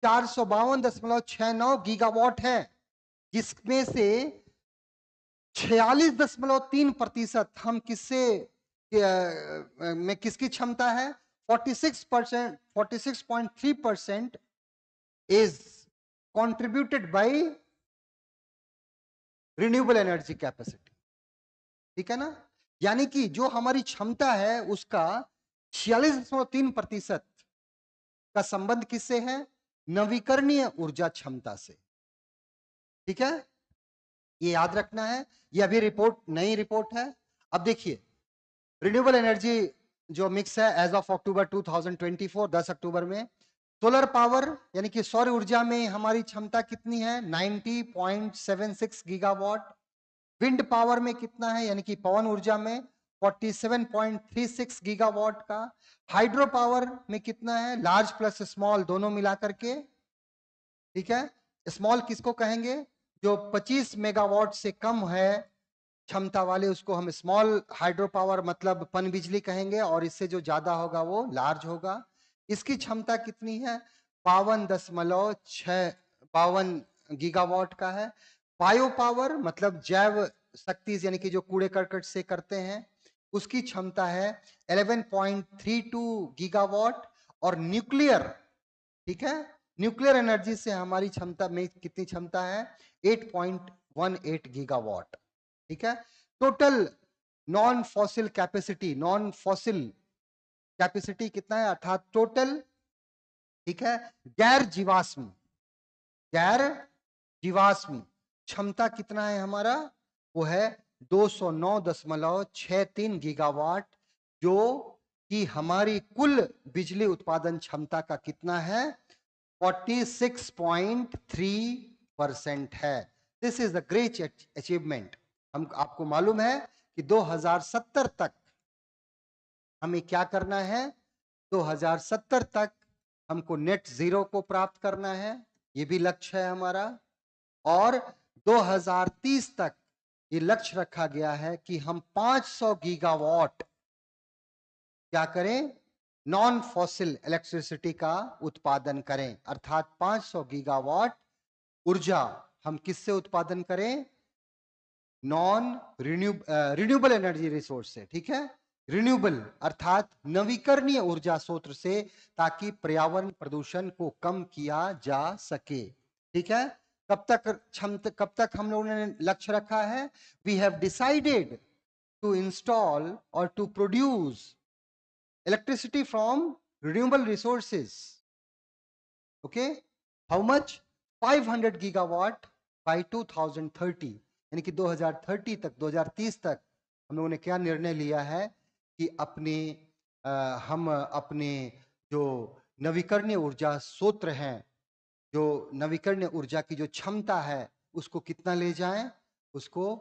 452.69 गीगावाट है, जिसमें से 46.3% हम में किसकी क्षमता है, 46.3% is contributed bye renewable energy capacity. ठीक है ना, यानी कि जो हमारी क्षमता है उसका 46.3% का संबंध किससे है, नवीकरणीय ऊर्जा क्षमता से। ठीक है, ये याद रखना है। ये अभी रिपोर्ट, नई रिपोर्ट है। अब देखिए रिन्यूएबल एनर्जी जो मिक्स है एज ऑफ अक्टूबर 2024, 10 अक्टूबर में, सोलर पावर यानी कि सौर ऊर्जा में हमारी क्षमता कितनी है, 90.76 गीगावाट। विंड पावर में कितना है, यानी कि पवन ऊर्जा में 47.36 गीगावाट का। हाइड्रो पावर में कितना है, लार्ज प्लस स्मॉल दोनों मिलाकर के। ठीक है, स्मॉल किसको कहेंगे, जो 25 मेगावाट से कम है क्षमता वाले, उसको हम स्मॉल हाइड्रो पावर मतलब पन बिजली कहेंगे, और इससे जो ज्यादा होगा वो लार्ज होगा। इसकी क्षमता कितनी है, 52 गीगावाट का है। बायो पावर मतलब जैव शक्ति यानी कि जो कूड़े करकट से करते हैं, उसकी क्षमता है 11.32 गीगावाट। और न्यूक्लियर, ठीक है, न्यूक्लियर एनर्जी से हमारी क्षमता में कितनी क्षमता है, 8.18 गीगावाट। ठीक है, total non fossil capacity, non fossil capacity कितना है, अर्थात टोटल, ठीक है। गैर जीवाश्म, गैर जीवाश्म क्षमता कितना है हमारा, वो है 209.63 गीगावाट, जो कि हमारी कुल बिजली उत्पादन क्षमता का कितना है, 46.3% है। This is the great achievement. हम आपको मालूम है कि 2070 तक हमें क्या करना है, 2070 तक हमको नेट जीरो को प्राप्त करना है, ये भी लक्ष्य है हमारा। और 2030 तक ये लक्ष्य रखा गया है कि हम 500 गीगावाट क्या करें, नॉन फॉसिल इलेक्ट्रिसिटी का उत्पादन करें, अर्थात 500 गीगावाट ऊर्जा हम किससे उत्पादन करें, नॉन रिन्यूएबल एनर्जी रिसोर्स से, ठीक है। रिन्यूएबल अर्थात नवीकरणीय ऊर्जा स्रोत से, ताकि पर्यावरण प्रदूषण को कम किया जा सके, ठीक है। कब तक हम लोगों ने लक्ष्य रखा है, we have decided to install और to produce electricity from renewable resources, okay. How much, 500 gigawatt by 2030, यानी कि 2030 तक, 2030 तक हम लोगों ने क्या निर्णय लिया है कि हम अपने जो नवीकरणीय ऊर्जा स्रोत हैं, जो नवीकरणीय ऊर्जा की जो क्षमता है, उसको कितना ले जाएं, उसको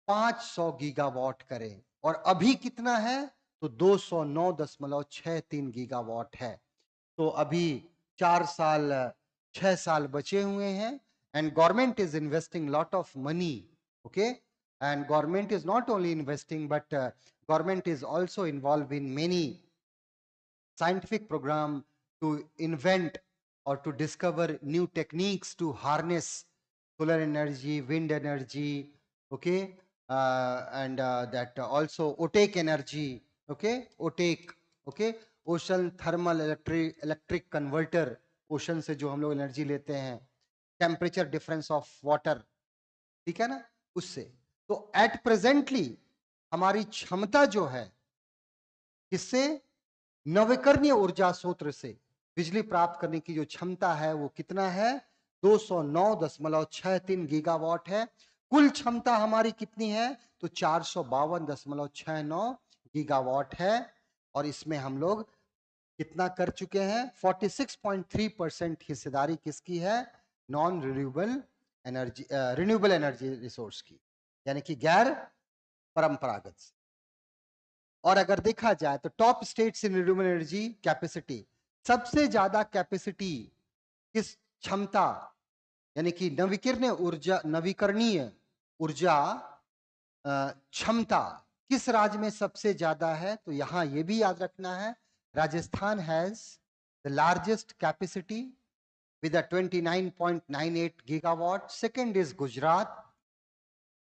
500 गीगावाट करें। और अभी कितना है, तो 209.63 गीगावाट है। तो अभी 4 साल 6 साल बचे हुए हैं, and government is investing lot of money, okay. And government is not only investing, but government is also involve in many scientific program to invent or to discover new techniques to harness solar energy, wind energy, okay, and that also otic energy, okay, otic, okay, ocean thermal electric converter, ocean से जो हम लोग energy लेते हैं, temperature difference of water, ठीक है ना, उससे। तो एट प्रेजेंटली हमारी क्षमता जो है, किससे, नवीकरणीय ऊर्जा स्रोत से बिजली प्राप्त करने की जो क्षमता है, वो कितना है, 209.63 गीगावाट है। कुल क्षमता हमारी कितनी है, तो 452.69 गीगावाट है। और इसमें हम लोग कितना कर चुके हैं, 46.3% हिस्सेदारी किसकी है, नॉन रिन्यूएबल एनर्जी रिसोर्स की, यानी कि गैर परंपरागत। और अगर देखा जाए तो top states in renewable energy capacity, सबसे ज्यादा कैपेसिटी किस क्षमता, यानी कि नवीकरणीय ऊर्जा क्षमता किस राज्य में सबसे ज्यादा है, तो यहां यह भी याद रखना है, Rajasthan has the largest capacity with a 29.98 gigawatt. Second is Gujarat,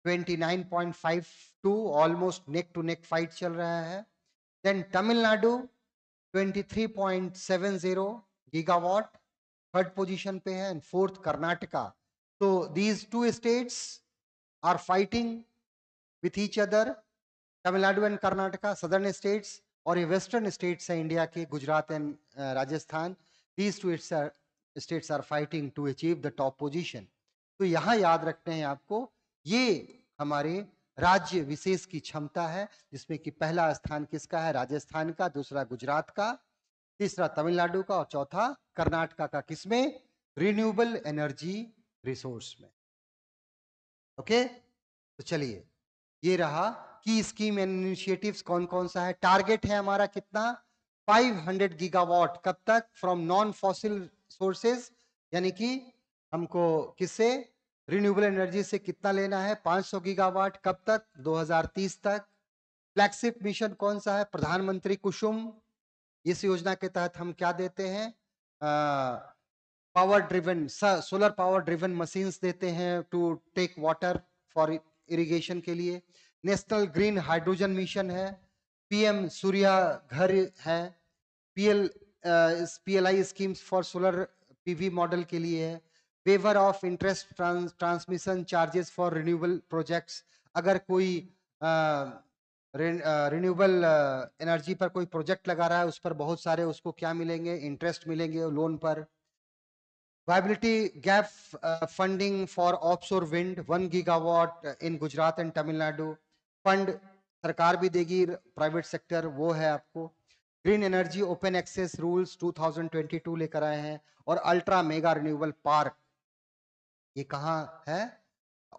29.52, almost neck to neck fight चल रहा है। Then Tamil Nadu 23.70 gigawatt, third position पे है, एंड फोर्थ कर्नाटका। तो these two states are fighting with each other, Tamil Nadu and Karnataka southern states, और ये western states है India के, Gujarat and Rajasthan. These two states are fighting to achieve the top position. तो यहां याद रखते हैं आपको, ये हमारे राज्य विशेष की क्षमता है, जिसमें कि पहला स्थान किसका है, राजस्थान का, दूसरा गुजरात का, तीसरा तमिलनाडु का, और चौथा कर्नाटका का, किसमें, रिन्यूएबल एनर्जी रिसोर्स में, ओके। तो चलिए, ये रहा की स्कीम एंड इनिशिएटिव्स कौन कौन सा है। टारगेट है हमारा कितना, 500 गीगावाट, कब तक, फ्रॉम नॉन फॉसिल सोर्सेज, यानी कि हमको किससे, रिन्यूएबल एनर्जी से कितना लेना है, 500 गीगावाट, कब तक, 2030 तक। फ्लैगशिप मिशन कौन सा है, प्रधानमंत्री कुसुम, इस योजना के तहत हम क्या देते हैं, power driven, solar power driven machines देते हैं to take water for irrigation के लिए। नेशनल ग्रीन हाइड्रोजन मिशन है, पीएम सूर्या घर है, PLI schemes for solar PV model के लिए है, waiver of interest transmission charges for renewable projects. अगर कोई रिन्यूएबल एनर्जी पर कोई प्रोजेक्ट लगा रहा है, उस पर बहुत सारे उसको क्या मिलेंगे, इंटरेस्ट मिलेंगे लोन पर। Viability gap funding for offshore wind 1 gigawatt in Gujarat and Tamil Nadu, fund सरकार भी देगी, प्राइवेट सेक्टर वो है आपको। Green energy open access rules 2022 लेकर आए हैं, और अल्ट्रा मेगा रिन्यूएबल पार्क, ये कहाँ है,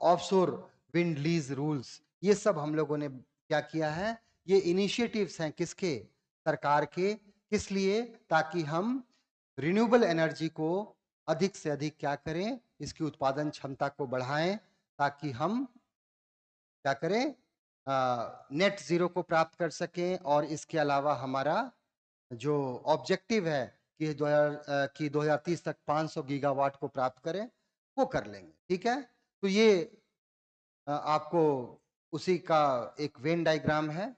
ऑफशोर विंड लीज रूल्स, ये सब हम लोगों ने क्या किया है, ये इनिशिएटिव्स हैं किसके, सरकार के, किस लिए, ताकि हम रिन्यूएबल एनर्जी को अधिक से अधिक क्या करें, इसकी उत्पादन क्षमता को बढ़ाएं, ताकि हम क्या करें, नेट जीरो को प्राप्त कर सकें। और इसके अलावा हमारा जो ऑब्जेक्टिव है कि 2030 तक 500 गीगावाट को प्राप्त करें, वो कर लेंगे। ठीक है, तो ये आपको उसी का एक वेन डायग्राम है।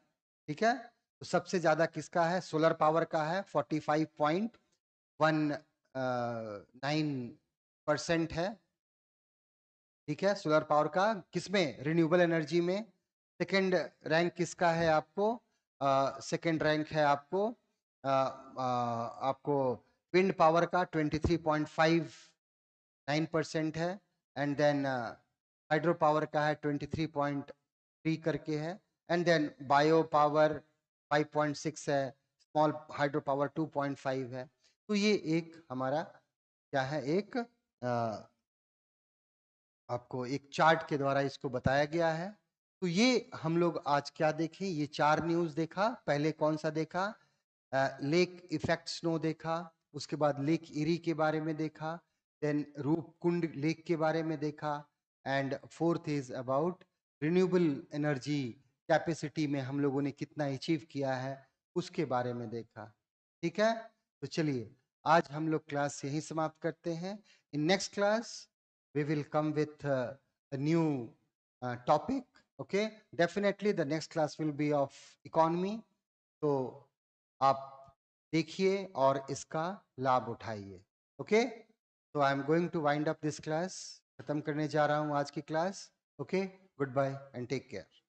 ठीक है, तो सबसे ज्यादा किसका है, सोलर पावर का है, 45.19% है। ठीक है, सोलर पावर का किसमें, रिन्यूएबल एनर्जी में। सेकंड रैंक किसका है आपको, सेकंड रैंक है आपको आपको विंड पावर का 23.59% है, एंड देन हाइड्रो पावर का है 23.3 करके है, एंड देन बायो पावर 5.6 है, स्मॉल हाइड्रो पावर 2.5 है। तो ये एक हमारा क्या है, एक आपको एक चार्ट के द्वारा इसको बताया गया है। तो ये हम लोग आज क्या देखें, ये 4 न्यूज देखा। पहले कौन सा देखा, लेक इफेक्ट स्नो देखा, उसके बाद लेक इरी के बारे में देखा, देन रूपकुंड लेक के बारे में देखा, and fourth is about renewable energy capacity में हम लोगों ने कितना अचीव किया है, उसके बारे में देखा। ठीक है, तो चलिए आज हम लोग क्लास यहीं समाप्त करते हैं। In next class we will come with a new topic. Okay, definitely the next class will be of economy, तो आप देखिए और इसका लाभ उठाइए। ओके, तो I am going to wind up this class, खत्म करने जा रहा हूं आज की क्लास। Okay, good bye and take care.